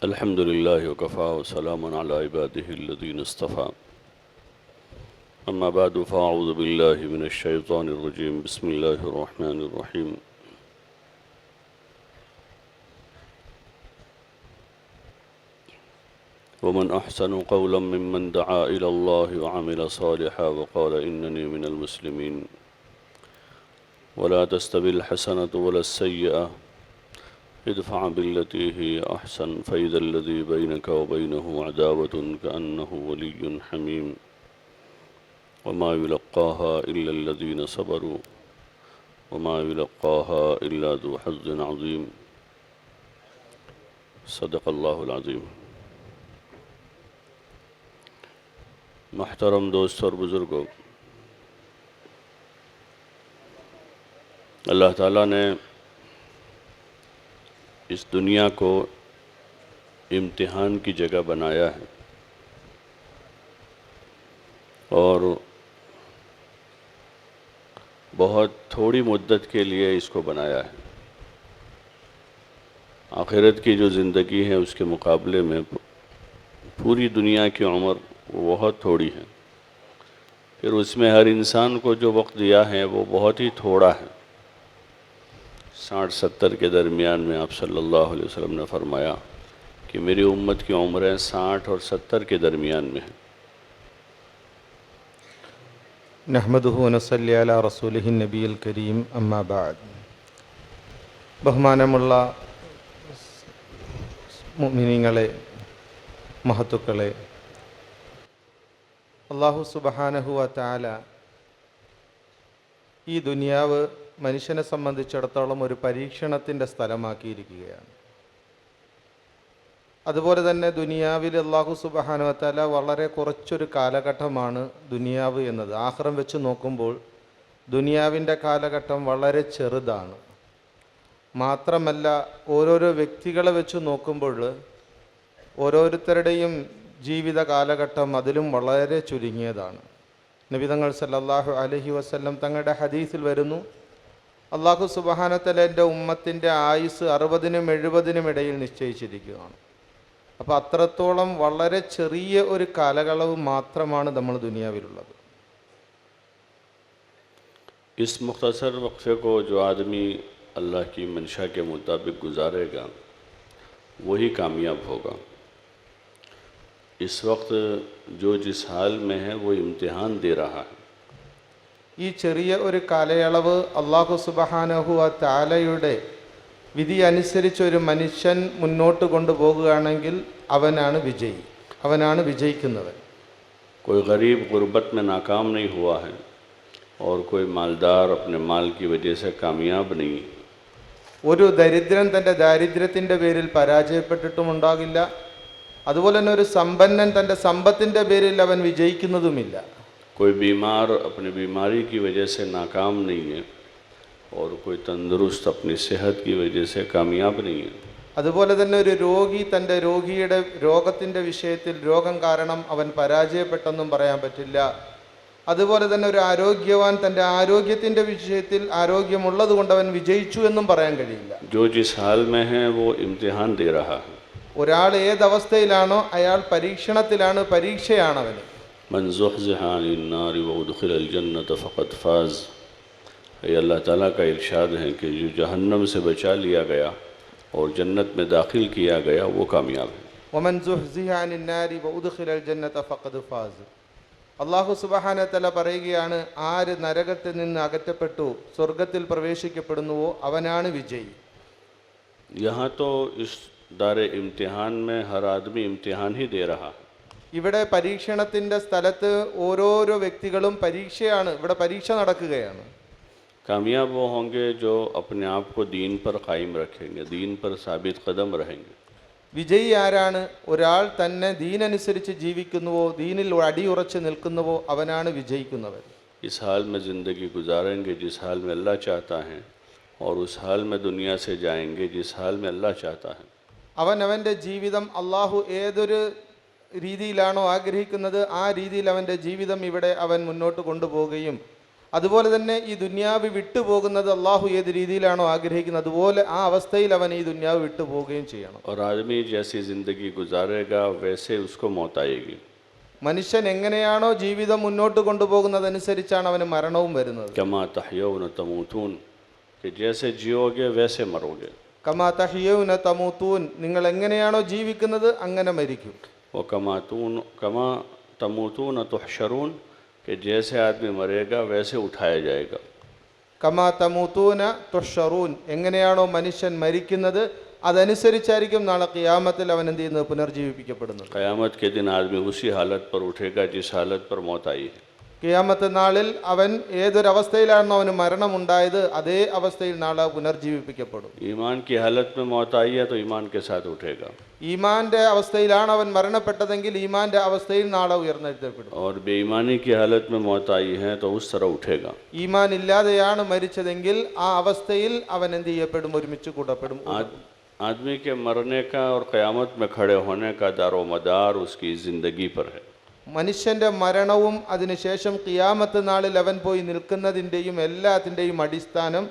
الحمد لله وكفى وسلام على عباده الذين اصطفى أما بعد فأعوذ بالله من الشيطان الرجيم بسم الله الرحمن الرحيم ومن أحسن قولا ممن دعا إلى الله وعمل صالحا وقال إنني من المسلمين ولا تستوي الحسنة ولا السيئة ادفع بالتي هي أحسن فإذا الذي بينك وبينه عداوة كأنه ولي حميم وما يلقاها إلا الذين صبروا وما يلقاها إلا ذو حظ عظيم صدق الله العظيم. محترम दोस्त और बुज़ुर्गों, अल्लाह ताला ने इस दुनिया को इम्तिहान की जगह बनाया है और बहुत थोड़ी मुद्दत के लिए इसको बनाया है। आखिरत की जो ज़िंदगी है उसके मुकाबले में पूरी दुनिया की उम्र वो बहुत थोड़ी है। फिर उसमें हर इंसान को जो वक्त दिया है वो बहुत ही थोड़ा है। 60-70 के दरमियान में आप सल्लल्लाहु अलैहि वसल्लम ने फरमाया कि मेरी उम्मत की उम्रें 60 और 70 के दरमियान में है। നഹ്മദുഹു വനസ്സല്ലി അലാ റസൂലിഹിൻ നബിയിൽ കരീം അമ്മാ ബഅദ്. ബഹുമാനമുള്ള മുഅ്മിനീങ്ങളെ, മഹത്തുക്കളെ, അല്ലാഹു സുബ്ഹാനഹു വ തആല ഈ ദുനിയാവ് മനുഷ്യനെ സംബന്ധിച്ചിടത്തോളം ഒരു പരീക്ഷണത്തിൻ്റെ സ്ഥലമാക്കിയിരിക്കുകയാണ്. അതുപോലെ തന്നെ ദുനിയാവിൽ അല്ലാഹു സുബ്ഹാനഹു വ തആല വളരെ കുറച്ചൊരു കാലഘട്ടമാണ് ദുനിയാവ് എന്നത്. ആഖിറം വെച്ച് നോക്കുമ്പോൾ ദുനിയാവിൻ്റെ കാലഘട്ടം വളരെ ചെറുതാണ്. മാത്രമല്ല, ഓരോരോ വ്യക്തികളെ വെച്ച് നോക്കുമ്പോൾ ഓരോരുത്തരുടെയും ജീവിത കാലഘട്ടം അതിലും വളരെ ചുരുങ്ങിയതാണ്. നബി തങ്ങൾ സല്ലല്ലാഹു അലൈഹി വസല്ലം തങ്ങളുടെ ഹദീസിൽ വരുന്നു, അല്ലാഹു സുബ്ഹാനഹു വ തആല എൻ്റെ ഉമ്മത്തിൻ്റെ ആയുസ് 60-നും 70-നും ഇടയിൽ നിശ്ചയിച്ചിരിക്കുകയാണ്. അപ്പോൾ അത്രത്തോളം വളരെ ചെറിയ ഒരു കാലയളവ് മാത്രമാണ് നമ്മൾ ദുനിയാവിലുള്ളത്. इस मुख्तसर वक्फे को जो आदमी अल्लाह की मंशा के मुताबिक गुजारेगा वही कामयाब होगा। इस वक्त जो जिस हाल में है वो इम्तिहान दे रहा है। ഈ ചെറിയ ഒരു കാലയളവ് അല്ലാഹു സുബ്ഹാനഹു വ തആലയുടെ വിധി അനുസരിച്ച് ഒരു മനുഷ്യൻ മുന്നോട്ട് കൊണ്ടുപോകുകയാണെങ്കിൽ അവനാണ് വിജയി, അവനാണ് വിജയിക്കുന്നവൻ. कोई गरीब गुर्बत में नाकाम नहीं हुआ है और कोई मालदार अपने माल की वजह से कामयाब नहीं है। ഒരു ദരിദ്രൻ തൻ്റെ ദാരിദ്ര്യത്തിൻ്റെ പേരിൽ പരാജയപ്പെട്ടിട്ടുമുണ്ടാകില്ല. അതുപോലെ തന്നെ ഒരു സമ്പന്നൻ തൻ്റെ സമ്പത്തിൻ്റെ പേരിൽ അവൻ വിജയിക്കുന്നതുമില്ല. कोई बीमार अपनी बीमारी की वजह से नाकाम नहीं है और कोई तंदुरुस्त अपनी सेहत की वजह से कामयाब नहीं है। അതുപോലെ തന്നെ ഒരു രോഗി തൻ്റെ രോഗിയുടെ രോഗത്തിൻ്റെ വിഷയത്തിൽ രോഗം കാരണം അവൻ പരാജയപ്പെട്ടെന്നും പറയാൻ പറ്റില്ല. അതുപോലെ തന്നെ ഒരു ആരോഗ്യവാൻ തൻ്റെ ആരോഗ്യത്തിൻ്റെ വിഷയത്തിൽ ആരോഗ്യമുള്ളത് കൊണ്ട് അവൻ വിജയിച്ചു എന്നും പറയാൻ കഴിയില്ല. जो जिस हाल में है वो इम्तिहान दे रहा है। ഒരാൾ ഏതവസ്ഥയിലാണോ അയാൾ പരീക്ഷണത്തിലാണ്, പരീക്ഷയാണ് അവന്. मन ज़ुहज़िह अनिन नारि व उदख़िलल जन्नत फ़क़द फ़ाज़। ये अल्लाह ताला का इरशाद है कि जो जहन्नम से बचा लिया गया और जन्नत में दाखिल किया गया वो कामयाब है। വമൻ സുഹ്സിഹ അനിൻ നാരി വഉദ്ഖിലൽ ജന്നത ഫഖദ് ഫാസ്. അല്ലാഹു സുബ്ഹാനഹു വ തആല പറയുകയാണ്, ആര് നരകത്തിൽ നിന്ന് അകറ്റപ്പെട്ടു സ്വർഗത്തിൽ പ്രവേശിക്കപ്പെടുന്നുവോ അവനാണ് വിജയി. यहाँ तो इस दारे इम्तिहान में हर आदमी इम्तिहान ही दे रहा है। ഇവിടെ പരീക്ഷണത്തിൻ്റെ സ്ഥലത്ത് ഓരോരോ വ്യക്തികളും പരീക്ഷയാണ്, ഇവിടെ പരീക്ഷ നടക്കുകയാണ്. कामयाब वो होंगे जो अपने आप को दीन पर कायम रखेंगे, दीन पर साबित कदम रहेंगे। വിജയി ആരാണ്? ഒരാൾ തന്നെ ദീനനുസരിച്ച് ജീവിക്കുന്നുവോ, ദീനിൽ അടിയുറച്ച് നിൽക്കുന്നുവോ അവനാണ് വിജയിക്കുന്നവൻ. इस हाल में ज़िंदगी गुजारेंगे जिस हाल में अल्लाह चाहता है और उस हाल में दुनिया से जाएंगे जिस हाल में अल्लाह चाहता है। അവൻ്റെ ജീവിതം അള്ളാഹു ഏതൊരു രീതിയിലാണോ ആഗ്രഹിക്കുന്നത് ആ രീതിയിൽ അവൻ്റെ ജീവിതം ഇവിടെ അവൻ മുന്നോട്ട് കൊണ്ടുപോവുകയും അതുപോലെ തന്നെ ഈ ദുന്യാവ് വിട്ടുപോകുന്നത് അള്ളാഹു ഏത് രീതിയിലാണോ ആഗ്രഹിക്കുന്നത് അതുപോലെ ആ അവസ്ഥയിൽ അവൻ ഈ ദുന്യാവ് വിട്ടുപോവുകയും ചെയ്യണം. और आदमी जैसी ज़िंदगी गुजारेगा वैसे उसको मौत आएगी. മനുഷ്യൻ എങ്ങനെയാണോ ജീവിതം മുന്നോട്ട് കൊണ്ടുപോകുന്നതനുസരിച്ചാണ് അവന് മരണവും വരുന്നത്. कमा तहयौन तमूतून, कि जैसे जियोगे वैसे मरोगे. കമാ തഹ്യൗന തമൂതൂൻ, നിങ്ങൾ എങ്ങനെയാണോ ജീവിക്കുന്നത് അങ്ങനെ മരിക്കും. वो कमा तमूतून तुहशरून, कि जैसे आदमी मरेगा वैसे उठाया जाएगा. കമാ തമൂതൂന തുഹ്ശറൂൻ, എങ്ങനെയാണോ മനുഷ്യൻ മരിക്കുന്നത് അതനുസരിച്ചായിരിക്കും നാളെ ഖിയാമത്തിൽ അവൻ എന്ത് ചെയ്യുന്നത്, പുനർജീവിപ്പിക്കപ്പെടുന്നത്. क़यामत के दिन आदमी उसी हालत पर उठेगा जिस हालत पर मौत आई है. ഖിയാമത്ത് നാളിൽ അവൻ ഏതൊരവസ്ഥയിലാണോ അവന് മരണമുണ്ടായത് അതേ അവസ്ഥയിൽ നാളെ പുനർജീവിപ്പിക്കപ്പെടും. ईमान की हालत में मौत आई है तो ईमान के साथ उठेगा. ഈമാന്റെ അവസ്ഥയിലാണ് അവൻ മരണപ്പെട്ടതെങ്കിൽ ഈമാന്റെ അവസ്ഥയിൽ നാളെ ഉയർന്നെഴുതപ്പെടും. और बेईमानी की हालत में मौत आई है तो उस तरह उठेगा. ഈമാൻ ഇല്ലാതെയാണ് മരിച്ചതെങ്കിൽ ആ അവസ്ഥയിൽ അവൻ എന്ത് ചെയ്യപ്പെടും, ഒരുമിച്ച് കൂട്ടപ്പെടും. आदमी के मरने का और क़यामत में खड़े होने का दारो मदार उसकी ज़िंदगी पर है. മനുഷ്യന്റെ മരണവും അതിനുശേഷം ഖിയാമത്ത് നാളിൽ അവൻ പോയി നിൽക്കുന്നതിൻ്റെയും എല്ലാത്തിൻ്റെയും അടിസ്ഥാനം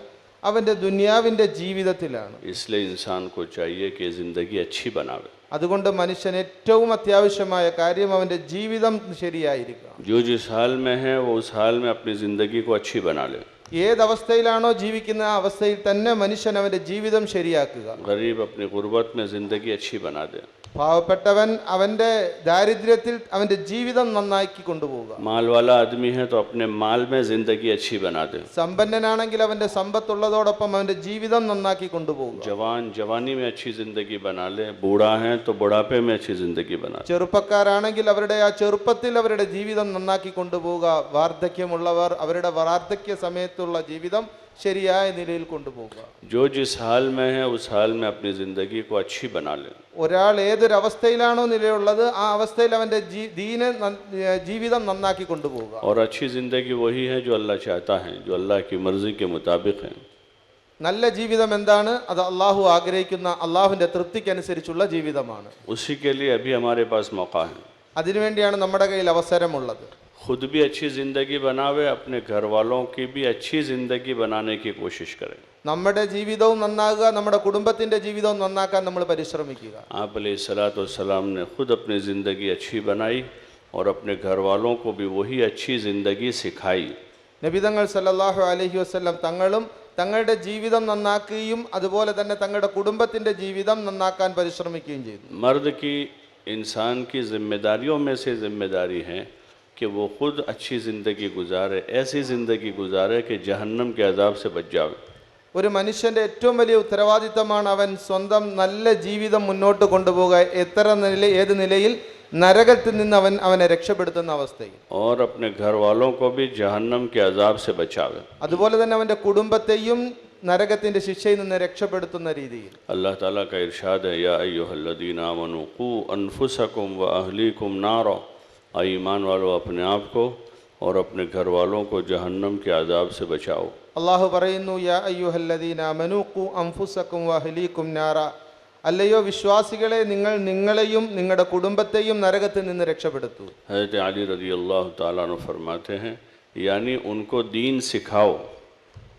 അവൻ്റെ ദുനിയാവിൻ്റെ ജീവിതത്തിലാണ്. इसलिए इंसान को चाहिए कि ज़िंदगी अच्छी बनावे. അതുകൊണ്ട് മനുഷ്യൻ ഏറ്റവും അത്യാവശ്യമായ കാര്യം അവൻ്റെ ജീവിതം ശരിയായിരിക്കുക. जो जिस हाल में है वो उस हाल में अपनी ज़िंदगी को अच्छी बना ले. ഏതവസ്ഥയിലാണോ ജീവിക്കുന്ന ആ അവസ്ഥയിൽ തന്നെ മനുഷ്യൻ അവൻ്റെ ജീവിതം ശരിയാക്കുക. गरीब अपनी गुर्बत में ज़िंदगी अच्छी बना दे. പാവപ്പെട്ടവൻ അവൻ്റെ ദാരിദ്ര്യത്തിൽ അവൻ്റെ ജീവിതം നന്നാക്കി കൊണ്ടുപോവുക. माल वाला आदमी है तो अपने माल में ज़िंदगी अच्छी बना दे. സമ്പന്നനാണെങ്കിൽ അവൻ്റെ സമ്പത്തുള്ളതോടൊപ്പം അവൻ്റെ ജീവിതം നന്നാക്കി കൊണ്ടുപോവുക. जवान जवानी में अच्छी ज़िंदगी बना ले. बूढ़ा है तो बुढ़ापे में अच्छी ज़िंदगी बना ले. ചെറുപ്പക്കാരാണെങ്കിൽ അവരുടെ ആ ചെറുപ്പത്തിൽ അവരുടെ ജീവിതം നന്നാക്കി കൊണ്ടുപോവുക. വാർദ്ധക്യമുള്ളവർ അവരുടെ വാർദ്ധക്യ സമയത്തുള്ള ജീവിതം ശരിയായ നിലയിൽ കൊണ്ടുപോകുക. जो जिस हाल में है उस हाल में अपनी ज़िंदगी को अच्छी बना ले. ഒരാൾ ഏതൊരവസ്ഥയിലാണോ നിലയുള്ളത് ആ അവസ്ഥയിൽ അവൻ്റെ ജീവിതം നന്നാക്കി കൊണ്ടുപോകുക. और अच्छी ज़िंदगी वही है जो अल्लाह चाहता है, जो अल्लाह की मर्ज़ी के मुताबिक है. നല്ല ജീവിതം എന്താണ്? അത് അള്ളാഹു ആഗ്രഹിക്കുന്ന അള്ളാഹുവിൻ്റെ തൃപ്തിക്കനുസരിച്ചുള്ള ജീവിതമാണ്. उसी के लिए अभी हमारे पास मौका है. അതിനുവേണ്ടിയാണ് നമ്മുടെ കയ്യിൽ അവസരമുള്ളത്. खुद भी अच्छी ज़िंदगी बनावे, अपने घर वालों की भी अच्छी ज़िंदगी बनाने की कोशिश करें. നമ്മുടെ ജീവിതവും നന്നാകുക, നമ്മുടെ കുടുംബത്തിൻ്റെ ജീവിതവും നന്നാക്കാൻ നമ്മൾ പരിശ്രമിക്കുക. आप अलैहिस्सलाम ने खुद अपनी ज़िंदगी अच्छी बनाई और अपने घर वालों को भी वही अच्छी ज़िंदगी सिखाई. നബിതങ്ങൾ സല്ലല്ലാഹു അലൈഹി വസല്ലം തങ്ങളും തങ്ങളുടെ ജീവിതം നന്നാക്കുകയും അതുപോലെ തന്നെ തങ്ങളുടെ കുടുംബത്തിൻ്റെ ജീവിതം നന്നാക്കാൻ പരിശ്രമിക്കുകയും ചെയ്തു. मर्द की इंसान की जिम्मेदारियों में से जिम्मेदारी है कि वो खुद अच्छी ज़िंदगी गुजारे, ऐसी ज़िंदगी गुजारे कि जहन्नम के अजाब से बच जावे. ഒരു മനുഷ്യൻ്റെ ഏറ്റവും വലിയ ഉത്തരവാദിത്തമാണ് അവൻ സ്വന്തം നല്ല ജീവിതം മുന്നോട്ട് കൊണ്ടുപോകുക. ഏത് നിലയിൽ നരകത്തിൽ നിന്ന് അവനെ രക്ഷപ്പെടുത്തുന്ന അവസ്ഥയിൽ. और अपने घर वालों को भी जहन्नम के अजाब से बचावे. അതുപോലെ തന്നെ അവൻ്റെ കുടുംബത്തെയും നരകത്തിൻ്റെ ശിക്ഷയിൽ നിന്ന് രക്ഷപ്പെടുത്തുന്ന രീതിയിൽ. अल्लाह ताला का इरशाद है, या अय्युहल्लज़ीना आमनू क़ू अनफुसकुम व अहलीकुम नारा. ईमान वालों अपने आप को और अपने घर वालों को जहन्नम के अजाब से बचाओ. അള്ളാഹു പറയുന്നു, യാ അയ്യുഹല്ലദീന ആമനൂ ഖൂ അൻഫുസകും വഅഹ്ലീകും നാറ. അല്ലയോ വിശ്വാസികളെ, നിങ്ങൾ നിങ്ങളെയും നിങ്ങളുടെ കുടുംബത്തെയും നരകത്തിൽ നിന്ന് രക്ഷപ്പെടുത്തൂ. हज़रत अली रज़ियल्लाहु तआला अन्हु फरमाते हैं, यानी उनको दीन सिखाओ.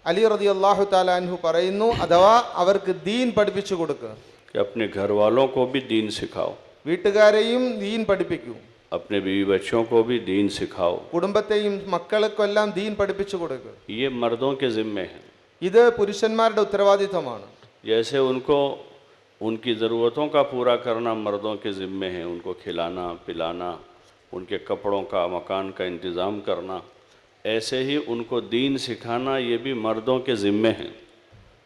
അലി റളിയല്ലാഹു തആല അൻഹു പറയുന്നു, അഥവാ അവർക്ക് ദീൻ പഠിപ്പിച്ചു കൊടുക്കുക. कि अपने घर वालों को भी दीन सिखाओ. വീട്ടുകാരെയും ദീൻ പഠിപ്പിക്കൂ. अपने बीवी बच्चों को भी दीन सिखाओ. കുടുംബത്തെയും മക്കൾക്കെല്ലാം ദീൻ പഠിപ്പിച്ചു കൊടുക്കുക. ये मर्दों के ज़िम्मे है. ഇത് പുരുഷന്മാരുടെ ഉത്തരവാദിത്തമാണ്. जैसे उनको उनकी ज़रूरतों का पूरा करना मर्दों के ज़िम्मे है, उनको खिलाना पिलाना, उनके कपड़ों का मकान का इंतज़ाम करना, ऐसे ही उनको दीन सिखाना ये भी मर्दों के ज़िम्मे है.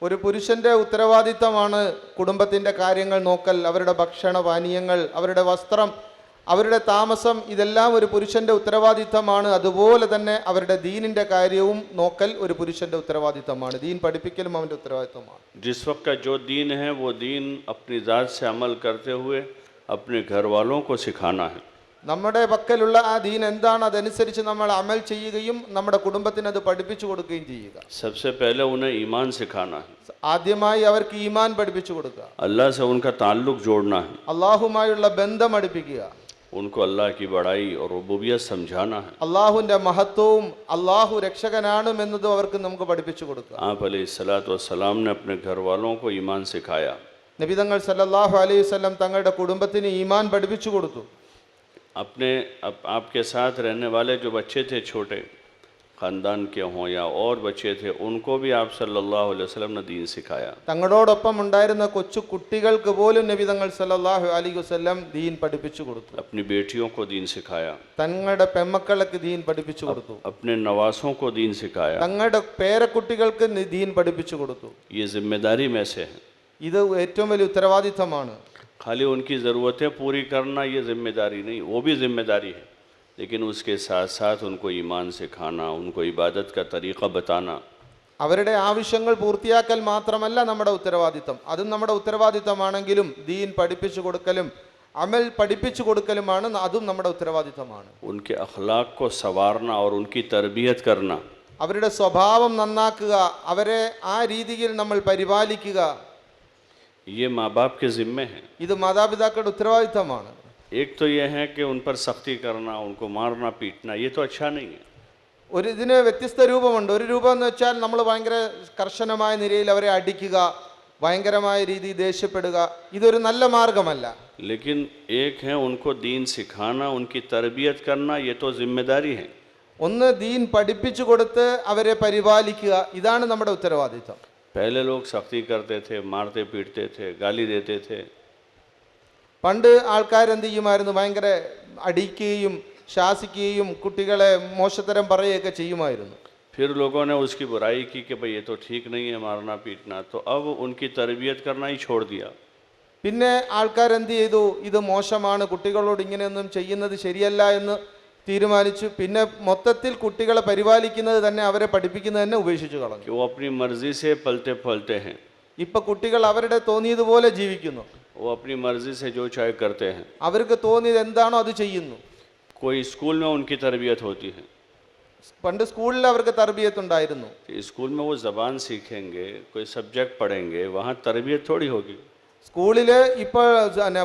ഒരു പുരുഷന്റെ ഉത്തരവാദിത്തമാണ് കുടുംബത്തിൻ്റെ കാര്യങ്ങൾ നോക്കൽ, അവരുടെ ഭക്ഷണ പാനീയങ്ങൾ, അവരുടെ വസ്ത്രം, അവരുടെ താമസം, ഇതെല്ലാം ഒരു പുരുഷന്റെ ഉത്തരവാദിത്തമാണ്. അതുപോലെ തന്നെ അവരുടെ ദീനിൻ്റെ കാര്യവും നോക്കൽ ഒരു പുരുഷന്റെ ഉത്തരവാദിത്തമാണ്. ദീൻ പഠിപ്പിക്കലും അവൻ്റെ ഉത്തരവാദിത്തമാണ്. जिस वक्त का जो दीन है वो दीन अपनी ज़ात से अमल करते हुए अपने घर वालों को सिखाना है. നമ്മുടെ പക്കലുള്ള ആ ദീൻ എന്താണ് അതനുസരിച്ച് നമ്മൾ അമൽ ചെയ്യുകയും നമ്മുടെ കുടുംബത്തിന് അത് പഠിപ്പിച്ചു കൊടുക്കുകയും ചെയ്യുക. सबसे पहले उन्हें ईमान सिखाना है. ആദ്യമായി അവർക്ക് ഈമാൻ പഠിപ്പിച്ചു കൊടുക്കുക. अल्लाह से उनका ताल्लुक़ जोड़ना है. അള്ളാഹുമായുള്ള ബന്ധം അടുപ്പിക്കുക. उनको अल्लाह की बड़ाई और रुबूबियत समझाना है। അള്ളാഹുവിൻ്റെ മഹത്വവും അള്ളാഹു രക്ഷകനാണ് എന്നതും അവർക്ക് നമുക്ക് പഠിപ്പിച്ചു കൊടുക്കുക. आप अलैहिस्सलातु वस्सलाम ने अपने घर वालों को ईमान सिखाया। നബിതങ്ങൾ സല്ലല്ലാഹു അലൈഹി വസല്ലം തങ്ങളുടെ കുടുംബത്തിന് ഈമാൻ പഠിപ്പിച്ചു കൊടുത്തു. आपके साथ रहने वाले जो बच्चे थे छोटे ख़ानदान के हों या और बच्चे थे, उनको भी आप सल्लल्लाहु अलैहि वसल्लम ने दीन सिखाया। തങ്ങളോടൊപ്പം ഉണ്ടായിരുന്ന കൊച്ചു കുട്ടികൾക്ക് പോലും നബിതങ്ങൾ സല്ലല്ലാഹു അലൈഹി വസല്ലം ദീൻ പഠിപ്പിച്ചു കൊടുത്തു. अपनी बेटियों को दीन सिखाया, തങ്ങളുടെ പെമ്മക്കളക്ക് ദീൻ പഠിപ്പിച്ചു കൊടുത്തു. अपने नवासों को दीन सिखाया। തങ്ങളുടെ പേരക്കുട്ടികൾക്ക് ദീൻ പഠിപ്പിച്ചു കൊടുത്തു. ये जिम्मेदारी में से है। ഇത് ഏറ്റവും വലിയ ഉത്തരവാദിത്തമാണ്. खाली उनकी ज़रूरतें पूरी करना ये जिम्मेदारी नहीं, वो भी जिम्मेदारी है, लेकिन उसके साथ साथ उनको ईमान सिखाना, उनको इबादत का तरीक़ा बताना। അവരുടെ ആവശ്യങ്ങൾ പൂർത്തിയാക്കൽ മാത്രമല്ല നമ്മുടെ ഉത്തരവാദിത്തം, അതും നമ്മുടെ ഉത്തരവാദിത്തമാണെങ്കിലും ദീൻ പഠിപ്പിച്ചു കൊടുക്കലും അമൽ പഠിപ്പിച്ചു കൊടുക്കലുമാണ്, അതും നമ്മുടെ ഉത്തരവാദിത്തമാണ്. उनके अखलाक को संवारना और उनकी तरबियत करना, അവരുടെ സ്വഭാവം നന്നാക്കുക, അവരെ ആ രീതിയിൽ നമ്മൾ പരിപാലിക്കുക, ये माँ बाप के ज़िम्मे है। ഇത് മാതാപിതാക്കളുടെ ഉത്തരവാദിത്തമാണ്. एक तो ये है कि उन पर सख्ती करना, उनको मारना पीटना, ये तो अच्छा नहीं है। ഇതിന് വ്യത്യസ്ത രൂപമുണ്ട്. ഒരു രൂപം എന്ന് വെച്ചാൽ നമ്മൾ ഭയങ്കര കർശനമായ നിലയിൽ അവരെ അടിക്കുക, ഭയങ്കരമായ രീതിയിൽ ദേഷ്യപ്പെടുക, ഇതൊരു നല്ല മാർഗമല്ല. लेकिन एक है उनको दीन सिखाना, उनकी तरबियत करना, ये तो जिम्मेदारी है। ഒന്ന് ദീൻ പഠിപ്പിച്ചു കൊടുത്ത് അവരെ പരിപാലിക്കുക, ഇതാണ് നമ്മുടെ ഉത്തരവാദിത്തം. पहले लोग सख्ती करते थे, मारते पीटते थे, गाली देते थे। പണ്ട് ആൾക്കാരെന്ത് ചെയ്യുമായിരുന്നു? ഭയങ്കര അടിക്കുകയും ശാസിക്കുകയും കുട്ടികളെ മോശത്തരം പറയുകയൊക്കെ ചെയ്യുമായിരുന്നു. फिर लोगों ने उसकी बुराई की कि भाई ये तो ठीक नहीं है मारना पीटना, तो अब उनकी तरबियत करना ही छोड़ दिया। പിന്നെ ആൾക്കാരെന്ത് ചെയ്തു? ഇത് മോശമാണ്, കുട്ടികളോട് ഇങ്ങനെയൊന്നും ചെയ്യുന്നത് ശരിയല്ല എന്ന് തീരുമാനിച്ചു. പിന്നെ മൊത്തത്തിൽ കുട്ടികളെ പരിപാലിക്കുന്നത് തന്നെ, അവരെ പഠിപ്പിക്കുന്നത് തന്നെ ഉപേക്ഷിച്ചു കളഞ്ഞു. कि वो अपनी मर्जी से पलते फलते हैं, ഇപ്പൊ കുട്ടികൾ അവരുടെ തോന്നിയതുപോലെ ജീവിക്കുന്നു. वो अपनी मर्जी से जो चाहे करते हैं। അവർക്ക് തോന്നിയത് എന്താണോ അത് ചെയ്യുന്നു. कोई स्कूल में उनकी तरबियत होती है, പണ്ട് സ്കൂളിൽ അവർക്ക് തർബിയത്ത് ഉണ്ടായിരുന്നു. स्कूल में वो ज़बान सीखेंगे, कोई सब्जेक्ट पढ़ेंगे, वहाँ तरबियत थोड़ी होगी। സ്കൂളിൽ ഇപ്പോൾ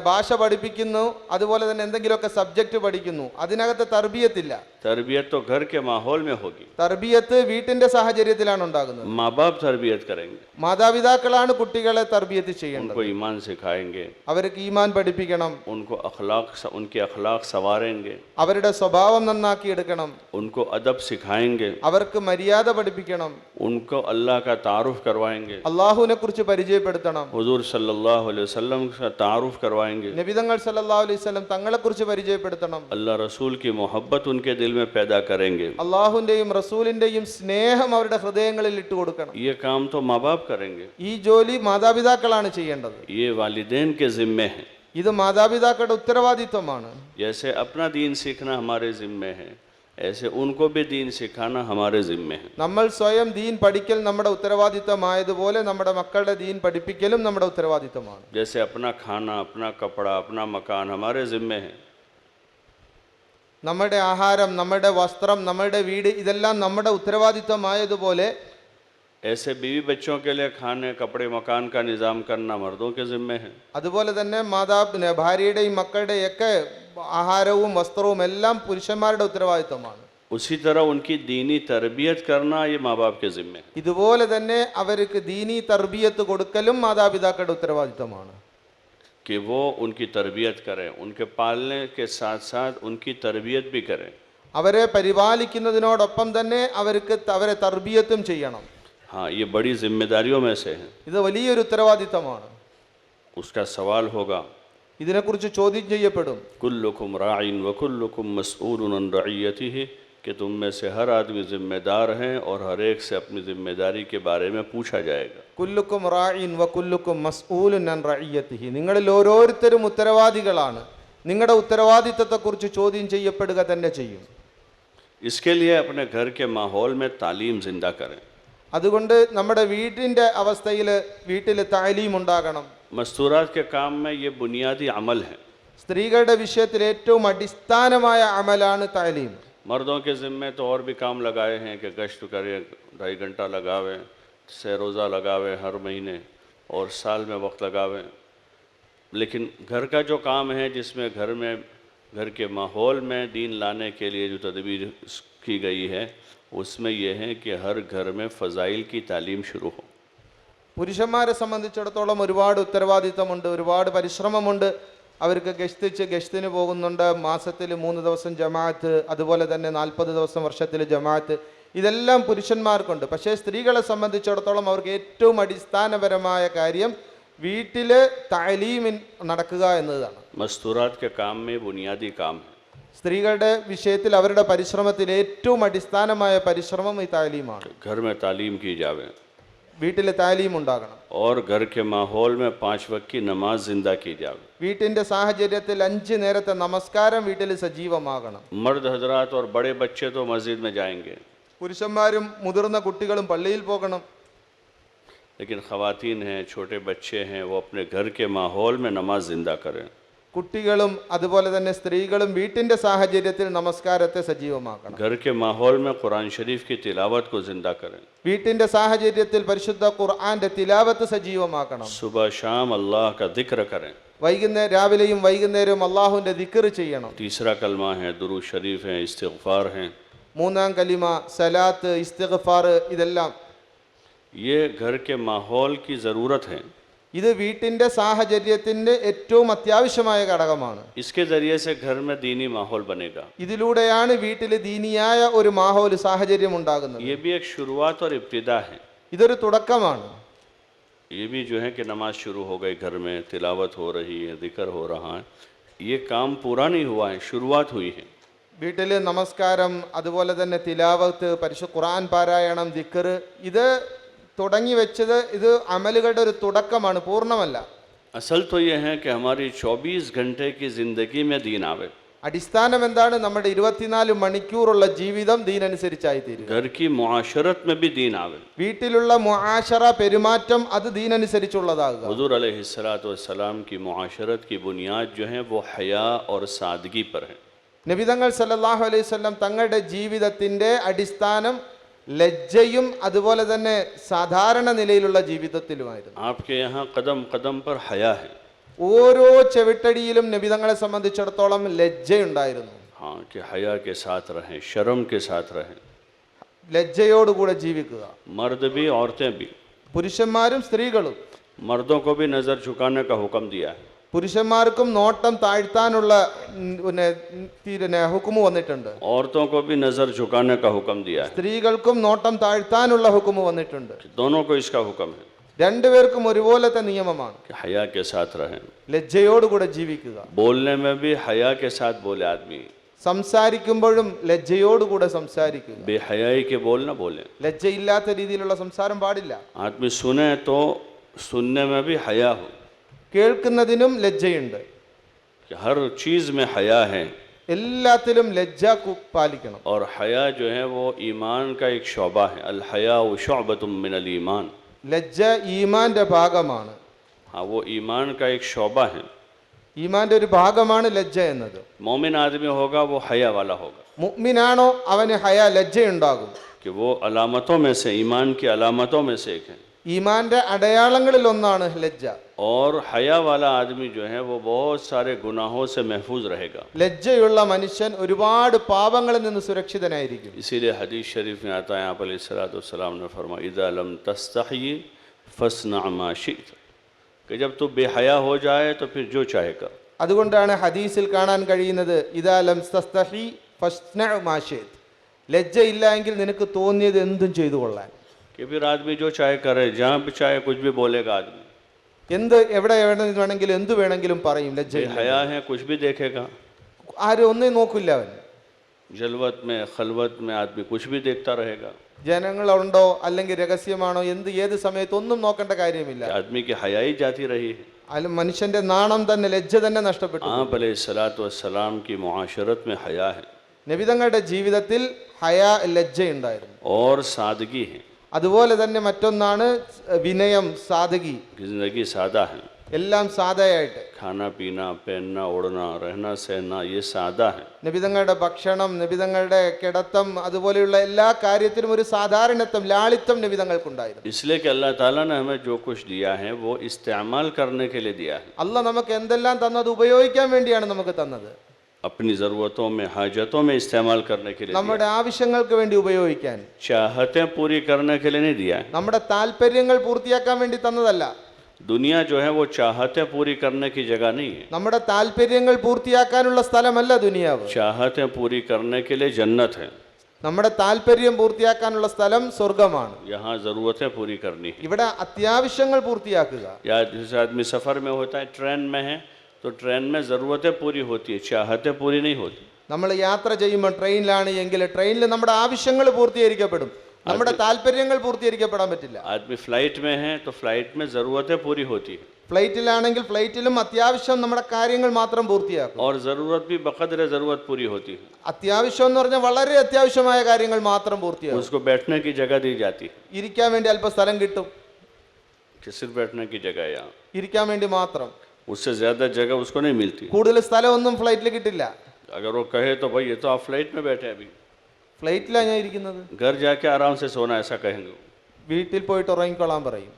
ഭാഷ പഠിപ്പിക്കുന്നു, അതുപോലെ തന്നെ എന്തെങ്കിലുമൊക്കെ സബ്ജക്റ്റ് പഠിക്കുന്നു, അതിനകത്ത് തർബിയത്തില്ല. तरबियत तो घर के माहौल में होगी। തർബിയത്ത് വീട്ടിന്റെ സാഹചര്യത്തിലാണ് ഉണ്ടാകുന്നത്. माँ बाप तरबियत करेंगे, മാതാപിതാക്കളാണ് കുട്ടികളെ തർബിയത്ത് ചെയ്യേണ്ടത്. उनको ईमान सिखाएंगे, അവർക്ക് ഈമാൻ പഠിപ്പിക്കണം, उनके अखलाक संवारेंगे, അവരുടെ സ്വഭാവം നന്നാക്കി എടുക്കണം, उनको अदब सिखाएंगे, അവർക്ക് മര്യാദ പഠിപ്പിക്കണം, उनको अल्लाह का तारुफ करवाएंगे, അള്ളാഹുവിനെ കുറിച്ച് പരിചയപ്പെടുത്തണം, हुजूर सल्लल्लाहु अलैहि वसल्लम का तारुफ करवाएंगे, നബിതങ്ങൾ സല്ലല്ലാഹു അലൈഹി വസല്ലം തങ്ങളെ കുറിച്ച് പരിചയപ്പെടുത്തണം, अल्लाह रसूल की मोहब्बत उनके दिल में पैदा करेंगे। അള്ളാഹുവിന്റെയും റസൂലിന്റെയും സ്നേഹം അവരുടെ ഹൃദയങ്ങളിൽ ഇട്ടുകൊടുക്കണം. ये काम तो माँ बाप करेंगे, ഈ ജോലി മാതാപിതാക്കളാണ് ചെയ്യേണ്ടത്. ये वालिदैन के ज़िम्मे है। ഇത് മാതാപിതാക്കളുടെ ഉത്തരവാദിത്വമാണ്. जैसे अपना दीन सीखना हमारे ज़िम्मे है, ऐसे उनको भी दीन सिखाना हमारे ज़िम्मे है। നമ്മൾ സ്വയം ദീൻ പഠിക്കൽ നമ്മുടെ ഉത്തരവാദിത്തമായതുപോലെ നമ്മുടെ മക്കളുടെ ദീൻ പഠിപ്പിക്കലും നമ്മുടെ ഉത്തരവാദിത്തമാണ്. जैसे अपना खाना, अपना कपड़ा, अपना मकान हमारे ज़िम्मे है, നമ്മുടെ ആഹാരം, നമ്മുടെ വസ്ത്രം, നമ്മുടെ വീട്, ഇതെല്ലാം നമ്മുടെ ഉത്തരവാദിത്തമായതുപോലെ ऐसे बीवी बच्चों के लिए खाने, कपड़े, मकान का निज़ाम करना मर्दों के ज़िम्मे है। അതുപോലെ തന്നെ ഭാര്യയുടെയും മക്കളുടെയൊക്കെ ആഹാരവും വസ്ത്രവും എല്ലാം പുരുഷന്മാരുടെ ഉത്തരവാദിത്തമാണ്. उसी तरह उनकी दीनी तरबियत करना ये माँ बाप के ज़िम्मे है। ഇതുപോലെ തന്നെ അവർക്ക് ദീനി തർബിയത്ത് കൊടുക്കലും മാതാപിതാക്കളുടെ ഉത്തരവാദിത്തമാണ്. कि वो उनकी तरबियत करें, उनके पालने के साथ साथ उनकी तरबियत भी करें। അവരെ പരിപാലിക്കുന്നതിനോടൊപ്പം തന്നെ അവരെ തർബിയത്തും ചെയ്യണം. हाँ, ये बड़ी जिम्मेदारियों में से है। ഇത് വലിയൊരു ഉത്തരവാദിത്തമാണ്. उसका सवाल होगा, ഇതിനെക്കുറിച്ച് ചോദ്യം ചെയ്യപ്പെടും. कुल्लुकुम राइन व कुल्लुकुम मसऊलुन अन रइयतिहि, कि तुम में से हर आदमी जिम्मेदार हैं और हर एक से अपनी जिम्मेदारी के बारे में पूछा जाएगा। കുല്ലുക്കും റായിൻ വ കുല്ലുക്കും മസ്ഊലുൻ അൻ റഇയ്യതിഹി, നിങ്ങളിൽ ഓരോരുത്തരും ഉത്തരവാദികളാണ്, നിങ്ങളുടെ ഉത്തരവാദിത്തത്തെക്കുറിച്ച് ചോദ്യം ചെയ്യപ്പെടുക തന്നെ ചെയ്യും. इसके लिए अपने घर के माहौल में तालीम जिंदा करें। അതുകൊണ്ട് നമ്മുടെ വീട്ടിൻ്റെ അവസ്ഥയിൽ വീട്ടിൽ താലീം ഉണ്ടാകണം. मस्तूरात के काम में ये बुनियादी अमल है। സ്ത്രീകളുടെ വിഷയത്തിൽ ഏറ്റവും അടിസ്ഥാനമായ അമലാണ് താലീം. मर्दों के ज़िम्मे तो और भी काम लगाए हैं कि गश्त करे, 2.5 घंटा लगावे, से रोज़ा लगावे हर महीने और साल में वक्त लगावे। लेकिन घर का जो काम है, जिसमें घर में घर के माहौल में दीन लाने के लिए जो तदबीर की गई है उसमें यह है कि हर घर में फ़ज़ाइल की तालीम शुरू हो। പുരുഷന്മാരെ സംബന്ധിച്ചിടത്തോളം ഒരുപാട് ഉത്തരവാദിത്തമുണ്ട്, ഒരുപാട് പരിശ്രമമുണ്ട്. അവർക്ക് ഗസ്തിന് പോകുന്നുണ്ട്. മാസത്തിൽ 3 ദിവസം ജമാഅത്ത്, അതുപോലെ തന്നെ 40 ദിവസം വർഷത്തിൽ ജമാഅത്ത്, ഇതെല്ലാം പുരുഷന്മാർക്കുണ്ട്. പക്ഷേ സ്ത്രീകളെ സംബന്ധിച്ചിടത്തോളം അവർക്ക് ഏറ്റവും അടിസ്ഥാനപരമായ കാര്യം വീട്ടിൽ താലീം നടക്കുക എന്നതാണ്. मस्तूरात के काम में बुनियादी काम है। സ്ത്രീകളുടെ വിഷയത്തിൽ അവരുടെ പരിശ്രമത്തിൽ ഏറ്റവും അടിസ്ഥാനമായ പരിശ്രമം ഈ താലീമാണ്. घर में तालीम की जावे വീട്ടിൽ താലീം ഉണ്ടാകണം. और घर के माहौल में 5 वक्त की नमाज जिंदा की जावे। വീട്ടിന്റെ സാഹചര്യത്തിൽ 5 നേരത്തെ നമസ്കാരം വീട്ടിൽ സജീവമാകണം. मर्द हजरात और बड़े बच्चे तो मस्जिद में जाएंगे, പുരുഷന്മാരും മുതിർന്ന കുട്ടികളും പള്ളിയിൽ പോകണം. लेकिन ख़वातीन हैं, छोटे बच्चे हैं, वो अपने घर के माहौल में नमाज जिंदा करें। കുട്ടികളും അതുപോലെ തന്നെ സ്ത്രീകളും വീട്ടിന്റെ സാഹചര്യത്തിൽ നമസ്കാരത്തെ സജീവമാക്കണം. घर के माहौल में कुरान शरीफ की तिलावत को जिंदा करें। വീട്ടിന്റെ സാഹചര്യത്തിൽ പരിശുദ്ധ ഖുർആന്റെ തിലാവത്ത് സജീവമാക്കണം. सुबह शाम अल्लाह का जिक्र करें। രാവിലെയും വൈകുന്നേരവും അള്ളാഹുവിന്റെ ദിക്ർ ചെയ്യണം. तीसरा कलमा है दुरूद शरीफ है, इस्तिग़फ़ार हैं। 3-ാം കലിമ സലാത്ത്, ഇസ്തിഗ്ഫാർ, ഇതെല്ലാം ये घर के माहौल की ज़रूरत है। ഇത് വീട്ടിന്റെ സാഹചര്യത്തിന്റെ ഏറ്റവും അത്യാവശ്യമായ ഘടകമാണ്. इसके ज़रिए से घर में दीनी माहौल बनेगा। ഇതിലൂടെയാണ് വീട്ടിൽ ദീനിയായ ഒരു മാഹോൽ സാഹചര്യം ഉണ്ടാകുന്നത്. ये भी एक शुरुआत और इब्तिदा है। ഇതൊരു തുടക്കമാണ്. ये भी जो है कि नमाज शुरू हो गई, घर में तिलावत हो रही है, जिक्र हो रहा है, ये काम पूरा नहीं हुआ है, शुरुआत हुई है। വീട്ടിൽ നമസ്കാരം, അതുപോലെ തന്നെ തിലാവത്ത്, പരിശുദ്ധ ഖുർആൻ പാരായണം, ദിക്ർ, ഇത് തുടങ്ങി വെച്ചത് ഇത് അമലുകളുടെ ഒരു തുടക്കമാണ്, പൂർണ്ണമല്ല. असल तो ये है कि हमारी 24 घंटे की ज़िंदगी में दीन आवे। അടിസ്ഥാനം എന്താണ്? നമ്മുടെ 24 മണിക്കൂറുള്ള ജീവിതം ദീനനുസരിച്ചായി തീരുക. घर की मुआशरत में भी दीन आवे। വീട്ടിലുള്ള മുആശറ, പെരുമാറ്റം, അത് ദീനനുസരിച്ചുള്ളതാകുക. हुज़ूर अलैहिस्सलातु वस्सलाम की मुआशरत की बुनियाद जो है वो हया और सादगी पर है। നബിതങ്ങൾ സല്ലല്ലാഹു അലൈഹി വസല്ലം തങ്ങളുടെ ജീവിതത്തിന്റെ അടിസ്ഥാനം ലജ്ജയും അതുപോലെ തന്നെ സാധാരണ നിലയിലുള്ള ജീവിതത്തിലുമായിരുന്നു. आपके यहाँ कदम कदम पर हया है। ഓരോ ചെവിട്ടടിയിലും നബിതങ്ങളെ സംബന്ധിച്ചിടത്തോളം ലജ്ജയുണ്ടായിരുന്നു. हाँ, कि हया के साथ रहें, शर्म के साथ रहें। ലജ്ജയോടുകൂടെ ജീവിക്കുക. मर्द भी औरतें भी। പുരുഷന്മാരും സ്ത്രീകളും. मर्दों को भी नज़र झुकाने का हुक्म दिया है। പുരുഷന്മാർക്കും നോട്ടം താഴ്ത്താനുള്ള ഹുക്കുമ് വന്നിട്ടുണ്ട്. औरतों को भी नज़र झुकाने का हुक्म दिया है। സ്ത്രീകൾക്കും നോട്ടം താഴ്ത്താനുള്ള ഹുക്കുമ് വന്നിട്ടുണ്ട്. दोनों को इसका हुक्म है രണ്ടുപേർക്കും ഒരുപോലത്തെ നിയമമാണ്. कि हया के साथ रहें। ലജ്ജയോടുകൂടെ ജീവിക്കുക. बोलने में भी हया के साथ बोले आदमी। സംസാരിക്കുമ്പോഴും ലജ്ജയോടുകൂടെ സംസാരിക്കുക. बेहयाई के बोल ना बोले। ലജ്ജയില്ലാത്ത രീതിയിലുള്ള സംസാരം പാടില്ല. आदमी सुने तो सुनने में भी हया हो। കേൾക്കുന്നതിനും ലജ്ജയുണ്ട്. कि हर चीज़ में हया है। എല്ലാത്തിലും ലജ്ജ പാലിക്കണം. और हया जो है वो ईमान का एक शोबा है। अल हया व शुअबतुम मिनल ईमान। ലജ്ജ ഈമാന്റെ ഭാഗമാണ്. हाँ, वो ईमान का एक शोबा है। ഈമാന്റെ ഒരു ഭാഗമാണ് ലജ്ജ എന്നത്. मोमिन आदमी होगा वो हया वाला होगा। മുഅ്മിനാണോ അവന് ഹയ, ലജ്ജയുണ്ടാകും. कि वो अलामतों में से, ईमान की अलामतों में से एक है। ഈമാന്റെ അടയാളങ്ങളിൽ ഒന്നാണ് ലജ്ജ. और हया वाला आदमी जो है वो बहुत सारे गुनाहों से महफूज रहेगा। ലജ്ജയുള്ള മനുഷ്യൻ ഒരുപാട് പാപങ്ങളിൽ നിന്ന് സുരക്ഷിതനായിരിക്കും. इसीलिए हदीस शरीफ में आता है, आप अलैहिस्सलाम ने फरमाया, इज़ा लम तस्तही फस्ना मा शित, कि जब तू बेहया हो जाए तो फिर जो चाहे कर। അതുകൊണ്ടാണ് ഹദീസിൽ കാണാൻ കഴിയുന്നത്, ഇദാ ലം തസ്തഹി ഫസ്ന മാ ഷിത്, ലജ്ജയില്ല എങ്കിൽ നിനക്ക് തോന്നിയത് എന്തും ചെയ്തു കൊള്ളാൻ. कि फिर आदमी जो चाहे करे, जहाँ भी चाहे कुछ भी बोलेगा आदमी। എവിടെ വേണമെങ്കിലും എന്ത് വേണമെങ്കിലും പറയും. ലജ്ജയില്ല. हया है, कुछ भी देखेगा। ആരും ഒന്നും നോക്കില്ല. അവൻ जलवत में खलवत में आदमी कुछ भी देखता रहेगा। ജനങ്ങളുണ്ടോ അല്ലെങ്കിൽ രഹസ്യമാണോ ഏത് സമയത്ത് ഒന്നും നോക്കേണ്ട കാര്യമില്ല. आदमी की हयाई जाती रही है। മനുഷ്യന്റെ നാണം തന്നെ, ലജ്ജ തന്നെ നഷ്ടപ്പെട്ടു. आप अलैहिस्सलाम की मुआशरत में हया है നബിതങ്ങളുടെ ജീവിതത്തിൽ ഹയ, ലജ്ജയുണ്ടായിരുന്നു. और सादगी है। അതുപോലെ തന്നെ മറ്റൊന്നാണ് വിനയം, സാദഗി. जिंदगी सादा है। എല്ലാം സാദയായിട്ട്. खाना पीना, पहनना, ओढ़ना, रहना, सहना, ये सादा है। നബിതങ്ങളുടെ ഭക്ഷണം, നബിതങ്ങളുടെ കിടത്തം, അതുപോലെയുള്ള എല്ലാ കാര്യത്തിലും ഒരു സാധാരണത്വം, ലാളിത്യം നബിതങ്ങൾക്കുണ്ടായിരുന്നു. इसलिए कि अल्लाह ताला ने हमें जो कुछ दिया है वो इस्तेमाल करने के लिए दिया है। അള്ളാഹ് നമുക്ക് എന്തെല്ലാം തന്നത് ഉപയോഗിക്കാൻ വേണ്ടിയാണ് നമുക്ക് തന്നത്. अपनी ज़रूरतों में, हाजतों में इस्तेमाल करने के लिए നമ്മുടെ ആവശ്യങ്ങൾക്ക് വേണ്ടി ഉപയോഗിക്കാൻ, चाहतें पूरी करने के लिए नहीं दिया है। നമ്മുടെ താല്പര്യങ്ങൾ പൂർത്തിയാക്കാൻ വേണ്ടി തന്നതല്ല. दुनिया जो है वो चाहतें पूरी करने की जगह नहीं है। നമ്മുടെ താല്പര്യങ്ങൾ പൂർത്തിയാക്കാനുള്ള സ്ഥലമല്ല ദുനിയാവ്. चाहतें पूरी करने के लिए जन्नत है, നമ്മുടെ താല്പര്യം പൂർത്തിയാക്കാനുള്ള സ്ഥലം സ്വർഗമാണ്. यहाँ ज़रूरतें पूरी करनी है। ഇവിടെ അത്യാവശ്യങ്ങൾ പൂർത്തിയാക്കുക. या जैसे आदमी सफ़र में होता है, ट्रेन में है तो ट्रेन में ज़रूरतें पूरी होती है, चाहतें पूरी नहीं होती। നമ്മൾ യാത്ര ചെയ്യുമ്പോൾ ട്രെയിനിലാണ് എങ്കിൽ ട്രെയിനിൽ നമ്മുടെ ആവശ്യങ്ങൾ പൂർത്തീകരിക്കപ്പെടും, നമ്മുടെ താല്പര്യങ്ങൾ പൂർത്തീകരിക്കപ്പെടാൻ പറ്റില്ല. आदमी फ्लाइट में है तो फ्लाइट में ज़रूरतें पूरी होती है, ഫ്ലൈറ്റിലാണെങ്കിൽ ഫ്ലൈറ്റിലും അത്യാവശ്യം നമ്മുടെ കാര്യങ്ങൾ മാത്രം പൂർത്തിയാക്കും. और ज़रूरत भी बक़द्र ज़रूरत पूरी होती है। അത്യാവശ്യം എന്ന് പറഞ്ഞാൽ വളരെ അത്യാവശ്യമായ കാര്യങ്ങൾ മാത്രം പൂർത്തിയാക്കും. उसको बैठने की जगह दी जाती है ഇരിക്കാൻ വേണ്ടി അല്പം സ്ഥലം കിട്ടും, कि सिर्फ बैठने की जगह है यहाँ, ഇരിക്കാൻ വേണ്ടി മാത്രം. उससे ज़्यादा जगह उसको नहीं मिलती। കൂടുതൽ സ്ഥലമൊന്നും ഫ്ലൈറ്റിൽ കിട്ടില്ല. अगर वो कहे तो भाई ये तो आप फ्लाइट में बैठे अभी, ഫ്ലൈറ്റിലാണ് ഞാൻ ഇരിക്കുന്നത്, घर जाके आराम से सोना, ऐसा कहेंगे വീട്ടിൽ പോയിട്ട് ഉറങ്ങിക്കൊള്ളാൻ പറയും.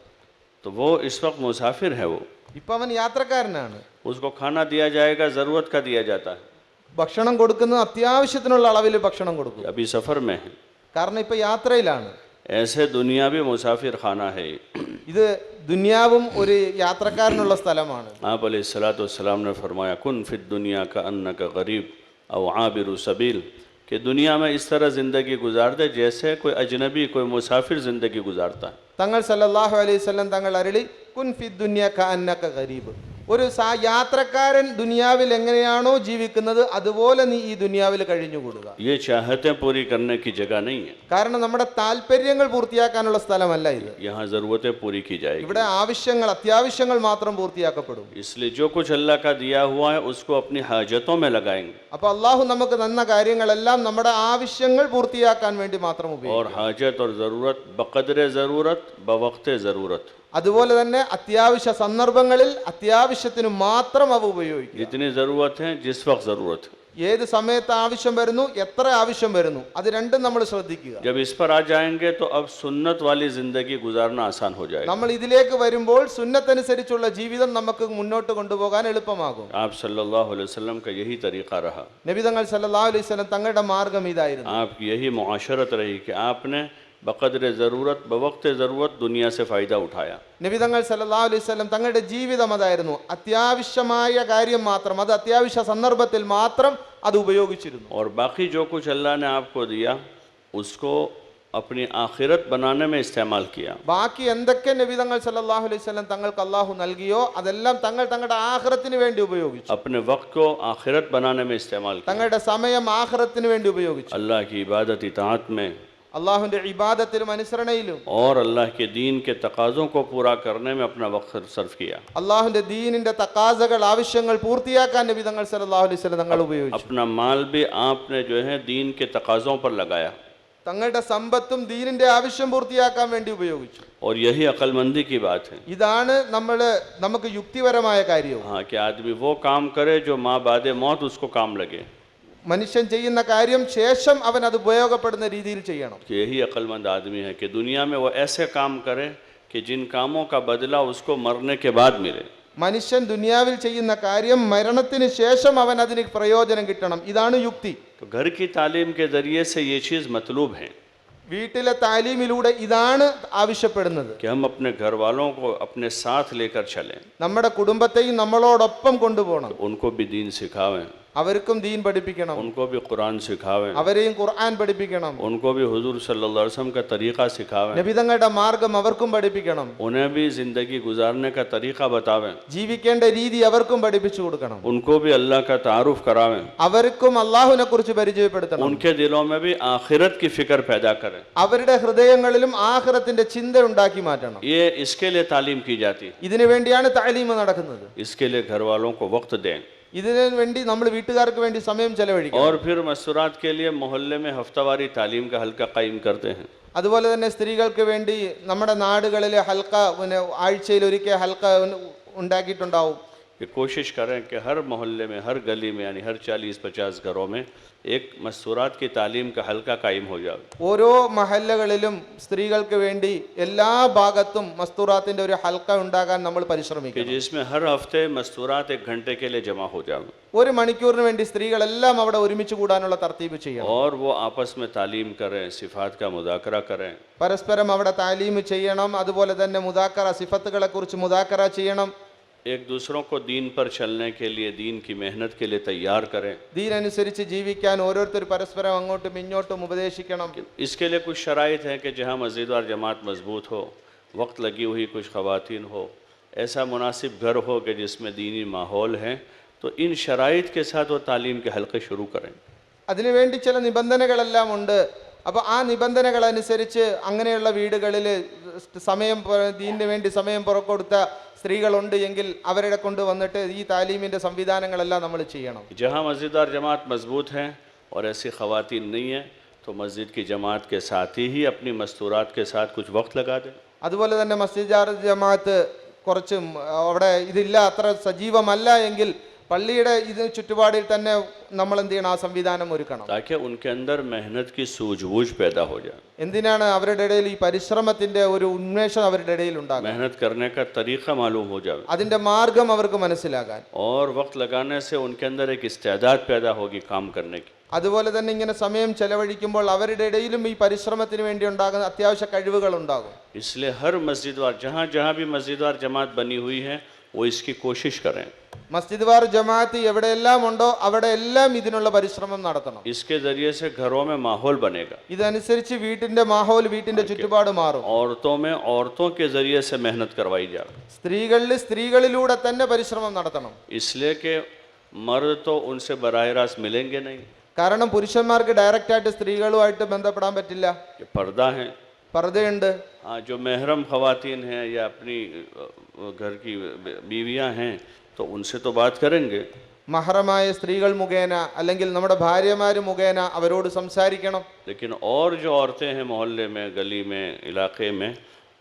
तो वो इस वक्त मुसाफिर है, वो ഇപ്പം അവൻ യാത്രക്കാരനാണ്. उसको खाना दिया जाएगा, ज़रूरत का दिया जाता है, ഭക്ഷണം കൊടുക്കുന്നത് അത്യാവശ്യത്തിനുള്ള അളവിൽ ഭക്ഷണം കൊടുക്കും, अभी सफ़र में है। കാരണം ഇപ്പം യാത്രയിലാണ്. ऐसे दुनिया भी मुसाफिर खाना है। ഇത് ദുനിയാവും ഒരു യാത്രക്കാരനുള്ള സ്ഥലമാണ്. आप अलैहिस्सलाम ने फरमाया, कुन फिद दुनिया का अन्नका गरीब औ आबिरु सबील, कि दुनिया में इस तरह ज़िंदगी गुजार दे जैसे कोई अजनबी, कोई मुसाफिर ज़िंदगी गुजारता है। തങ്ങൾ സല്ലല്ലാഹു അലൈഹി വസല്ലം തങ്ങൾ അരുളി, കുൻ ഫി ദുനിയ കഅന്നക ഗരീബ്, ഒരു യാത്രക്കാരൻ ദുനിയാവിൽ എങ്ങനെയാണോ ജീവിക്കുന്നത് അതുപോലെ നീ ഈ ദുനിയാവിൽ കഴിഞ്ഞുകൂടുക. ये चाहतें पूरी करने की जगह नहीं है, കാരണം നമ്മുടെ താല്പര്യങ്ങൾ പൂർത്തിയാക്കാനുള്ള സ്ഥലമല്ല ഇത്. यहाँ ज़रूरतें पूरी की जाएगी। ഇവിടെ ആവശ്യങ്ങൾ, അത്യാവശ്യങ്ങൾ മാത്രം പൂർത്തിയാക്കപ്പെടും. इसलिए जो कुछ अल्लाह का दिया हुआ है उसको अपनी हाजतों में लगाएंगे, അപ്പൊ അള്ളാഹു നമുക്ക് തന്ന കാര്യങ്ങളെല്ലാം നമ്മുടെ ആവശ്യങ്ങൾ പൂർത്തിയാക്കാൻ വേണ്ടി മാത്രം और ഉപയോഗിക്കും. हाजत और ज़रूरत बक़द्र ज़रूरत बवक़्त ज़रूरत, അതുപോലെ തന്നെ അത്യാവശ്യ സന്ദർഭങ്ങളിൽ അത്യാവശ്യത്തിന് മാത്രം അവ ഉപയോഗിക്കും. जितनी ज़रूरत है जिस वक्त ज़रूरत है। ഏത് സമയത്ത് ആവശ്യം വരുന്നു, എത്ര ആവശ്യം വരുന്നു, അത് രണ്ടും നമ്മൾ ശ്രദ്ധിക്കുക. जब इस पर आ जाएंगे तो अब सुन्नत वाली ज़िंदगी गुजारना आसान हो जाएगा। നമ്മൾ ഇതിലേക്ക് വരുമ്പോൾ സുന്നത്തനുസരിച്ചുള്ള ജീവിതം നമുക്ക് മുന്നോട്ട് കൊണ്ടുപോകാൻ എളുപ്പമാകും. आप सल्लल्लाहु अलैहि वसल्लम का यही तरीक़ा रहा, നബി തങ്ങൾ സല്ലല്ലാഹു അലൈഹി വസല്ലം തങ്ങളുടെ മാർഗം ഇതായിരുന്നു. आपकी यही मुआशरत रही कि आपने बक़द्र ज़रूरत बवक़्त ज़रूरत दुनिया से फ़ायदा उठाया। നബി തങ്ങൾ സല്ലല്ലാഹു അലൈഹി വസല്ലം തങ്ങളുടെ ജീവിതം അതായിരുന്നു. അത്യാവശ്യമായ കാര്യം മാത്രം, അത് അത്യാവശ്യ സന്ദർഭത്തിൽ മാത്രം അത് ഉപയോഗിച്ചിരുന്നു. और बाकी जो कुछ अल्लाह ने आपको दिया उसको अपनी आखिरत बनाने में इस्तेमाल किया। ബാക്കി എന്തൊക്കെ നബി തങ്ങൾ സല്ലല്ലാഹു അലൈഹി വസല്ലം തങ്ങൾക്ക് അല്ലാഹു നൽകിയോ അതെല്ലാം തങ്ങൾ തങ്ങളുടെ ആഖിറത്തിന് വേണ്ടി ഉപയോഗിച്ചു. अपने वक्त को आखिरत बनाने में इस्तेमाल किया, തങ്ങളുടെ സമയം ആഖിറത്തിന് വേണ്ടി ഉപയോഗിച്ചു. अल्लाह की इबादत इताअत में അള്ളാഹുവിന്റെ ഇബാദത്തിലും അനുസരണയിലും और अल्लाह के दीन के तकाज़ों को पूरा करने में अपना वक्त सर्फ किया। അള്ളാഹുവിന്റെ ദീനിന്റെ തക്കാസകൾ, ആവശ്യങ്ങൾ പൂർത്തിയാക്കാൻ നബി തങ്ങൾ സല്ലല്ലാഹു അലൈഹി വസല്ലം തങ്ങൾ ഉപയോഗിച്ചു. अपना माल भी आपने जो है दीन के तकाज़ों पर लगाया, തങ്ങളുടെ സമ്പത്തും ദീനിന്റെ ആവശ്യം പൂർത്തിയാക്കാൻ വേണ്ടി ഉപയോഗിച്ചു. और यही अक्लमंदी की बात है। ഇതാണ് നമുക്ക് യുക്തിപരമായ കാര്യവും. हाँ, कि आदमी वो काम करे जो माँ बाद मौत उसको काम लगे, മനുഷ്യൻ ചെയ്യുന്ന കാര്യം ശേഷം അവൻ അത് ഉപയോഗപ്പെടുന്ന രീതിയിൽ ചെയ്യണം. कि यही अक्लमंद आदमी है कि दुनिया में वो ऐसे काम करे कि जिन कामों का बदला उसको मरने के बाद मिले। മനുഷ്യൻ ദുനിയാവിൽ ചെയ്യുന്ന കാര്യം മരണത്തിന് ശേഷം അവൻ അതിന് പ്രയോജനം കിട്ടണം. ഇതാണ് യുക്തി. तो घर की तालीम के ज़रिए से ये चीज़ मतलूब है വീട്ടിലെ താലീമിലൂടെ ഇതാണ് ആവശ്യപ്പെടുന്നത്. कि हम अपने घर वालों को अपने साथ लेकर चलें, നമ്മുടെ കുടുംബത്തെയും നമ്മളോടൊപ്പം കൊണ്ടുപോകണം. उनको भी दीन सिखावें, അവർക്കും ദീൻ പഠിപ്പിക്കണം, उनको भी कुरान सिखावें, അവരെയും ഖുർആൻ പഠിപ്പിക്കണം, उनको भी हुजूर सल्लल्लाहु अलैहि वसल्लम का तरीक़ा सिखावें, നബിതങ്ങളുടെ മാർഗം അവർക്കും പഠിപ്പിക്കണം, उन्हें भी ज़िंदगी गुजारने का तरीक़ा बतावें, ജീവിക്കേണ്ട രീതി അവർക്കും പഠിപ്പിച്ചു കൊടുക്കണം, उनको भी अल्लाह का तारुफ करावें, അവർക്കും അള്ളാഹുവിനെ കുറിച്ച് പരിചയപ്പെടുത്തണം, उनके दिलों में भी आखिरत की फ़िक्र पैदा करें। അവരുടെ ഹൃദയങ്ങളിലും ആഖിറത്തിന്റെ ചിന്ത ഉണ്ടാക്കി മാറ്റണം. ये इसके लिए तालीम की जाती है, ഇതിനു വേണ്ടിയാണ് താലീം നടക്കുന്നത്. इसके लिए घर वालों को वक्त दें, ഇതിനു വേണ്ടി നമ്മൾ വീട്ടുകാർക്ക് വേണ്ടി സമയം ചെലവഴിക്കണം. और फिर मस्तूरात के लिए मोहल्ले में हफ्तावारी तालीम का हल्का कायम करते हैं। അതുപോലെ തന്നെ സ്ത്രീകൾക്ക് വേണ്ടി നമ്മുടെ നാടുകളിലെ ഹൽക്ക, ആഴ്ചയിൽ ഒരിക്കൽ ഹൽക്ക ഉണ്ടാക്കിയിട്ടുണ്ടാവും. कि कोशिश करें कि हर मोहल्ले में, हर गली में, यानी हर 40-50 घरों में एक मस्तूरात की तालीम का हल्का कायम हो जाए। ഓരോ മഹല്ലകളിലും സ്ത്രീകൾക്ക് വേണ്ടി എല്ലാ ഭാഗത്തും മസ്തൂറാത്തിന്റെ ഒരു ഹൽക്ക ഉണ്ടാകാൻ നമ്മൾ कि പരിശ്രമിക്കണം. जिसमें हर हफ्ते मस्तूरात 1 घंटे के लिए जमा हो जाए ഒരു മണിക്കൂറിന് വേണ്ടി സ്ത്രീകളെല്ലാം അവിടെ ഒരുമിച്ച് കൂടാനുള്ള തർത്തീബ് ചെയ്യണം. और वो आपस में तालीम करें, सिफ़ात का मुज़ाकरा करें। പരസ്പരം അവിടെ താലീം ചെയ്യണം. അതുപോലെ തന്നെ മുദാക്കറ, സിഫത്തുകളെ കുറിച്ച് മുദാക്കറ ചെയ്യണം. एक दूसरों को दीन पर चलने के लिए, दीन की मेहनत के लिए तैयार करें। ദീൻ അനുസരിച്ച് ജീവിക്കാൻ ഓരോരുത്തർ പരസ്പരം അങ്ങോട്ടും ഇങ്ങോട്ടും ഉപദേശിക്കണം. इसके लिए कुछ शराइत हैं कि जहाँ मस्जिद और जमात मजबूत हो, वक्त लगी हुई कुछ ख़वातीन हो, ऐसा मुनासिब घर हो कि जिसमें दीनी माहौल है, तो इन शराइत के साथ वो तालीम के हल्के शुरू करें। അതിനുവേണ്ടി ചില നിബന്ധനകളെല്ലാം ഉണ്ട്. അപ്പോൾ ആ നിബന്ധനകൾ അനുസരിച്ച് അങ്ങനെയുള്ള വീടുകളിൽ സമയം ദീനിന് വേണ്ടി സമയം പുറക്കൊടുത്ത സ്ത്രീകളുണ്ട് എങ്കിൽ അവരെ കൊണ്ടുവന്നിട്ട് ഈ താലീമിൻ്റെ സംവിധാനങ്ങളെല്ലാം നമ്മൾ ചെയ്യണം. जहाँ मस्जिद और जमात मजबूत हैं और ऐसी ख़वातीन नहीं हैं, तो मस्जिद की जमात के साथ ही अपनी मस्तूरात के साथ कुछ वक्त लगा दें। അതുപോലെ തന്നെ മസ്ജിദ് ജമാഅത്ത് കുറച്ച് അവിടെ ഇതില്ല, അത്ര സജീവമല്ല എങ്കിൽ പള്ളിയുടെ ഇത് ചുറ്റുപാടിൽ തന്നെ നമ്മൾ എന്ത് ചെയ്യണം, ആ സംവിധാനം ഒരുക്കണം. ताकि उनके अंदर मेहनत की सूझबूझ पैदा हो जाए। എന്തിനാണ് അവരുടെ ഇടയിൽ ഈ പരിശ്രമത്തിന്റെ ഒരു ഉന്മേഷം അവരുടെ ഇടയിൽ ഉണ്ടാകും, मेहनत करने का तरीक़ा मालूम हो जाए അതിന്റെ മാർഗം അവർക്ക് മനസ്സിലാകാൻ. और वक्त लगाने से उनके अंदर एक इस्तेदाद पैदा होगी काम करने की। അതുപോലെ തന്നെ ഇങ്ങനെ സമയം ചെലവഴിക്കുമ്പോൾ അവരുടെ ഇടയിലും ഈ പരിശ്രമത്തിന് വേണ്ടി ഉണ്ടാകുന്ന അത്യാവശ്യ കഴിവുകൾ ഉണ്ടാകും. इसलिए हर मस्जिद वार, जहाँ जहाँ भी मस्जिद वार जमात बनी हुई है, वो इसकी कोशिश करें। മസ്ജിദ് വാർ ജമാഅത്ത് എവിടെയെല്ലാം ഉണ്ടോ അവിടെ എല്ലാം ഇതിനുള്ള പരിശ്രമം നടത്തണം. इसके ज़रिए से घरों में माहौल बनेगा। ഇതനുസരിച്ച് വീട്ടിന്റെ മാഹോൽ, വീട്ടിന്റെ ചുറ്റുപാട് മാറും. औरतों में औरतों के ज़रिए से मेहनत करवाई जाए। സ്ത്രീകളിൽ സ്ത്രീകളിലൂടെ തന്നെ പരിശ്രമം നടത്തണം. इसलिए कि मर्द तो उनसे बराह रास्त मिलेंगे नहीं, കാരണം പുരുഷന്മാർക്ക് ഡയറക്റ്റായിട്ട് സ്ത്രീകളുമായിട്ട് ബന്ധപ്പെടാൻ പറ്റില്ല. कि पर्दा हैं। പർദ്ദയുണ്ട്. जो महरम ख़वातीन हैं या अपनी घर की बीवियां हैं, तो उनसे तो बात करेंगे। മഹറമായ സ്ത്രീകൾ മുഖേന അല്ലെങ്കിൽ നമ്മുടെ ഭാര്യമാർ മുഖേന അവരോട് സംസാരിക്കണം. लेकिन और जो औरतें हैं मोहल्ले में, गली में, इलाके में,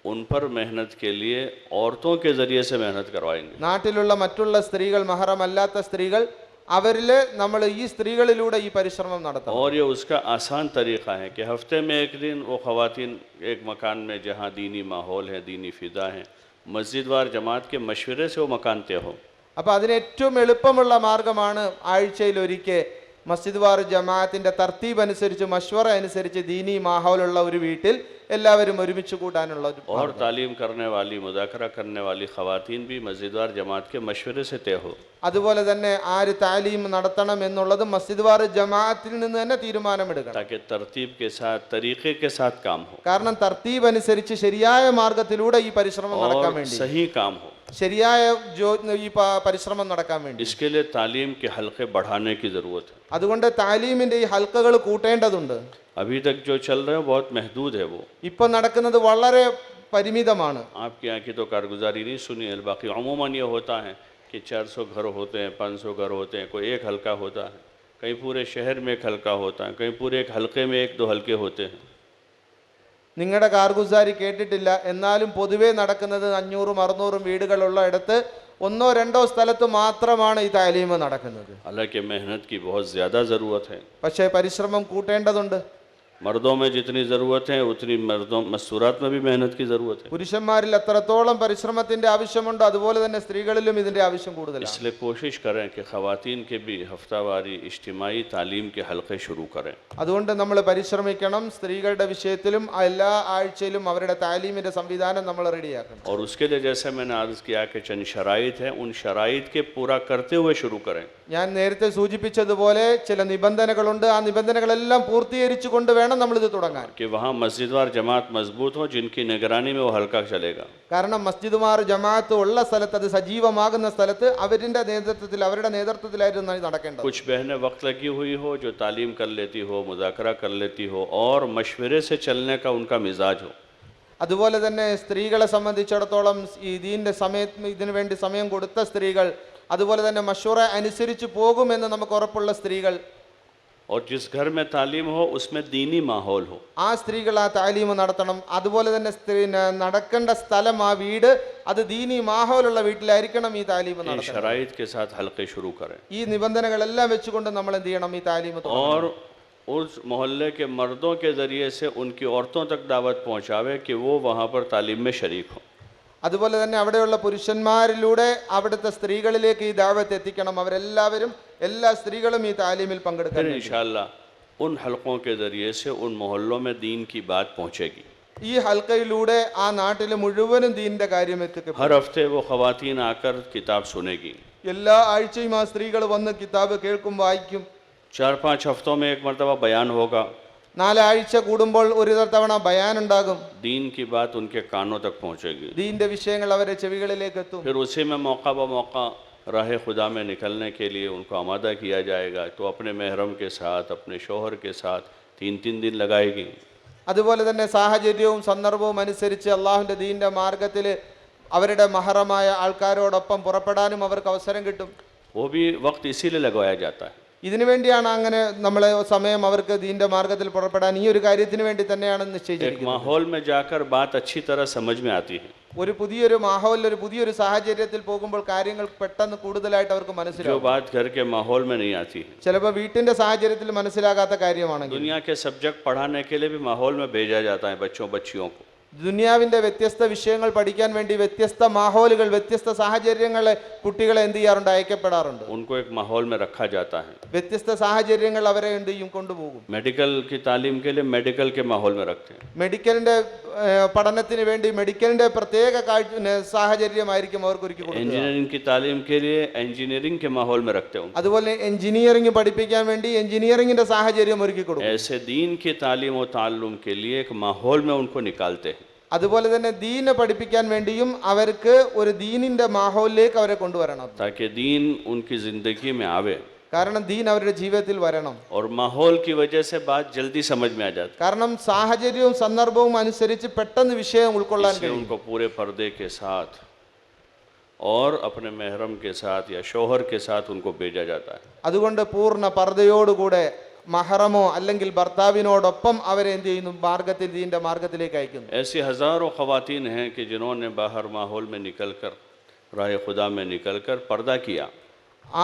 उन पर मेहनत के लिए औरतों के ज़रिए से मेहनत करवाएंगे। നാട്ടിലുള്ള മറ്റുള്ള സ്ത്രീകൾ, മഹറമല്ലാത്ത സ്ത്രീകൾ, അവരിൽ നമ്മൾ ഈ സ്ത്രീകളിലൂടെ ഈ പരിശ്രമം നടത്തണം. और ये उसका आसान तरीक़ा है कि हफ्ते में एक दिन वो ख़वातीन एक मकान में जहाँ दीनी माहौल है, दीनी फ़िदा है, मस्जिद वार जमात के मशवरे से वो मकान तय हो। അപ്പോൾ അതിന് ഏറ്റവും എളുപ്പമുള്ള മാർഗമാണ് ആഴ്ചയിൽ ഒരിക്കൽ മസ്ജിദ് വാർ ജമാഅത്തിന്റെ തർത്തീബ് അനുസരിച്ച്, മഷ്വറ അനുസരിച്ച് ദീനി മാഹൗലുള്ള ഒരു വീട്ടിൽ എല്ലാവരും ഒരുമിച്ച് കൂടാനുള്ള ഒരു और तालीम करने वाली, मुज़ाकरा करने वाली ख़वातीन भी मस्जिद वार जमात के मशवरे से तय हो। അതുപോലെ തന്നെ ആര് താലീം നടത്തണം എന്നുള്ളത് മസ്ജിദ് വാർ ജമാഅത്തിൽ നിന്ന് തന്നെ തീരുമാനമെടുക്കണം. ताकि तरतीब के साथ, तरीक़े के साथ काम हो കാരണം തർത്തീബ് അനുസരിച്ച് ശരിയായ മാർഗത്തിലൂടെ ഈ പരിശ്രമം നടക്കാൻ और വേണ്ടി, सही काम हो। ശരിയായ ഈ പരിശ്രമം നടക്കാൻ വേണ്ടി इसके लिए तालीम के हल्के बढ़ाने की ज़रूरत है। അതുകൊണ്ട് താലീമിന്റെ ഈ ഹൽക്കകൾ കൂട്ടേണ്ടതുണ്ട്. अभी तक जो चल रहे हैं बहुत महदूद है वो। ഇപ്പൊ നടക്കുന്നത് വളരെ പരിമിതമാണ്. आपके यहाँ की तो कारगुजारी नहीं सुनी है, बाकी अमूमन ये होता है कि 400 घर होते हैं, 500 घर होते हैं, कोई एक हल्का होता है, कहीं पूरे शहर में एक हल्का होता है, कहीं पूरे एक हल्के में 1-2 हल्के होते हैं। നിങ്ങളുടെ കാർഗുസാരി കേട്ടിട്ടില്ല, എന്നാലും പൊതുവേ നടക്കുന്നത് 500-600 വീടുകളുള്ള ഇടത്ത് 1-2 സ്ഥലത്ത് മാത്രമാണ് ഈ താലീം നടക്കുന്നത്. हालांकि मेहनत की बहुत ज़्यादा ज़रूरत है। പക്ഷേ പരിശ്രമം കൂട്ടേണ്ടതുണ്ട്. मर्दों में जितनी ज़रूरत है उतनी मस्तूरात में भी मेहनत की ज़रूरत है। പുരുഷന്മാരിൽ എത്രത്തോളം പരിശ്രമത്തിന്റെ ആവശ്യമുണ്ടോ അതുപോലെ തന്നെ സ്ത്രീകളിലും ഇതിന്റെ ആവശ്യം കൂടുതലാണ്. इसलिए कोशिश करें कि ख़वातीन के भी हफ्तावारी इज्तिमाई तालीम के हल्के शुरू करें। അതുകൊണ്ട് നമ്മൾ പരിശ്രമിക്കണം. സ്ത്രീകളുടെ വിഷയത്തിലും എല്ലാ ആഴ്ചയിലും അവരുടെ താലീമിന്റെ സംവിധാനം നമ്മൾ റെഡിയാക്കണം. और उसके लिए जैसे मैंने अर्ज़ किया कि चंद शराइत हैं, उन शराइत के पूरा करते हुए शुरू करें। ഞാൻ നേരത്തെ സൂചിപ്പിച്ചതുപോലെ ചില നിബന്ധനകളുണ്ട്. ആ നിബന്ധനകളെല്ലാം പൂർത്തീകരിച്ചുകൊണ്ട് വേണം നമ്മൾ ഇത് തുടങ്ങാൻ. कि वहाँ मस्जिद वार जमात मजबूत हो, जिनकी निगरानी में वो हल्का चलेगा। കാരണം മസ്ജിദ് വാർ ജമാഅത്ത് ഉള്ള സ്ഥലത്ത്, അത് സജീവമാകുന്ന സ്ഥലത്ത് അവരുടെ നേതൃത്വത്തിലായിരുന്നു നടക്കേണ്ടത്. कुछ बहनें वक्त लगी हुई हो, जो तालीम कर लेती हो, मुज़ाकरा कर लेती हो और मशवरे से चलने का उनका मिजाज हो। അതുപോലെ തന്നെ സ്ത്രീകളെ സംബന്ധിച്ചിടത്തോളം ഈ ദീനിന്റെ ഇതിനു വേണ്ടി സമയം കൊടുത്ത സ്ത്രീകൾ, അതുപോലെ തന്നെ മഷ്വറ അനുസരിച്ച് പോകുമെന്ന് നമുക്ക് ഉറപ്പുള്ള സ്ത്രീകൾ, और जिस घर में तालीम हो उसमें दीनी माहौल हो। ആ സ്ത്രീകൾ ആ താലീം നടത്തണം. അതുപോലെ തന്നെ നടക്കേണ്ട സ്ഥലം, ആ വീട്, അത് ദീനി മാഹോലുള്ള വീട്ടിലായിരിക്കണം ഈ താലീം इन നടത്തണം. शराइत के साथ हल्के शुरू करें ഈ നിബന്ധനകളെല്ലാം വെച്ചുകൊണ്ട് നമ്മൾ എന്ത് ചെയ്യണം? ഈ താലീം और उस मोहल्ले के मर्दों के ज़रिए से उनकी औरतों तक दावत पहुँचावे कि वो वहाँ पर तालीम में शरीक हो। അതുപോലെ തന്നെ അവിടെയുള്ള പുരുഷന്മാരിലൂടെ അവിടുത്തെ സ്ത്രീകളിലേക്ക് ഈ ദഅവത്ത് എത്തിക്കണം. അവരെല്ലാവരും, എല്ലാ സ്ത്രീകളും ഈ താലീമിൽ പങ്കെടുക്കണം. फिर इंशाअल्लाह उन हलकों के ज़रिए से उन मोहल्लों में दीन की बात पहुँचेगी। ഈ ഹൽക്കയിലൂടെ ആ നാട്ടിലെ മുഴുവനും ദീനിന്റെ കാര്യം എത്തിക്കും. हर हफ्ते वो ख़वातीन आकर किताब सुनेगी। എല്ലാ ആഴ്ചയും ആ സ്ത്രീകൾ വന്ന് കിതാബ് കേൾക്കും, വായിക്കും. 4-5 हफ्तों में एक मरतबा बयान होगा। 4 ആഴ്ച കൂടുമ്പോൾ ഒരു തവണ ബയാൻ ഉണ്ടാകും. दीन की बात उनके कानों तक पहुँचेगी। ദീന്റെ വിഷയങ്ങൾ അവരെ ചെവികളിലേക്ക് എത്തും. फिर उसी में मौका ब मौका राह खुदा में निकलने के लिए उनको आमादा किया जाएगा। तो अपने महरम के साथ, अपने शोहर के साथ 3-3 दिन लगाएगी। അതുപോലെ തന്നെ സാഹചര്യവും സന്ദർഭവും അനുസരിച്ച് അള്ളാഹുവിന്റെ ദീന്റെ മാർഗത്തിൽ അവരുടെ മഹറമായ ആൾക്കാരോടൊപ്പം പുറപ്പെടാനും അവർക്ക് അവസരം കിട്ടും. वो भी वक्त इसीलिए लगवाया जाता है। ഇതിനു വേണ്ടിയാണ് അങ്ങനെ നമ്മളെ സമയം അവർക്ക് ദീന്റെ മാർഗത്തിൽ പുറപ്പെടാൻ ഈ ഒരു കാര്യത്തിന് വേണ്ടി തന്നെയാണ് एक നിശ്ചയിച്ചിരിക്കുന്നത്. माहौल में जाकर बात अच्छी तरह समझ में आती है। ഒരു പുതിയൊരു മാഹോലിൽ, ഒരു പുതിയൊരു സാഹചര്യത്തിൽ പോകുമ്പോൾ കാര്യങ്ങൾ പെട്ടെന്ന് കൂടുതലായിട്ട് അവർക്ക് जो മനസ്സിലാവും. बात घर के माहौल में नहीं आती है। ചിലപ്പോൾ വീട്ടിന്റെ സാഹചര്യത്തിൽ മനസ്സിലാകാത്ത കാര്യമാണെങ്കിൽ दुनिया के सब्जेक्ट पढ़ाने के लिए भी माहौल में भेजा जाता है बच्चों बच्चियों को। ദുനിയാവിന്റെ വ്യത്യസ്ത വിഷയങ്ങൾ പഠിക്കാൻ വേണ്ടി വ്യത്യസ്ത മാഹോലുകൾ, വ്യത്യസ്ത സാഹചര്യങ്ങളെ കുട്ടികളെ എന്ത് ചെയ്യാറുണ്ട്? അയക്കപ്പെടാറുണ്ട്. उनको एक माहौल में रखा जाता है। വ്യത്യസ്ത സാഹചര്യങ്ങൾ അവരെ എന്ത് ചെയ്യും? കൊണ്ടുപോകും. मेडिकल की तालीम के लिए मेडिकल के माहौल में रखते हैं। മെഡിക്കലിന്റെ പഠനത്തിന് വേണ്ടി മെഡിക്കലിന്റെ പ്രത്യേക സാഹചര്യമായിരിക്കും അവർക്ക് ഒരുക്കി കൊടുക്കുക. इंजीनियरिंग की तालीम के लिए इंजीनियरिंग के माहौल में रखते हैं। അതുപോലെ എഞ്ചിനീയറിംഗ് പഠിപ്പിക്കാൻ വേണ്ടി എഞ്ചിനീയറിംഗിന്റെ സാഹചര്യം ഒരുക്കി കൊടുക്കും. ऐसे दीन की तालीम और ताल्लुम के लिए एक माहौल में उनको निकालते हैं। അതുപോലെ തന്നെ ദീനെ പഠിപ്പിക്കാൻ വേണ്ടിയും അവർക്ക് ഒരു ദീനിന്റെ മാഹോലിലേക്ക് അവരെ കൊണ്ടുവരണം. ताकि दीन उनकी ज़िंदगी में आवे കാരണം ദീൻ അവരുടെ ജീവിതത്തിൽ വരണം. और माहौल की वजह से बात जल्दी समझ में आ जाती है। കാരണം സാഹചര്യവും സന്ദർഭവും അനുസരിച്ച് പെട്ടെന്ന് വിഷയം ഉൾക്കൊള്ളാൻ इसलिए കഴിയും. उनको पूरे पर्दे के साथ और अपने महरम के साथ या शोहर के साथ उनको भेजा जाता है। അതുകൊണ്ട് പൂർണ്ണ പർദ്ദയോടുകൂടെ മഹറമോ അല്ലെങ്കിൽ ഭർത്താവിനോടൊപ്പം അവരെ എന്ത് ചെയ്യുന്നു? മാർഗത്തിൽ, ദീന്റെ മാർഗത്തിലേക്ക് അയക്കുന്നു. ऐसी हज़ारों ख़वातीन हैं कि जिन्होंने बाहर माहौल में निकलकर राह खुदा में निकलकर पर्दा किया।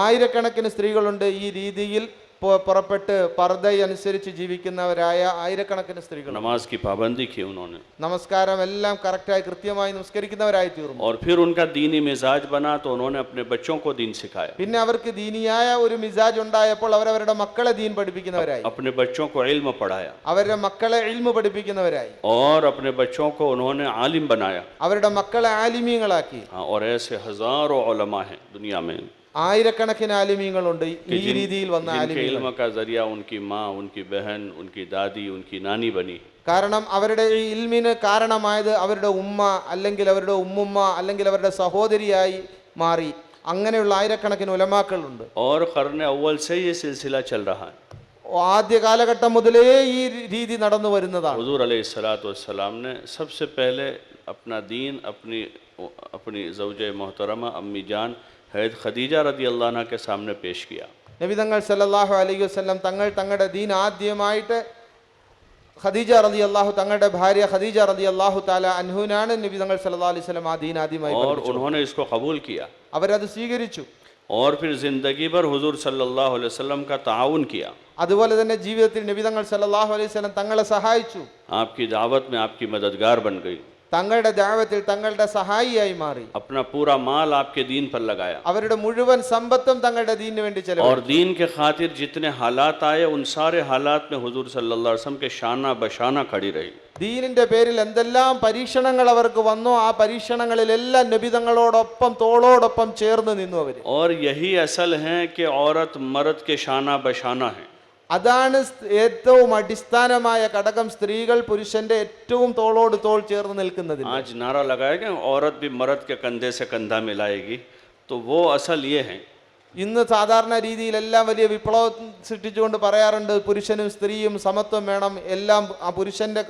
ആയിരക്കണക്കിന് സ്ത്രീകളുണ്ട് ഈ രീതിയിൽ പുറപ്പെട്ട് പർദ്ദയനുസരിച്ച് ജീവിക്കുന്നവരായ ആയിരക്കണക്കിന് സ്ത്രീകൾ. नमाज की पाबंदी की उन्होंने നമസ്കാരം എല്ലാം കറക്റ്റായി കൃത്യമായി നമസ്കരിക്കുന്നവരായി തീർന്നു. और फिर उनका दीनी मिजाज बना तो उन्होंने अपने बच्चों को दीन सिखाया। പിന്നെ അവർക്ക് ദീനിയായ ഒരു മിസാജ് ഉണ്ടായപ്പോൾ അവരവരുടെ മക്കളെ ദീൻ പഠിപ്പിക്കുന്നവരായി, अपने बच्चों को इल्म पढ़ाया അവരുടെ മക്കളെ ഇൽമു പഠിപ്പിക്കുന്നവരായി, और अपने बच्चों को उन्होंने आलिम बनाया। അവരുടെ മക്കളെ ആലിമീങ്ങളാക്കി. और ऐसे हज़ारों उलमा हैं दुनिया में ആയിരക്കണക്കിന് ആലിമീങ്ങളുണ്ട് ഈ രീതിയിൽ വന്ന जिनके ആലിമീങ്ങൾ. इल्म का जरिया उनकी माँ, उनकी बहन, उनकी दादी, उनकी नानी बनी। കാരണം അവരുടെ ഈ ഇൽമിന് കാരണമായത് അവരുടെ ഉമ്മ അല്ലെങ്കിൽ അവരുടെ ഉമ്മുമ്മ അല്ലെങ്കിൽ അവരുടെ സഹോദരിയായി മാറി. അങ്ങനെയുള്ള ആയിരക്കണക്കിന് ഉലമാക്കളുണ്ട്. और क़र्न अव्वल से ये सिलसिला चल रहा है। ആദ്യ കാലഘട്ടം മുതലേ ഈ രീതി നടന്നു വരുന്നതാണ്. हुज़ूर अलैहिस्सलातु वस्सलाम ने सबसे पहले अपना दीन अपनी ज़ौजे मोहतरमा अम्मी जान हज़रत खदीजा रदी अल्लाह अन्हा के सामने पेश किया। നബി തങ്ങൾ സല്ലല്ലാഹു അലൈഹി വസല്ലം തങ്ങളുടെ ദീൻ ആദ്യമായിട്ട് ഖദീജ റളിയല്ലാഹു തങ്ങളുടെ ഭാര്യ ഖദീജ റളിയല്ലാഹു തആല അൻഹുനാണ് നബി തങ്ങൾ സല്ലല്ലാഹു അലൈഹി വസല്ലം ആ ദീൻ ആദ്യമായി और उन्होंने इसको कबूल किया അവരത് സ്വീകരിച്ചു. और फिर ज़िंदगी भर हुज़ूर सल्लल्लाहु अलैहि वसल्लम का ताउन किया। അതുപോലെ തന്നെ ജീവിതത്തിൽ നബി തങ്ങൾ സല്ലല്ലാഹു അലൈഹി വസല്ലം തങ്ങളെ സഹായിച്ചു. आपकी दावत में आपकी मददगार बन गई। തങ്ങളുടെ ദഅവത്തിൽ തങ്ങളുടെ സഹായിയായി മാറി. अपना पूरा माल आपके दीन पर लगाया അവരുടെ മുഴുവൻ സമ്പത്തും തങ്ങളുടെ ദീനിന് വേണ്ടി और ചെലവഴിച്ചു. दीन के खातिर जितने हालात आए उन सारे हालात में हुज़ूर सल्लल्लाहु अलैहि वसल्लम के शाना बशाना खड़ी रही। ദീനിന്റെ പേരിൽ എന്തെല്ലാം പരീക്ഷണങ്ങൾ അവർക്ക് വന്നോ ആ പരീക്ഷണങ്ങളിലെല്ലാം നബി തങ്ങളോടൊപ്പം തോളോടൊപ്പം ചേർന്ന് നിന്നു അവർ. और यही असल है कि औरत मर्द के शाना बशाना है। അതാണ് ഏറ്റവും അടിസ്ഥാനമായ ഘടകം, സ്ത്രീകൾ പുരുഷന്റെ ഏറ്റവും തോളോട് തോൾ ചേർന്ന് നിൽക്കുന്നതിന്. आज नारा लगाया कि औरत भी मर्द के कंधे से कंधा मिलाएगी, तो वो असल ये है। ഇന്ന് സാധാരണ രീതിയിൽ എല്ലാം വലിയ വിപ്ലവം സൃഷ്ടിച്ചുകൊണ്ട് പറയാറുണ്ട് പുരുഷനും സ്ത്രീയും സമത്വം വേണം, എല്ലാം ആ പുരുഷന്റെ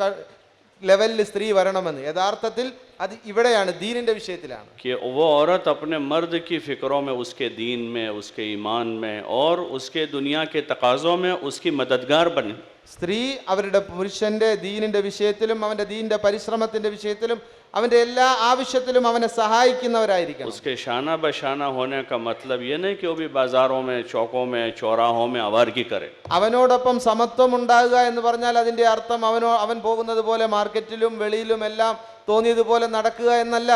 ലെവലിൽ സ്ത്രീ വരണമെന്ന്. യഥാർത്ഥത്തിൽ അത് ഇവിടെയാണ്, ദീനിന്റെ വിഷയത്തിലാണ്. कि वो औरत अपने मर्द की फ़िक्रों में, उसके दीन में, उसके ईमान में और उसके दुनिया के तकाज़ों में उसकी मददगार बने. സ്ത്രീ അവരുടെ പുരുഷന്റെ ദീനിന്റെ വിഷയത്തിലും അവന്റെ ദീനിന്റെ പരിശ്രമത്തിന്റെ വിഷയത്തിലും അവന്റെ എല്ലാ ആവശ്യത്തിലും അവനെ സഹായിക്കുന്നവരായിരിക്കണം. उसके शाना बशाना होने का मतलब ये नहीं कि वो भी बाज़ारों में, चौकों में, चौराहों में आवारगी करे. അവനോടൊപ്പം സമത്വം ഉണ്ടാകുക എന്ന് പറഞ്ഞാൽ അതിന്റെ അർത്ഥം അവൻ പോകുന്നത് പോലെ മാർക്കറ്റിലും വെളിയിലും എല്ലാം തോന്നിയതുപോലെ നടക്കുക എന്നല്ല.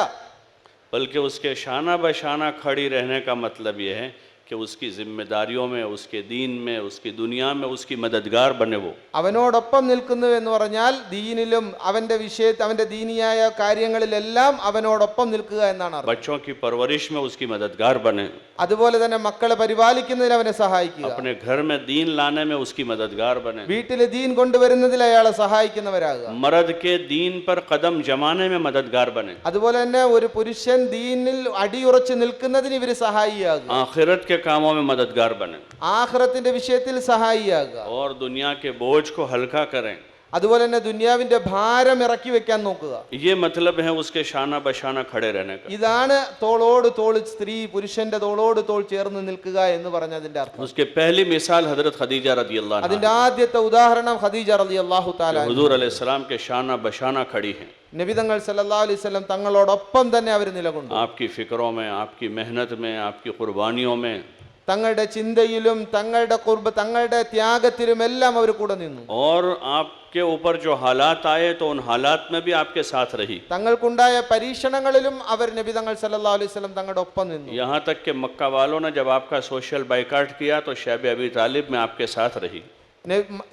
बल्कि उसके शाना बशाना खड़ी रहने का मतलब ये है कि उसकी जिम्मेदारियों में, उसके दीन में, उसकी दुनिया में उसकी मददगार बने. वो അവനോടൊപ്പം നിൽക്കുന്നു എന്ന് പറഞ്ഞാൽ ദീനിലും അവന്റെ വിഷയത്തിൽ അവന്റെ ദീനിയായ കാര്യങ്ങളിലെല്ലാം അവനോടൊപ്പം നിൽക്കുക എന്നാണ് അർത്ഥം. बच्चों की परवरिश में उसकी मददगार बने. അതുപോലെ തന്നെ മക്കളെ പരിപാലിക്കുന്നതിൽ അവനെ സഹായിക്കുക. अपने घर में दीन लाने में उसकी मददगार बने. വീട്ടിൽ ദീൻ കൊണ്ടുവരുന്നതിൽ അയാളെ സഹായിക്കുന്നവരാകുക. मर्द के दीन पर कदम जमाने में मददगार बने. അതുപോലെ തന്നെ ഒരു പുരുഷൻ ദീനിൽ അടിയുറച്ച് നിൽക്കുന്നതിന് ഇവര് സഹായിയാകുക. आखिरत के कामों में मददगार बने ആഖിറത്തിന്റെ വിഷയത്തിൽ സഹായിയാകുക. और दुनिया के बोझ को हल्का करें. അതുപോലെ തന്നെ ദുനിയാവിന്റെ ഭാരം ഇറക്കി വെക്കാൻ നോക്കുക. ये मतलब है उसके शाना बशाना खड़े रहने का. ഇതാണ് തോളോട് തോൾ സ്ത്രീ പുരുഷന്റെ തോളോട് തോൾ ചേർന്ന് നിൽക്കുക എന്ന് പറഞ്ഞതിന്റെ അർത്ഥം. उसके पहली मिसाल हजरत खदीजा रदी अल्लाह അതിന്റെ ആദ്യത്തെ ഉദാഹരണം ഖദീജ റളിയല്ലാഹു തആല അൻഹ. हुजूर अलैहिस्सलाम के शाना बशाना खड़ी हैं. നബി തങ്ങൾ സല്ലല്ലാഹു അലൈഹി വസല്ലം തങ്ങളോടൊപ്പം തന്നെ അവർ നിലകൊണ്ടു. आपकी फिक्रों में, आपकी मेहनत में, आपकी कुर्बानियों में. തങ്ങളുടെ ചിന്തയിലും തങ്ങളുടെ ത്യാഗത്തിലും എല്ലാം അവർ കൂടെ നിന്നു. और आपके ऊपर जो हालात आए तो उन हालात में भी आपके साथ रही. തങ്ങൾക്കുണ്ടായ പരീക്ഷണങ്ങളിലും അവർ നബി തങ്ങൾ സല്ലല്ലാഹു അലൈഹി വസല്ലം തങ്ങളുടെ ഒപ്പം നിന്നു. यहाँ तक कि मक्का वालों ने जब आपका सोशल बाइकाट किया तो शैब अबी तालिब में आपके साथ रही.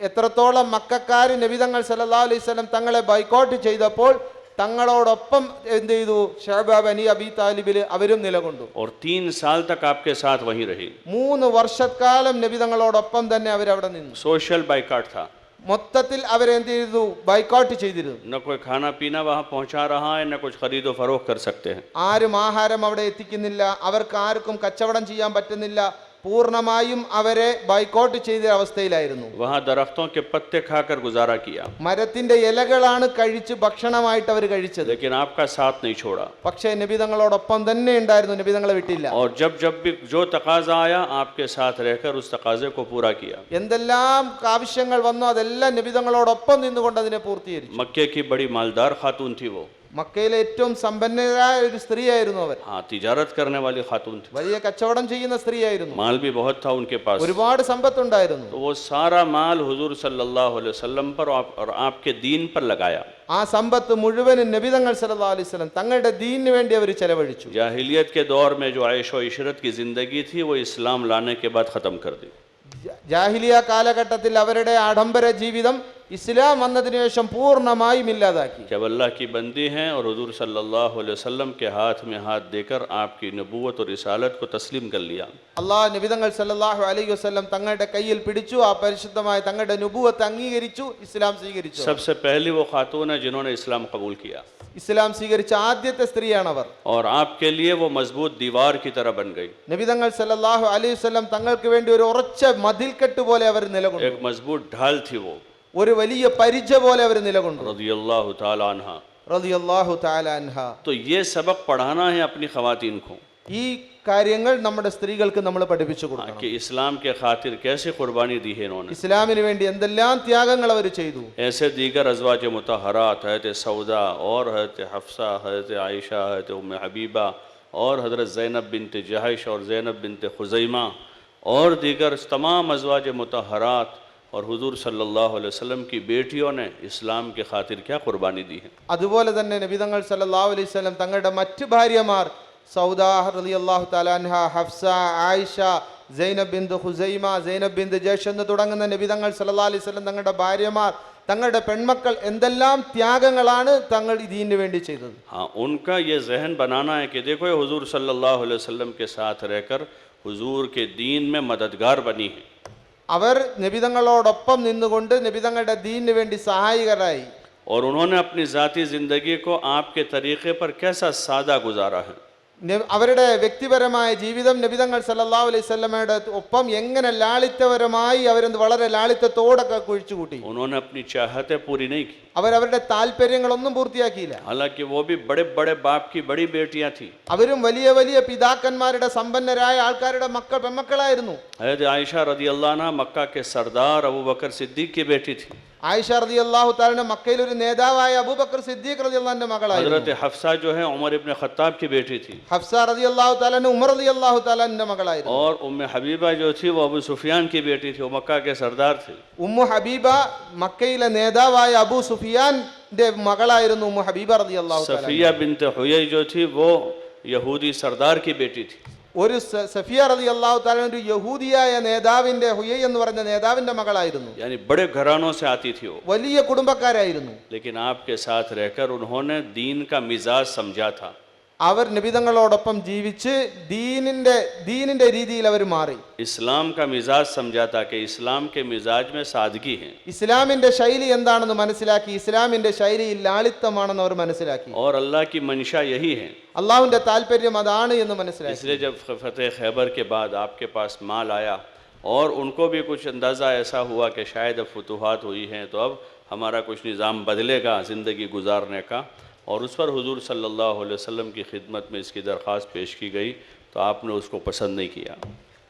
എത്രത്തോളം മക്കക്കാർ നബി തങ്ങൾ സല്ലല്ലാഹു അലൈഹി വസല്ലം തങ്ങളെ ബൈക്കോട്ട് ചെയ്തപ്പോൾ തങ്ങളോടൊപ്പം എന്ത് ചെയ്തു? ഷഅബ ബനി അബി താലിബിൽ അവരും നിലകൊണ്ടു. और 3 साल तक आपके साथ वहीं रही. 3 വർഷക്കാലം നബി തങ്ങളോടൊപ്പം തന്നെ അവരവിടെ നിന്നു. सोशल बाइकाट था. മൊത്തത്തിൽ അവരെന്ത് ചെയ്തു? ബൈക്കോട്ട് ചെയ്തിരുന്നു. न कोई खाना पीना वहाँ पहुँचा रहा है, न कुछ खरीदो फरोख्त कर सकते हैं. ആരും ആഹാരം അവിടെ എത്തിക്കുന്നില്ല, അവർക്ക് ആർക്കും കച്ചവടം ചെയ്യാൻ പറ്റുന്നില്ല. പൂർണ്ണമായും അവരെ ബൈക്കോട്ട് ചെയ്ത അവസ്ഥയിലായിരുന്നു. वहाँ दरख्तों के पत्ते खाकर गुजारा किया. മരത്തിന്റെ ഇലകളാണ് കഴിച്ച് ഭക്ഷണമായിട്ട് അവർ കഴിച്ചത്. लेकिन आपका साथ नहीं छोड़ा. പക്ഷേ നബി തങ്ങളോടൊപ്പം തന്നെ ഉണ്ടായിരുന്നു, നബി തങ്ങളെ വിട്ടില്ല. और जब भी जो तकाजा आया आपके साथ रहकर उस तकाजे को पूरा किया. എന്തെല്ലാം ആവശ്യങ്ങൾ വന്നോ അതെല്ലാം നബി തങ്ങളോടൊപ്പം നിന്നുകൊണ്ട് അതിനെ പൂർത്തീകരിച്ചു. मक्के की बड़ी मालदार खातून थी वो. മക്കയിലെ ഏറ്റവും സമ്പന്നരായ ഒരു സ്ത്രീയായിരുന്നു അവർ. हाँ, तिजारत करने वाली खातून थी. വലിയ കച്ചവടം ചെയ്യുന്ന സ്ത്രീയായിരുന്നു. माल भी बहुत था उनके पास. ഒരുപാട് സമ്പത്തുണ്ടായിരുന്നു. तो वो सारा माल हुजूर सल्लल्लाहु अलैहि वसल्लम पर और आपके दीन पर लगाया. ആ സമ്പത്ത് മുഴുവനും നബി തങ്ങൾ സല്ലല്ലാഹു അലൈഹി വസല്ലം തങ്ങളുടെ ദീനിന് വേണ്ടി അവർ ചെലവഴിച്ചു. जाहिलियत के दौर में जो ऐशो इशरत की जिंदगी थी वो इस्लाम लाने के बाद ख़त्म कर दी. ജാഹിലിയ കാലഘട്ടത്തിൽ അവരുടെ ആഡംബര ജീവിതം ഇസ്ലാം വന്നതിന് ശേഷം പൂർണ്ണമായും ഇല്ലാതാക്കി. जब अल्लाह की बंदी हैं और हुजूर सल्लल्लाहु अलैहि वसल्लम के हाथ में हाथ देकर आपकी नबूवत और रिसालत को तस्लीम कर लिया. അള്ളാഹ് നബി തങ്ങൾ സല്ലല്ലാഹു അലൈഹി വസല്ലം തങ്ങളുടെ കയ്യിൽ പിടിച്ചു, ആ പരിശുദ്ധമായ തങ്ങളുടെ നുബുവത്ത് അംഗീകരിച്ചു, ഇസ്ലാം സ്വീകരിച്ചു. सबसे पहली वो खातून है जिन्होंने इस्लाम कबूल किया. ഇസ്ലാം സ്വീകരിച്ച ആദ്യത്തെ സ്ത്രീയാണ് അവർ. और आपके लिए वो मजबूत दीवार की तरह बन गई. നബി തങ്ങൾ സല്ലല്ലാഹു അലൈഹി വസല്ലം തങ്ങൾക്ക് വേണ്ടി ഒരു ഉറച്ച മതിൽക്കെട്ട് പോലെ അവർ നിലകൊണ്ടു. एक मजबूत ढाल थी वो. ഒരു വലിയ പരിച പോലെ അവർ നിലകൊണ്ടു. रज़ियल्लाहु ताला अन्हा. റളിയല്ലാഹു തആല അൻഹ. तो ये सबक पढ़ाना है अपनी ख़वातीन को ഈ കാര്യങ്ങൾ നമ്മുടെ സ്ത്രീകൾക്ക് നമ്മൾ പഠിപ്പിച്ചു കൊടുക്കണം. कि इस्लाम के खातिर कैसे कुर्बानी दी है इन्होंने. ഇസ്ലാമിന് വേണ്ടി എന്തെല്ലാം ത്യാഗങ്ങൾ അവർ ചെയ്തു. ऐसे दीगर अज़वाज मुतहरात हज़रत सौदा और हज़रत हफ्सा, हज़रत आयशा, हज़रत उम्मे हबीबा और हज़रत ज़ैनब बिनत जहश और ज़ैनब बिनत खुज़ैमा और दीगर तमाम अज़वाज मुतहरात और हुजूर सल्लल्लाहु अलैहि वसल्लम की बेटियों ने इस्लाम के खातिर क्या कुर्बानी दी है. അതുപോലെ തന്നെ നബി തങ്ങൾ സല്ലല്ലാഹു അലൈഹി വസല്ലം തങ്ങളുടെ മറ്റു ഭാര്യമാർ സൗദ റളിയല്ലാഹു തആല അൻഹ, ഹഫ്സ, ആയിഷ, സൈനബ് ബിൻത് ഖുസൈമ, സൈനബ് ബിൻത് ജയ്ഷ് എന്ന് തുടങ്ങുന്ന നബി തങ്ങൾ സല്ലല്ലാഹു അലൈഹി വസല്ലം തങ്ങളുടെ ഭാര്യമാർ, തങ്ങളുടെ പെൺമക്കൾ എന്തെല്ലാം ത്യാഗങ്ങളാണ് തങ്ങൾ ഇതിനു വേണ്ടി ചെയ്തത്. हाँ, उनका ये जहन बनाना है कि देखो ये हुजूर सल्लल्लाहु अलैहि वसल्लम के साथ रहकर हुजूर के दीन में मददगार बनी है. അവർ നബി തങ്ങളോടൊപ്പം നിന്നുകൊണ്ട് നബി തങ്ങളുടെ ദീനിന് വേണ്ടി സഹായികരായി. और उन्होंने अपनी ज़ाती ज़िंदगी को आपके तरीक़े पर कैसा सादा गुजारा है. അവരുടെ വ്യക്തിപരമായ ജീവിതം നബിതങ്ങൾ സല്ലല്ലാഹു അലൈഹി വസല്ലമയുടെ ഒപ്പം എങ്ങനെ ലാളിത്യപരമായി അവരെന്ത് വളരെ ലാളിത്യത്തോടൊക്കെ കുഴിച്ചുകൂട്ടി. उन्होंने अपनी चाहतें पूरी नहीं की, അവരവരുടെ താല്പര്യങ്ങളൊന്നും പൂർത്തിയാക്കിയില്ല. हालांकि वो भी बड़े बड़े बाप की बड़ी बेटियां थी. അവരും വലിയ വലിയ പിതാക്കന്മാരുടെ സമ്പന്നരായ ആൾക്കാരുടെ പെമ്മക്കളായിരുന്നു. हज़रत आयशा रज़ी अल्लाह अन्हा मक्का के सरदार अबू बकर सिद्दीक की बेटी थी. ആയിഷ റളിയല്ലാഹു തആല മക്കയിൽ ഒരു നേതാവായ അബൂബക്കർ സിദ്ദീഖ് റളിയല്ലാഹുവിന്റെ മകളായിരുന്നു. हज़रत हफ्सा जो है उमर इब्न खत्ताब की बेटी थी. ഹഫ്സ റളിയല്ലാഹു തആല ഉമർ റളിയല്ലാഹു തആലന്റെ മകളായിരുന്നു. और उम्मे हबीबा जो थी वो अबू सुफियान की बेटी थी, वो मक्का के सरदार थे. ഉമ്മു ഹബീബ മക്കയിലെ നേതാവായ അബൂ സുഫിയാന്റെ മകളായിരുന്നു ഉമ്മു ഹബീബ റളിയല്ലാഹു തആല. सफिया बिन्त हुयई जो थी वो यहूदी सरदार की बेटी थी. ഒരു സഫിയ റളിയല്ലാഹു തആല ഒരു യഹൂദിയായ നേതാവിന്റെ ഹുയൈ എന്ന് പറയുന്ന നേതാവിന്റെ മകളായിരുന്നു. यानी बड़े घरानों से आती थी वो, വലിയ കുടുംബക്കാരായിരുന്നു. लेकिन आपके साथ रहकर उन्होंने दीन का मिजाज समझा था. അവർ നബിതങ്ങളോടൊപ്പം ജീവിച്ച് ദീനിന്റെ രീതിയിൽ അവർ മാറി. इस्लाम का मिजाज समझा था कि इस्लाम के मिजाज में सादगी है ഇസ്ലാമിന്റെ ശൈലി എന്താണെന്ന് മനസ്സിലാക്കി. ഇസ്ലാമിന്റെ ശൈലിയിൽ ലാളിത്യമാണെന്ന് അവർ മനസ്സിലാക്കി. और अल्लाह की मंशा यही है. അള്ളാഹുവിന്റെ താല്പര്യം അതാണ് എന്ന് മനസ്സിലാക്കി. इसलिए जब फतेह खैबर के बाद आपके पास माल आया और उनको भी कुछ अंदाज़ा ऐसा हुआ कि शायद अब फतूहात हुई हैं, तो अब हमारा कुछ निज़ाम बदलेगा ज़िंदगी गुजारने का, और उस पर हुजूर सल्लल्लाहु अलैहि वसल्लम की खिदमत में इसकी दरख्वास्त पेश की गई, तो आपने उसको पसंद नहीं किया.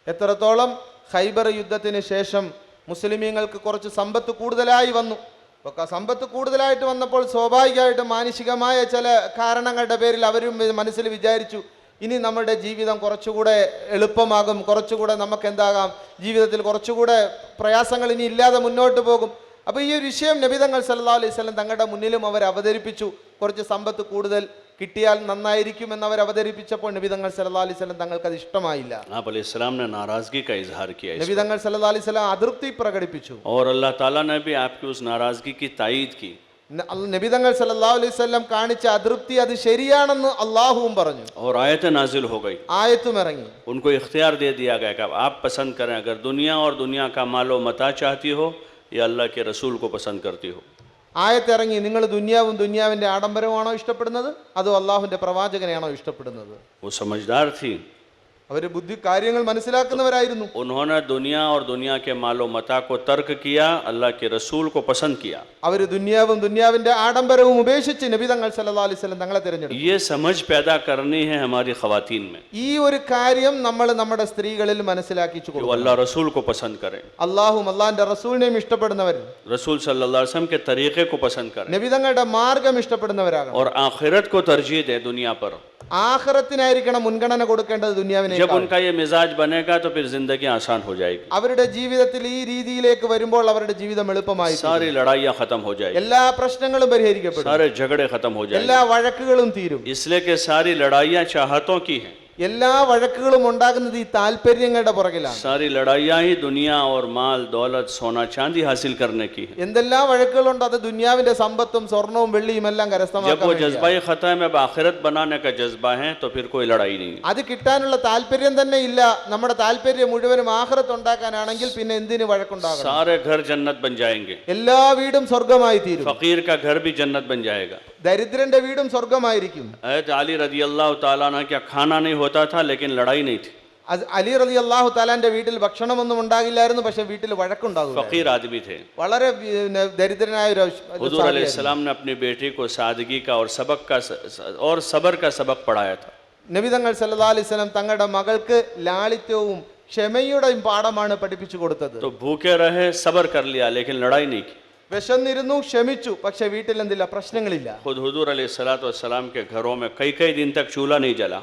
എത്രത്തോളം ഖൈബർ യുദ്ധത്തിന് ശേഷം മുസ്ലിമീങ്ങൾക്ക് കുറച്ച് സമ്പത്ത് കൂടുതലായി വന്നു. സമ്പത്ത് കൂടുതലായിട്ട് വന്നപ്പോൾ സ്വാഭാവികമായിട്ടും മാനുഷികമായ ചില കാരണങ്ങളുടെ പേരിൽ അവരും മനസ്സിൽ വിചാരിച്ചു, ഇനി നമ്മുടെ ജീവിതം കുറച്ചുകൂടെ എളുപ്പമാകും, കുറച്ചുകൂടെ നമുക്ക് എന്താകാം, ജീവിതത്തിൽ കുറച്ചുകൂടെ പ്രയാസങ്ങൾ ഇനി ഇല്ലാതെ മുന്നോട്ട് പോകും. അപ്പോൾ ഈ ഒരു വിഷയം നബിതങ്ങൾ സല്ലല്ലാഹു അലൈഹി വസല്ലം തങ്ങളുടെ മുന്നിലും അവർ അവതരിപ്പിച്ചു. കുറച്ച് സമ്പത്ത് കൂടുതൽ കിട്ടിയാൽ നന്നായിരിക്കും എന്ന് അവർ അവതരിപ്പിച്ചപ്പോൾ നബിതങ്ങൾ സല്ലല്ലാഹു അലൈഹി വസല്ലം തങ്ങൾക്ക് അത് ഇഷ്ടമായില്ല. आप अलैहिस्सलाम ने नाराज़गी का इजहार किया इस पर, നബിതങ്ങൾ സല്ലല്ലാഹു അലൈഹി വസല്ലം അതൃപ്തി പ്രകടിപ്പിച്ചു. और अल्लाह ताला ने भी आपकी उस नाराज़गी की तायीद की. നബിതങ്ങൾ സല്ലല്ലാഹു അലൈഹി വസല്ലം കാണിച്ച അതൃപ്തി അത് ശരിയാണെന്ന് അള്ളാഹുവും പറഞ്ഞു. और आयतें नाजिल हो गई, ആയത്തും ഇറങ്ങി. उनको इख्तियार दे दिया गया कि अब आप पसंद करें, अगर दुनिया और दुनिया का मालो मता चाहती हो या अल्लाह के रसूल को पसंद करती हो. ആയത്തിറങ്ങി, നിങ്ങൾ ദുനിയാവിന്റെ ആഡംബരമാണോ ഇഷ്ടപ്പെടുന്നത് അതോ അള്ളാഹുവിന്റെ പ്രവാചകനെയാണോ ഇഷ്ടപ്പെടുന്നത്? वो समझदार थी, അവർ കാര്യങ്ങൾ മനസ്സിലാക്കുന്നവരായിരുന്നു. उन्होंने दुनिया और दुनिया के मालो मता को तर्क किया, अल्लाह के रसूल को पसंद किया. അവർ ദുനിയാവിന്റെ ആഡംബരവും ഉപേക്ഷിച്ച് നബിതങ്ങൾ സല്ലല്ലാഹു അലൈഹി വസല്ലം തങ്ങളെ തിരഞ്ഞെടുത്തു. ये समझ पैदा करनी है हमारी ख़वातीन में, ഈ ഒരു കാര്യം നമ്മൾ നമ്മുടെ സ്ത്രീകളിൽ മനസ്സിലാക്കിച്ചു वो കൊടുക്കണം. अल्लाह रसूल को पसंद करें, അള്ളാഹും അള്ളാഹിന്റെ റസൂലിനെയും ഇഷ്ടപ്പെടുന്നവർ, रसूल सल्लल्लाहु अलैहि वसल्लम के तरीक़े को पसंद करें, നബിതങ്ങളുടെ മാർഗം ഇഷ്ടപ്പെടുന്നവരാകണം. और आखिरत को तरजीह दें दुनिया पर. ആഖിറത്തിനായിരിക്കണം മുൻഗണന കൊടുക്കേണ്ടത് ദുനിയാവിനെ. जब उनका ये मिजाज बनेगा तो फिर जिंदगी आसान हो जाएगी, അവരുടെ ജീവിതത്തിൽ ഈ രീതിയിലേക്ക് വരുമ്പോൾ അവരുടെ ജീവിതം എളുപ്പമായി, सारी लड़ाइयाँ खत्म हो जाएगी, എല്ലാ പ്രശ്നങ്ങളും പരിഹരിക്കപ്പെടും, सारे झगड़े खत्म हो എല്ലാ जाएंगे. വഴക്കുകളും തീരും. इसलिए कि सारी लड़ाइयाँ चाहतों की हैं, എല്ലാ വഴക്കുകളും ഉണ്ടാകുന്നത് ഈ താല്പര്യങ്ങളുടെ പുറകിലാണ്. सारी लड़ाइयाँ ही दुनिया और माल दौलत सोना चांदी हासिल करने की है. എന്തെല്ലാം വഴക്കുകളുണ്ട് അത് ദുനിയാവിന്റെ സമ്പത്തും സ്വർണവും വെള്ളിയും എല്ലാം जब वो കരസ്ഥമാക്കാൻ जज्बा ख़त्म है, अब आखिरत बनाने का जज्बा है, तो फिर कोई लड़ाई नहीं. അത് കിട്ടാനുള്ള താല്പര്യം തന്നെ ഇല്ല. നമ്മുടെ താല്പര്യം മുഴുവനും ആഖിറത്ത് ഉണ്ടാക്കാനാണെങ്കിൽ പിന്നെ എന്തിനു വഴക്കുണ്ടാകണം? सारे घर जन्नत बन जाएंगे, എല്ലാ വീടും സ്വർഗമായി തീരും. फकीर का घर भी जन्नत बन जाएगा. ദരിദ്രന്റെ വീടും സ്വർഗമായിരിക്കും. हज़रत अली रज़ी अल्लाह तआला अन्हु क्या खाना नहीं होता था, लेकिन लड़ाई नहीं थी. അലി റളിയല്ലാഹു തആലാന്റെ വീട്ടിൽ ഭക്ഷണമൊന്നും ഉണ്ടാകില്ലായിരുന്നു, പക്ഷെ വീട്ടിൽ വഴക്കുണ്ടാകും. फकीर आदमी थे. വളരെ ദരിദ്രനായ ഒരു हुजूर अलैहिस्सलाम ने अपनी बेटी को सादगी का और सब्र का सबक पढ़ाया था. നബിതങ്ങൾ സല്ലല്ലാഹു അലൈഹി വസല്ലം തങ്ങളുടെ മകൾക്ക് ലാളിത്യവും ക്ഷമയുടെയും പാഠമാണ് പഠിപ്പിച്ചു കൊടുത്തത്. तो भूखे रहे, सब्र कर लिया, लेकिन लड़ाई नहीं की. വിശന്നിരുന്നു, ക്ഷമിച്ചു, പക്ഷെ വീട്ടിൽ എന്തില്ല, പ്രശ്നങ്ങളില്ല. खुद हुजूर अलैहिस्सलातु वस्सलाम के घरों में कई दिन तक चूल्हा नहीं जला.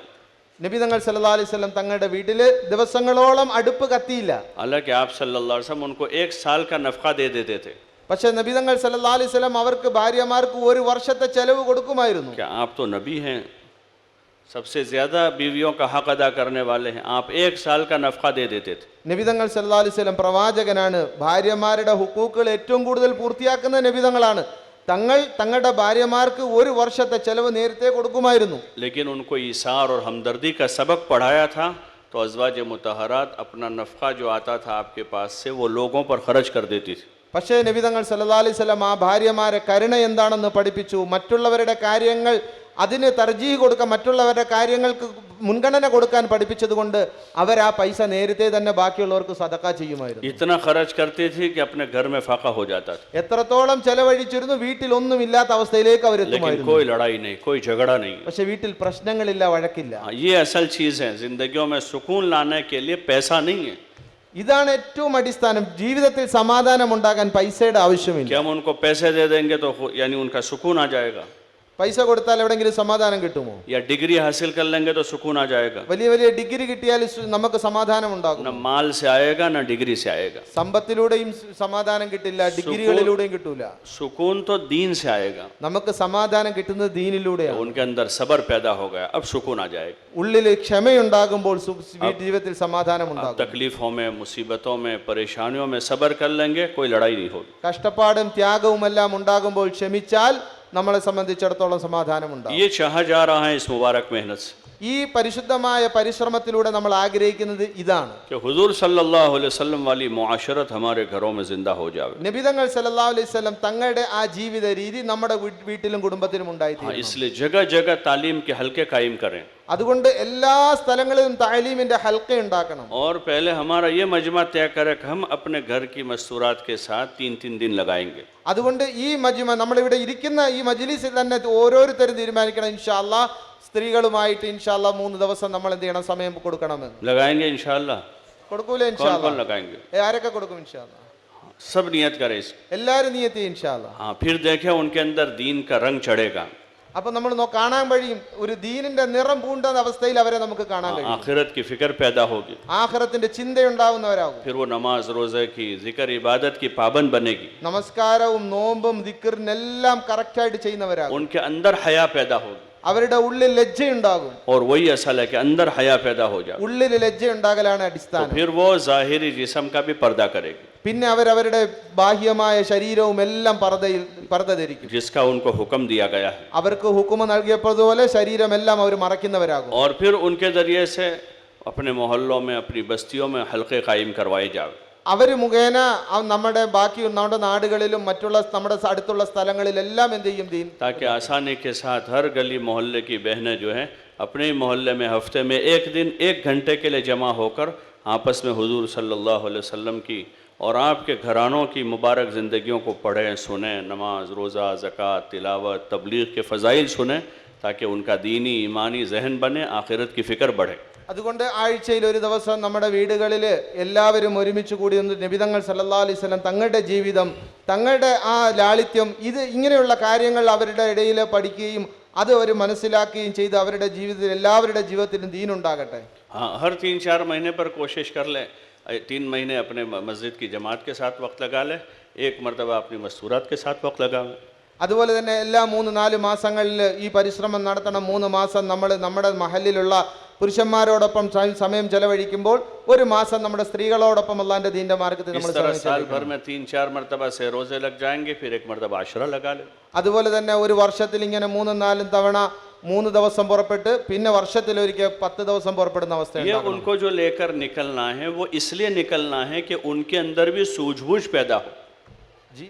നബിതങ്ങൾ സല്ലല്ലാഹു അലൈഹി വസല്ലം തങ്ങളുടെ വീട്ടില് ദിവസങ്ങളോളം അടുപ്പ് കത്തിയില്ല. हालांकि आप सल्लल्लाहु अलैहि वसल्लम उनको 1 साल का नफका दे देते थे. പക്ഷെ നബിതങ്ങൾ സല്ലല്ലാഹു അലൈഹി വസല്ലം അവർക്ക് ഭാര്യമാർക്ക് ഒരു വർഷത്തെ ചെലവ് കൊടുക്കുമായിരുന്നു. क्या आप तो नबी हैं, सबसे ज्यादा बीवियों का हक अदा करने वाले हैं, आप 1 साल का नफका दे देते थे. നബിതങ്ങൾ സല്ലല്ലാഹു അലൈഹി വസല്ലം പ്രവാചകനാണ്. ഭാര്യമാരുടെ ഹുക്കൂക്കുകൾ ഏറ്റവും കൂടുതൽ പൂർത്തിയാക്കുന്ന നബിതങ്ങളാണ്. തങ്ങളുടെ ഭാര്യമാർക്ക് ഒരു വർഷത്തെ ചെലവ് നേരത്തെ കൊടുക്കുമായിരുന്നു. लेकिन उनको ईसार और हमदर्दी का सबक पढ़ाया था, तो अज़वाज मुतहरात अपना नफका जो आता था आपके पास से वो लोगों पर खर्च कर देती थी. പക്ഷേ നബിതങ്ങൾ സല്ലല്ലാഹു അലൈഹി വസല്ലം ആ ഭാര്യമാരെ കരുണ എന്താണെന്ന് പഠിപ്പിച്ചു. മറ്റുള്ളവരുടെ കാര്യങ്ങൾ അതിന് തർജീഹ് കൊടുക്കാൻ, മറ്റുള്ളവരുടെ കാര്യങ്ങൾക്ക് മുൻഗണന കൊടുക്കാൻ പഠിപ്പിച്ചത് കൊണ്ട് അവർ ആ പൈസ നേരത്തെ തന്നെ ബാക്കിയുള്ളവർക്ക് സദക്ക ചെയ്യുമായിരുന്നു. इतना खर्च करती थी कि अपने घर में फाका हो जाता था, എത്രത്തോളം ചെലവഴിച്ചിരുന്നു, വീട്ടിൽ ഒന്നും ഇല്ലാത്ത അവസ്ഥയിലേക്ക് അവർ लेकिन എത്തുമായിരുന്നു. कोई लड़ाई नहीं, कोई झगड़ा नहीं. പക്ഷെ വീട്ടിൽ പ്രശ്നങ്ങളില്ല, വഴക്കില്ല. ये असल चीज है. जिंदगियों में सुकून लाने के लिए पैसा नहीं है. ഇതാണ് ഏറ്റവും അടിസ്ഥാനം. ജീവിതത്തിൽ സമാധാനം ഉണ്ടാകാൻ പൈസയുടെ ആവശ്യമില്ല. कि हम उनको पैसे दे देंगे तो यानी उनका सुकून आ जाएगा, പൈസ കൊടുത്താൽ എവിടെങ്കിലും സമാധാനം കിട്ടുമോ? या डिग्री हासिल कर लेंगे तो सुकून आ जाएगा. വലിയ വലിയ ഡിഗ്രി കിട്ടിയാൽ നമുക്ക് സമാധാനം ഉണ്ടാകും. न माल से आएगा न डिग्री से आएगा. സമ്പത്തിലൂടെയും സമാധാനം കിട്ടില്ല, ഡിഗ്രികളിലൂടെയും കിട്ടൂല. सुकून तो दीन से आएगा. നമുക്ക് സമാധാനം കിട്ടുന്നത് ദീനിലൂടെയാണ്. उनके अंदर सबर पैदा हो गया, अब सुकून आ जाएगा. ഉള്ളിൽ ക്ഷമയുണ്ടാകുമ്പോൾ ജീവിതത്തിൽ സമാധാനം अब ഉണ്ടാകും. तकलीफों में, मुसीबतों में, परेशानियों में सबर कर लेंगे, कोई लड़ाई नहीं होगी. കഷ്ടപ്പാടും ത്യാഗവും എല്ലാം ഉണ്ടാകുമ്പോൾ ക്ഷമിച്ചാൽ നമ്മളെ സംബന്ധിച്ചിടത്തോളം സമാധാനം ഉണ്ടാകും. ये चाहा जा रहा है इस मुबारक मेहनत से ഈ പരിശുദ്ധമായ പരിശ്രമത്തിലൂടെ നമ്മൾ ആഗ്രഹിക്കുന്നത് ഇതാണ്. कि हुजूर सल्लल्लाहु अलैहि वसल्लम वाली मुआशरत हमारे घरों में जिंदा हो जाए. നബിതങ്ങൾ സല്ലല്ലാഹു അലൈഹി വസല്ലം തങ്ങളുടെ ആ ജീവിത രീതി നമ്മുടെ വീട്ടിലും കുടുംബത്തിലും ഉണ്ടായിത്തീരണം. इसलिए जगह जगह तालीम के हलके कायम करें. അതുകൊണ്ട് എല്ലാ സ്ഥലങ്ങളിലും താലീമിന്റെ ഹൽക്ക ഉണ്ടാക്കണം. और पहले हमारा ये मजमा तय करे कि हम अपने घर की मस्तूरात के साथ 3-3 दिन लगाएंगे. അതുകൊണ്ട് ഈ മജ്മ, നമ്മളിവിടെ ഇരിക്കുന്ന ഈ മജ്ലിസിൽ തന്നെ ഓരോരുത്തരും തീരുമാനിക്കണം, ഇൻഷാ അല്ലാഹ് സ്ത്രീകളുമായിട്ട് ഇൻഷാ അല്ലാഹ് 3 ദിവസം നമ്മൾ എന്ത് ചെയ്യണം, സമയം കൊടുക്കണമെന്ന്. लगाएंगे इंशाअल्लाह. കൊടുക്കൂലേ? ഇൻഷാ कौन कौन അല്ലാഹ്. लगाएंगे? ആരൊക്കെ കൊടുക്കും? ഇൻഷാ അല്ലാഹ് सब नियत करें इसकी. എല്ലാവരും നിയത്തി ഇൻഷാ അല്ലാഹ്. हाँ, फिर देखें उनके अंदर दीन का रंग चढ़ेगा. അപ്പൊ നമ്മൾ കാണാൻ കഴിയും, ഒരു ദീനിന്റെ നിറം പൂണ്ട അവസ്ഥയിൽ അവരെ നമുക്ക് കാണാൻ കഴിയും. आखिरत की फिक्र पैदा होगी. ആഖിറത്തിന്റെ ചിന്തയുണ്ടാവുന്നവരാകും. फिर वो नमाज रोजे की, जिक्र इबादत की पाबंद बनेगी. നമസ്കാരവും നോമ്പും ദിക്റിനെല്ലാം കറക്റ്റായിട്ട് ചെയ്യുന്നവരാകും. उनके अंदर हया पैदा होगी. അവരുടെ ഉള്ളിൽ ലജ്ജയുണ്ടാകും. और वही असल है कि अंदर हया पैदा हो जाए. ഉള്ളിൽ ലജ്ജയുണ്ടാകലാണ് तो അടിസ്ഥാനം. फिर वो जाहिरी जिस्म का भी पर्दा करेगी. പിന്നെ അവരുടെ ബാഹ്യമായ ശരീരവും എല്ലാം പർദ്ദ ധരിക്കും. जिसका उनको हुक्म दिया गया है. അവർക്ക് ഹുക്കുമ നൽകിയതുപോലെ ശരീരമെല്ലാം അവർ മറയ്ക്കുന്നവരാകും. और फिर उनके जरिए से अपने मोहल्लों में, अपनी बस्तियों में हलके कायम करवाए जाए. അവർ മുഖേന നമ്മുടെ നമ്മുടെ നാടുകളിലും മറ്റുള്ള നമ്മുടെ അടുത്തുള്ള സ്ഥലങ്ങളിലെല്ലാം എന്ത് ചെയ്യും, ദീൻ. ताकि आसानी के साथ हर गली मोहल्ले की बहनें जो हैं अपने ही मोहल्ले में हफ्ते में एक दिन 1 घंटे के लिए जमा होकर आपस में हुजूर सल्लल्लाहु अलैहि वसल्लम की और आपके घरानों की मुबारक ज़िंदगियों को पढ़ें, सुनें, नमाज रोज़ा ज़कात तिलावत तबलीग के फ़ज़ाइल सुनें, ताकि उनका दीनी ईमानी जहन बने, आखिरत की फ़िक्र बढ़े. അതുകൊണ്ട് ആഴ്ചയിൽ ഒരു ദിവസം നമ്മുടെ വീടുകളിൽ എല്ലാവരും ഒരുമിച്ച് കൂടി നബിതങ്ങൾ സല്ലല്ലാഹു അലൈഹി വസല്ലം തങ്ങളുടെ ജീവിതം, തങ്ങളുടെ ആ ലാളിത്യം, ഇത് ഇങ്ങനെയുള്ള കാര്യങ്ങൾ അവരുടെ ഇടയിൽ പഠിക്കുകയും അത് അവർ മനസ്സിലാക്കുകയും ചെയ്ത് അവരുടെ ജീവിതത്തിൽ എല്ലാവരുടെ ജീവിതത്തിലും ദീനുണ്ടാകട്ടെ. हाँ, हर 3-4 महीने पर कोशिश कर लें. 3 महीने अपने मस्जिद की जमात के साथ वक्त लगा लें, 1 मरतबा अपनी मस्तूरात के साथ वक्त लगाएं. അതുപോലെ തന്നെ എല്ലാ 3-4 മാസങ്ങളിൽ ഈ പരിശ്രമം നടത്തണം. 3 മാസം നമ്മൾ നമ്മുടെ മഹലിലുള്ള പുരുഷന്മാരോടൊപ്പം സമയം ചെലവഴിക്കുമ്പോൾ 1 മാസം നമ്മുടെ സ്ത്രീകളോടൊപ്പം അല്ലാഹുവിന്റെ ദീന്റെ മാർഗ്ഗത്തിൽ നമ്മൾ साल भर में 3-4 मरतबा से रोजे लग जाएंगे, फिर 1 मरतबा आशरा लगा लें. അതുപോലെ തന്നെ ഒരു വർഷത്തിൽ ഇങ്ങനെ 3-4 തവണ 3 ദിവസം പുറപ്പെട്ട് പിന്നെ വർഷത്തിൽ ഒരിക്കൽ 10 ദിവസം പുറപ്പെടുന്ന അവസ്ഥയാണ്. ये उनको जो लेकर निकलना है वो इसलिए निकलना है कि उनके अंदर भी सूझबूझ पैदा हो. जी,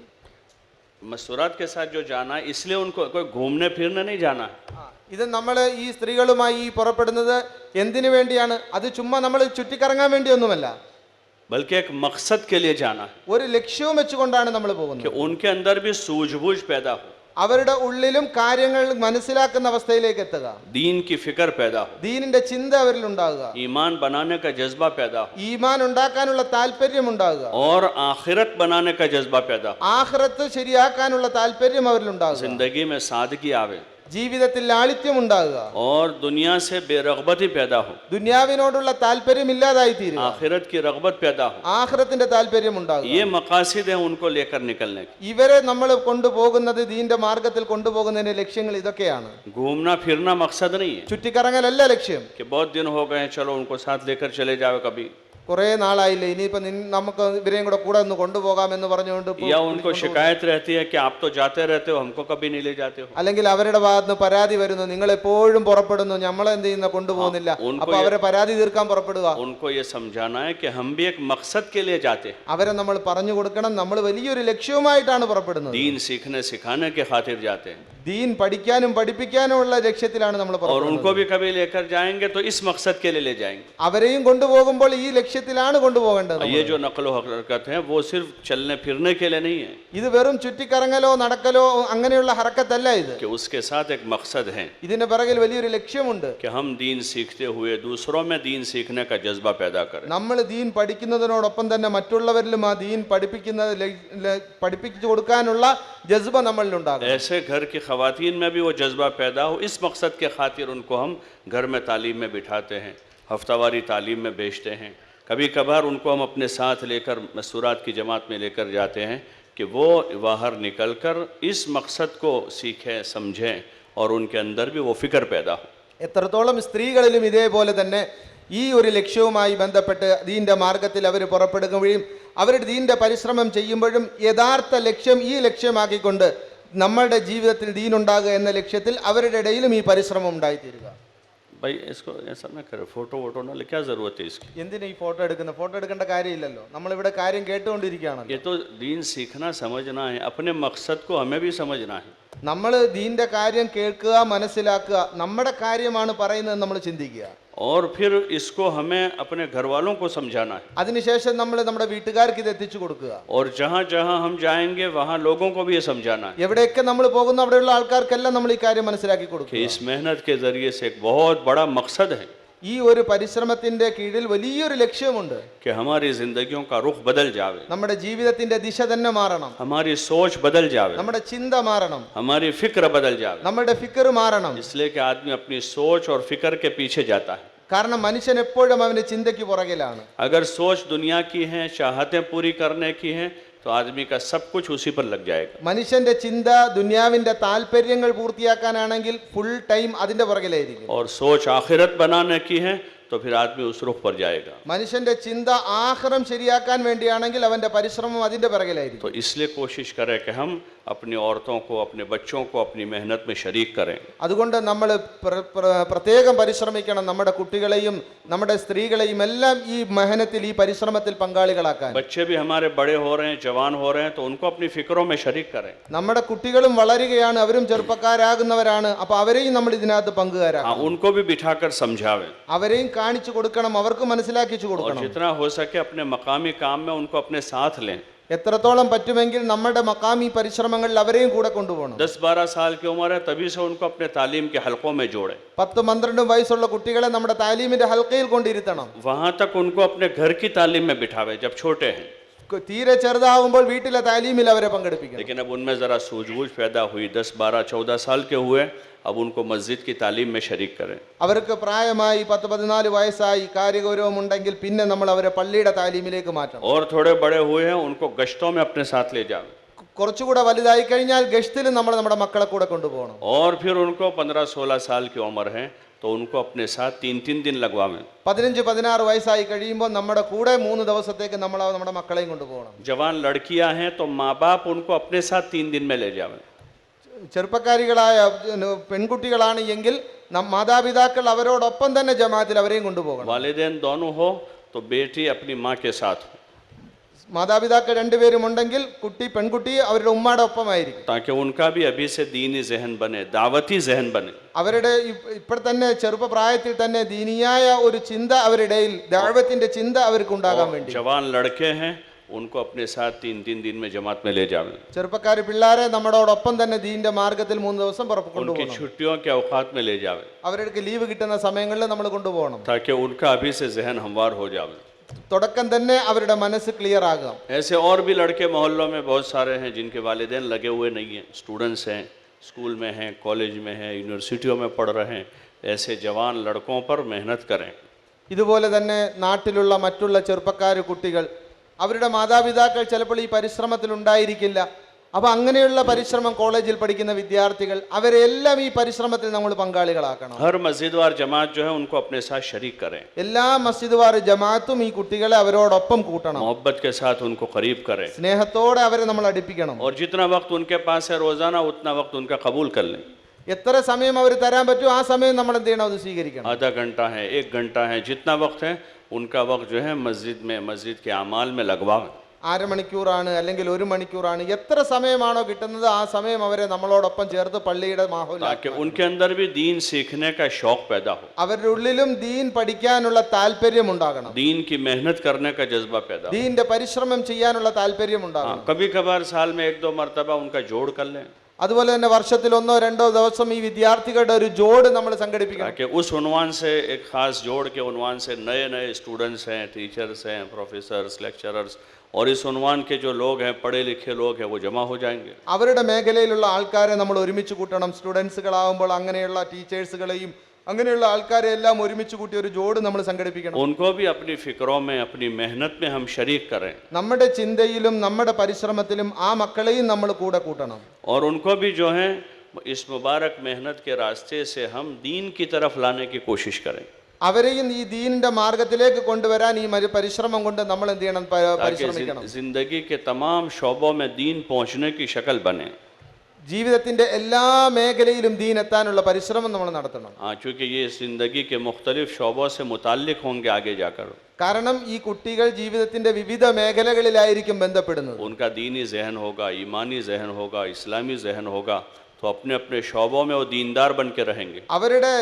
मस्तूरात के साथ जो जाना है इसलिए उनको कोई घूमने फिरने नहीं जाना है. ഇത് നമ്മൾ ഈ സ്ത്രീകളുമായി ഈ പുറപ്പെടുന്നത് എന്തിനു വേണ്ടിയാണ്? അത് ചുമ്മാ നമ്മൾ ചുറ്റിക്കറങ്ങാൻ വേണ്ടിയൊന്നുമല്ല, बल्कि एक मकसद के लिए जाना है ഒരു ലക്ഷ്യവും വെച്ചുകൊണ്ടാണ് നമ്മൾ പോകുന്നത്. कि उनके अंदर भी सूझबूझ पैदा हो, അവരുടെ ഉള്ളിലും കാര്യങ്ങൾ മനസ്സിലാക്കുന്ന അവസ്ഥയിലേക്ക് എത്തുക, दीन की फिक्र पैदा हो, ദീനിന്റെ ചിന്ത അവരിൽ ഉണ്ടാകുക, ईमान बनाने का जज्बा पैदा हो, ഈമാൻ ഉണ്ടാക്കാനുള്ള താല്പര്യം ഉണ്ടാകുക, और आखिरत बनाने का जज्बा पैदा हो. ആഖിറത്ത് ശരിയാക്കാനുള്ള താല്പര്യം അവരിൽ ഉണ്ടാകുക, जिंदगी में सादगी आवे ജീവിതത്തിൽ ലാളിത്യം ഉണ്ടാകുക, और दुनिया से बेरगबती पैदा हो, ദുനിയാവിനോടുള്ള താല്പര്യം ഇല്ലാതായി തീരുക, आखिरत की रगबत पैदा हो. ആഖിറത്തിന്റെ താല്പര്യം ഉണ്ടാകുക. ये मकासिद है उनको लेकर निकलने की. ഇവരെ നമ്മൾ കൊണ്ടുപോകുന്നത് ദീന്റെ മാർഗത്തിൽ കൊണ്ടുപോകുന്നതിന്റെ ലക്ഷ്യങ്ങൾ ഇതൊക്കെയാണ്. घूमना फिरना मकसद नहीं है ചുറ്റിക്കറങ്ങലല്ല ലക്ഷ്യം. कि बहुत दिन हो गए चलो उनको साथ लेकर चले जाओ कभी, കുറെ നാളായില്ലേ, ഇനിയിപ്പോ നമുക്ക് ഇവരെയും കൂടെ ഒന്ന് കൊണ്ടുപോകാമെന്ന് പറഞ്ഞുകൊണ്ട് या उनको शिकायत रहती है कि आप तो जाते रहते हो हमको कभी नहीं ले जाते हो. അല്ലെങ്കിൽ അവരുടെ ഭാഗത്ത് പരാതി വരുന്നു, നിങ്ങൾ എപ്പോഴും പുറപ്പെടുന്നു, നമ്മളെന്ത് ചെയ്യുന്ന കൊണ്ടുപോകുന്നില്ല. അപ്പൊ അവരെ പരാതി തീർക്കാൻ പുറപ്പെടുക. उनको ये समझाना है कि हम भी एक मकसद के लिए जाते हैं, അവരെ നമ്മൾ പറഞ്ഞു കൊടുക്കണം, നമ്മൾ വലിയൊരു ലക്ഷ്യവുമായിട്ടാണ് പുറപ്പെടുന്നത്. दीन सीखने सिखाने के खातिर जाते हैं. ദീൻ പഠിക്കാനും പഠിപ്പിക്കാനുമുള്ള ലക്ഷ്യത്തിലാണ് നമ്മൾ और പുറപ്പെടുന്നത്. उनको भी कभी लेकर जाएंगे तो इस मकसद के लिए ले जाएंगे। അവരെയും കൊണ്ടുപോകുമ്പോൾ ഈ ലക്ഷ്യത്തിലാണ് കൊണ്ടുപോകേണ്ടത്. ये जो नकल हरकत है वो सिर्फ चलने फिरने के लिए नहीं है, ഇത് വെറും ചുറ്റിക്കറങ്ങലോ നടക്കലോ അങ്ങനെയുള്ള ഹറക്കത്തല്ല ഇത്. कि उसके साथ एक मकसद है ഇതിന്റെ പിറകിൽ വലിയൊരു ലക്ഷ്യമുണ്ട്. कि हम दीन सीखते हुए दूसरों में दीन सीखने का जज्बा पैदा करें। നമ്മൾ ദീൻ പഠിക്കുന്നതിനോടൊപ്പം തന്നെ മറ്റുള്ളവരിലും ആ ദീൻ പഠിപ്പിച്ചു കൊടുക്കാനുള്ള ജസ്ബ നമ്മളിലുണ്ടാകും. ऐसे घर की ख़वातीन में भी वो जज्बा पैदा हो, इस मकसद के खातिर उनको हम घर में तालीम में बिठाते हैं, हफ्तावारी तालीम में भेजते हैं। कभी कभार उनको हम अपने साथ लेकर मसूरात की जमात में लेकर जाते हैं कि वो बाहर निकल कर इस मकसद को सीखें, समझें और उनके अंदर भी वो फ़िक्र पैदा हो। എത്രത്തോളം സ്ത്രീകളിലും ഇതേപോലെ തന്നെ ഈ ഒരു ലക്ഷ്യവുമായി ബന്ധപ്പെട്ട് ദീൻ്റെ മാർഗത്തിൽ അവർ പുറപ്പെടുകയും അവരുടെ ദീൻ്റെ പരിശ്രമം ചെയ്യുമ്പോഴും യഥാർത്ഥ ലക്ഷ്യം ഈ ലക്ഷ്യമാക്കിക്കൊണ്ട് നമ്മളുടെ ജീവിതത്തിൽ ദീനുണ്ടാകുക എന്ന ലക്ഷ്യത്തിൽ അവരുടെ ഇടയിലും ഈ പരിശ്രമം ഉണ്ടായിത്തീരുക. भाई इसको ऐसा ना करे, फोटो वोटो ना ले, क्या ज़रूरत है इसकी? എന്തിനാ ഈ ഫോട്ടോ എടുക്കുന്നത്? ഫോട്ടോ എടുക്കേണ്ട കാര്യമില്ലല്ലോ, നമ്മളിവിടെ കാര്യം കേട്ടുകൊണ്ടിരിക്കുകയാണല്ലോ. ये तो दीन सीखना समझना है, अपने मकसद को हमें भी समझना है। നമ്മൾ ദീൻ്റെ കാര്യം കേൾക്കുക, മനസ്സിലാക്കുക, നമ്മുടെ കാര്യമാണ് പറയുന്നത് നമ്മൾ ചിന്തിക്കുക. और फिर इसको हमें अपने घर वालों को समझाना है, അതിനുശേഷം നമ്മൾ നമ്മുടെ വീട്ടുകാർക്ക് ഇത് എത്തിച്ചു കൊടുക്കുക. और जहाँ जहाँ हम जाएंगे वहाँ लोगों को भी ये समझाना है എവിടെയൊക്കെ നമ്മൾ പോകുന്നു അവിടെയുള്ള ആൾക്കാർക്കെല്ലാം നമ്മൾ ഈ കാര്യം മനസ്സിലാക്കി कि കൊടുക്കുക. इस मेहनत के ज़रिए से एक बहुत बड़ा मकसद है ഈ ഒരു പരിശ്രമത്തിന്റെ കീഴിൽ വലിയൊരു ലക്ഷ്യമുണ്ട്. कि हमारी जिंदगियों का रुख बदल जावे, നമ്മുടെ ജീവിതത്തിന്റെ ദിശ തന്നെ മാറണം, हमारी सोच बदल जावे, നമ്മുടെ ചിന്ത മാറണം, हमारी फिक्र बदल जावे। നമ്മുടെ ഫിക്കർ മാറണം. इसलिए कि आदमी अपनी सोच और फिक्र के पीछे जाता है। കാരണം മനുഷ്യൻ എപ്പോഴും അവന്റെ ചിന്തയ്ക്ക് പുറകിലാണ്. अगर सोच दुनिया की है, चाहतें पूरी करने की हैं, तो आदमी का सब कुछ उसी पर लग जाएगा। മനുഷ്യന്റെ ചിന്ത ദുനിയാവിന്റെ താല്പര്യങ്ങൾ പൂർത്തിയാക്കാനാണെങ്കിൽ ഫുൾ ടൈം അതിന്റെ പുറകിലായിരിക്കും. और सोच आखिरत बनाने की है तो फिर आदमी उस रुख पर जाएगा। മനുഷ്യന്റെ ചിന്ത ആഖിറം ശരിയാക്കാൻ വേണ്ടിയാണെങ്കിൽ അവന്റെ പരിശ്രമം അതിന്റെ പിറകിലായിരിക്കും. तो इसलिए कोशिश करें कि हम अपनी औरतों को, अपने बच्चों को अपनी मेहनत में शरीक करें। അതുകൊണ്ട് നമ്മൾ പ്രത്യേകം പരിശ്രമിക്കണം, നമ്മുടെ കുട്ടികളെയും നമ്മുടെ സ്ത്രീകളെയും എല്ലാം ഈ മെഹനത്തിൽ ഈ പരിശ്രമത്തിൽ പങ്കാളികളാക്കാൻ. बच्चे भी हमारे बड़े हो रहे हैं, जवान हो रहे हैं, तो उनको अपनी फिक्रों में शरीक करें। നമ്മുടെ കുട്ടികളും വളരുകയാണ്, അവരും ചെറുപ്പക്കാരാകുന്നവരാണ്. അപ്പൊ അവരെയും നമ്മൾ ഇതിനകത്ത് പങ്കുകാരാണ്. हाँ, उनको भी बिठाकर समझावें അവരെയും കാണിച്ചു കൊടുക്കണം, അവർക്ക് മനസ്സിലാക്കിച്ചു और കൊടുക്കണം. जितना हो सके अपने मकामी काम में उनको अपने साथ लें। എത്രത്തോളം പറ്റുമെങ്കിൽ നമ്മുടെ മക്കാമി പരിശ്രമങ്ങളിൽ അവരെയും കൂടെ കൊണ്ടുപോകണം. 10-12 साल की उम्र है तभी से उनको अपने तालीम के हलकों में जोड़ें। 10-12 വയസ്സുള്ള കുട്ടികളെ നമ്മുടെ താലീമിന്റെ ഹൽക്കയിൽ കൊണ്ടിരുത്തണം. वहाँ तक उनको अपने घर की तालीम में बिठावें जब छोटे हैं। തീരെ ചെറുതാവുമ്പോൾ വീട്ടിലെ താലീമിൽ അവരെ പങ്കെടുപ്പിക്കണം. लेकिन अब उनमें ज़रा सूझबूझ पैदा हुई, 10-12-14 साल के हुए, अब उनको मस्जिद की तालीम में शरीक करें। അവർക്ക് പ്രായമായി 10-14 വയസ്സായി കാര്യഗൗരവം ഉണ്ടെങ്കിൽ പിന്നെ നമ്മൾ അവരെ പള്ളിയുടെ താലീമിലേക്ക് മാറ്റണം. और थोड़े बड़े हुए हैं उनको गश्तों में अपने साथ ले जाओ। കുറച്ചുകൂടെ വലുതായി കഴിഞ്ഞാൽ ഗസ്റ്റിൽ നമ്മൾ നമ്മുടെ മക്കളെ കൂടെ കൊണ്ടുപോകണം. और फिर उनको 15-16 साल की उम्र है तो उनको अपने साथ 3-3 दिन लगवावें। 15-16 വയസ്സായി കഴിയുമ്പോൾ നമ്മുടെ കൂടെ 3 ദിവസത്തേക്ക് നമ്മൾ നമ്മുടെ മക്കളെയും കൊണ്ടുപോകണം. जवान लड़कियां हैं तो माँ बाप उनको अपने साथ 3 दिन में ले जावें। ചെറുപ്പക്കാരികളായ പെൺകുട്ടികളാണ് എങ്കിൽ മാതാപിതാക്കൾ അവരോടൊപ്പം തന്നെ ജമാഅത്തിൽ അവരെയും കൊണ്ടുപോകണം. वालिदैन दोनों हो तो बेटी अपनी माँ के साथ हो, മാതാപിതാക്കൾ രണ്ടുപേരും ഉണ്ടെങ്കിൽ പെൺകുട്ടി അവരുടെ ഉമ്മയുടെ ഒപ്പമായിരിക്കും. ताकि उनका भी अभी से दीनी जहन बने, दावती जहन बने। അവരുടെ ഇപ്പോൾ തന്നെ ചെറുപ്പപ്രായത്തിൽ തന്നെ ദീനിയായ ഒരു ചിന്ത അവരുടെ ഇടയിൽ, ദഅവത്തിന്റെ ചിന്ത അവർക്ക് ഉണ്ടാകാൻ വേണ്ടി. जवान लड़के हैं उनको अपने साथ 3-3 दिन में जमात में ले जावें। ചെറുപ്പക്കാർ പിള്ളേരെ നമ്മളോടൊപ്പം തന്നെ ദീന്റെ മാർഗത്തിൽ 3 ദിവസം उनकी കൊണ്ടുപോകണം. छुट्टियों के औकात में ले जावें അവർക്ക് ലീവ് കിട്ടുന്ന സമയങ്ങളിൽ നമ്മൾ കൊണ്ടുപോകണം. ताकि उनका अभी से जहन हमवार हो जावे। തുടക്കം തന്നെ അവരുടെ മനസ്സ് ക്ലിയർ ആകാം. ऐसे और भी लड़के मोहल्लों में बहुत सारे हैं जिनके वालिदैन लगे हुए नहीं हैं, स्टूडेंट्स हैं, स्कूल में हैं, कॉलेज में हैं, यूनिवर्सिटियों में पढ़ रहे हैं। ऐसे जवान लड़कों पर मेहनत करें। ഇതുപോലെ തന്നെ നാട്ടിലുള്ള മറ്റുള്ള ചെറുപ്പക്കാർ കുട്ടികൾ അവരുടെ മാതാപിതാക്കൾ ചിലപ്പോൾ ഈ പരിശ്രമത്തിൽ ഉണ്ടായിരിക്കില്ല. അപ്പോൾ അങ്ങനെയുള്ള പരിശ്രമം കോളേജിൽ പഠിക്കുന്ന വിദ്യാർത്ഥികൾ അവരെല്ലാം ഈ പരിശ്രമത്തിൽ നമ്മൾ പങ്കാളികളാക്കണം. हर मस्जिद वार जमात जो है उनको अपने साथ शरीक करें। എല്ലാ മസ്ജിദ് വാർ ജമാഅത്തും ഈ കുട്ടികളെ അവരോടൊപ്പം കൂട്ടണം. मोहब्बत के साथ उनको करीब करें സ്നേഹത്തോടെ അവരെ നമ്മൾ അടുപ്പിക്കണം. और जितना वक्त उनके पास है रोज़ाना उतना वक्त उनका कबूल कर लें। എത്ര സമയം അവർ തരാൻ പറ്റും ആ സമയം നമ്മൾ എന്ത് ചെയ്യണം, അത് സ്വീകരിക്കണം. आधा घंटा है, 1 घंटा है, जितना वक्त है उनका वक्त जो है मस्जिद में, मस्जिद के अमाल में लगवाएं। അരമണിക്കൂറാണ് അല്ലെങ്കിൽ 1 മണിക്കൂറാണ്, എത്ര സമയമാണോ കിട്ടുന്നത് ആ സമയം അവരെ നമ്മളോടൊപ്പം ചേർത്ത് പള്ളിയുടെ ताकि उनके अंदर भी दीन सीखने का शौक पैदा हो, അവരുടെ ഉള്ളിലും ദീൻ പഠിക്കാനുള്ള താല്പര്യം ഉണ്ടാകണം, दीन की मेहनत करने का जज्बा पैदा हो। ദീന്റെ പരിശ്രമം ചെയ്യാനുള്ള താല്പര്യം ഉണ്ടാകണം. कभी कभार साल में 1-2 मरतबा उनका जोड़ कर लें, അതുപോലെ തന്നെ വർഷത്തിൽ 1-2 ദിവസം ഈ വിദ്യാർത്ഥികളുടെ ഒരു ജോഡ് നമ്മൾ സംഘടിപ്പിക്കണം. ताकि उस उन्वान से एक खास जोड़ के उन्वान से नए नए स्टूडेंट्स हैं, टीचर्स हैं, प्रोफेसर्स, लेक्चरर्स और इस उन्वान के जो लोग हैं, पढ़े लिखे लोग हैं, वो जमा हो जाएंगे. അവരുടെ മേഖലയിലുള്ള ആൾക്കാരെ നമ്മൾ ഒരുമിച്ച് കൂട്ടണം. സ്റ്റുഡൻസുകളാവുമ്പോൾ അങ്ങനെയുള്ള ടീച്ചേഴ്സുകളെയും അങ്ങനെയുള്ള ആൾക്കാരെ എല്ലാം ഒരുമിച്ച് കൂട്ടി ഒരു ജോഡ് നമ്മൾ സംഘടിപ്പിക്കണം. उनको भी अपनी फिक्रों में, अपनी मेहनत में हम शरीक करें നമ്മുടെ ചിന്തയിലും നമ്മുടെ പരിശ്രമത്തിലും ആ മക്കളെയും നമ്മൾ കൂടെ കൂട്ടണം. और उनको भी जो है इस मुबारक मेहनत के रास्ते से हम दीन की तरफ लाने की कोशिश करें, അവരെയും ഈ ദീനിന്റെ മാർഗത്തിലേക്ക് കൊണ്ടുവരാൻ ഈ പരിശ്രമം കൊണ്ട് നമ്മൾ എന്ത് ചെയ്യണം? ताकि പരിശ്രമിക്കണം. जिंदगी के तमाम शोबों में दीन पहुंचने की शक्ल बने. ജീവിതത്തിന്റെ എല്ലാ മേഖലയിലും ദീൻ എത്താനുള്ള പരിശ്രമം നമ്മൾ നടത്തണം. चूँकि ये जिंदगी के मुख्तलिफ शोबों से मुताल्लिक होंगे आगे जाकर, കാരണം ഈ കുട്ടികൾ ജീവിതത്തിന്റെ വിവിധ മേഖലകളിലായിരിക്കും ബന്ധപ്പെടുന്നത്. उनका दीनी जहन होगा, ईमानी जहन होगा, इस्लामी जहन होगा, तो अपने अपने शोबों में वो दीनदार बन के रहेंगे. അവരുടെ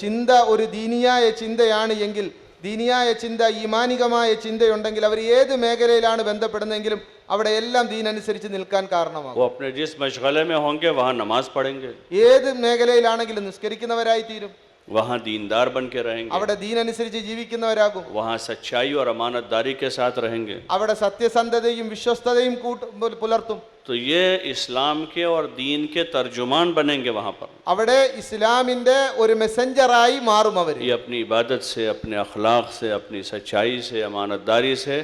ചിന്ത ഒരു ദീനിയായ ചിന്തയാണ് എങ്കിൽ, ദീനിയായ ചിന്ത, ഈമാനികമായ ചിന്തയുണ്ടെങ്കിൽ അവർ ഏത് മേഖലയിലാണ് ബന്ധപ്പെടുന്നതെങ്കിലും അവിടെ എല്ലാം ദീൻ അനുസരിച്ച് നിൽക്കാൻ കാരണമാകും. वो अपने जिस मशगले में होंगे वहाँ नमाज पढ़ेंगे, ഏത് മേഖലയിലാണെങ്കിലും നിസ്കരിക്കുന്നവരായി തീരും, वहाँ दीनदार बन के रहेंगे, അവിടെ ദീൻ അനുസരിച്ച് ജീവിക്കുന്നവരാകും, वहाँ सच्चाई और अमानतदारी के साथ रहेंगे. അവിടെ സത്യസന്ധതയും വിശ്വസ്തതയും പുലർത്തും. तो ये इस्लाम के और दीन के तर्जुमान बनेंगे वहाँ पर. അവിടെ ഇസ്ലാമിന്റെ ഒരു മെസ്സഞ്ചറായി മാറും അവർ. ये अपनी इबादत से, अपने अखलाक से, अपनी सच्चाई से, अमानतदारी से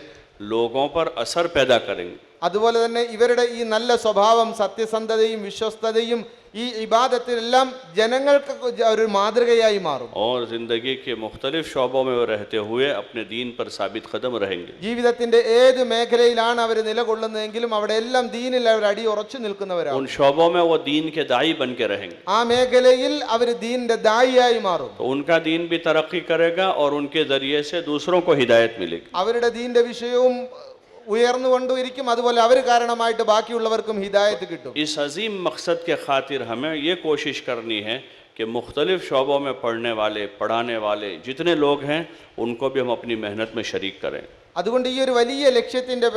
लोगों पर असर पैदा करेंगे. അതുപോലെ തന്നെ ഇവരുടെ ഈ നല്ല സ്വഭാവം, സത്യസന്ധതയും വിശ്വസ്തതയും ഈ ഇബാദത്തിലെല്ലാം ജനങ്ങൾക്ക് ഒരു മാതൃകയായി മാറും. और ज़िंदगी के मुख्तलिफ शोबों में वो रहते हुए अपने दीन पर साबित कदम रहेंगे. ജീവിതത്തിന്റെ ഏത് മേഖലയിലാണ് അവർ നിലകൊള്ളുന്നതെങ്കിലും അവിടെ എല്ലാം ദീനിൽ അവർ അടി ഉറച്ചു നിൽക്കുന്നവരാണ്. उन शोबों में वो दीन के दाई बन के रहेंगे. ആ മേഖലയിൽ അവർ ദീനിന്റെ ദായിയായി മാറും. तो उनका दीन भी तरक्की करेगा और उनके ज़रिए से दूसरों को हिदायत मिलेगी. അവരുടെ ദീന്റെ വിഷയവും ഉയർന്നുകൊണ്ടിരിക്കും, അതുപോലെ അവർ കാരണമായിട്ട് ബാക്കിയുള്ളവർക്കും ഹിദായത്ത് കിട്ടും. इस अजीम मकसद के खातिर हमें ये कोशिश करनी है कि मुख्तलिफ शोबों में पढ़ने वाले, पढ़ाने वाले जितने लोग हैं उनको भी हम अपनी मेहनत में शरीक करें. അതുകൊണ്ട് ഈ ഒരു വലിയ ലക്ഷ്യത്തിന്റെ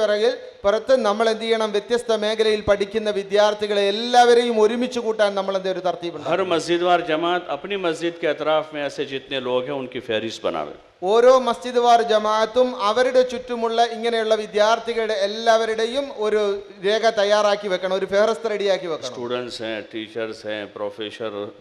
പുറത്ത് നമ്മൾ എന്ത് ചെയ്യണം? വ്യത്യസ്ത മേഖലയിൽ പഠിക്കുന്ന വിദ്യാർത്ഥികളെ എല്ലാവരെയും ഒരുമിച്ച് കൂട്ടാൻ നമ്മൾ എന്ത് ഒരു തർത്തീബ് हर मस्जिदवार जमात अपनी मस्जिद के अतराफ में ऐसे जितने लोग हैं उनकी फहरिस्त बनावे. ഓരോ മസ്ജിദ് വാർ ജമാഅത്തും അവരുടെ ചുറ്റുമുള്ള ഇങ്ങനെയുള്ള വിദ്യാർത്ഥികളുടെ എല്ലാവരുടെയും ഒരു രേഖ തയ്യാറാക്കി വെക്കണം, ഒരു ഫെഹറിസ്ത് റെഡിയാക്കി വെക്കണം. स्टूडेंट्स हैं, टीचर्स हैं,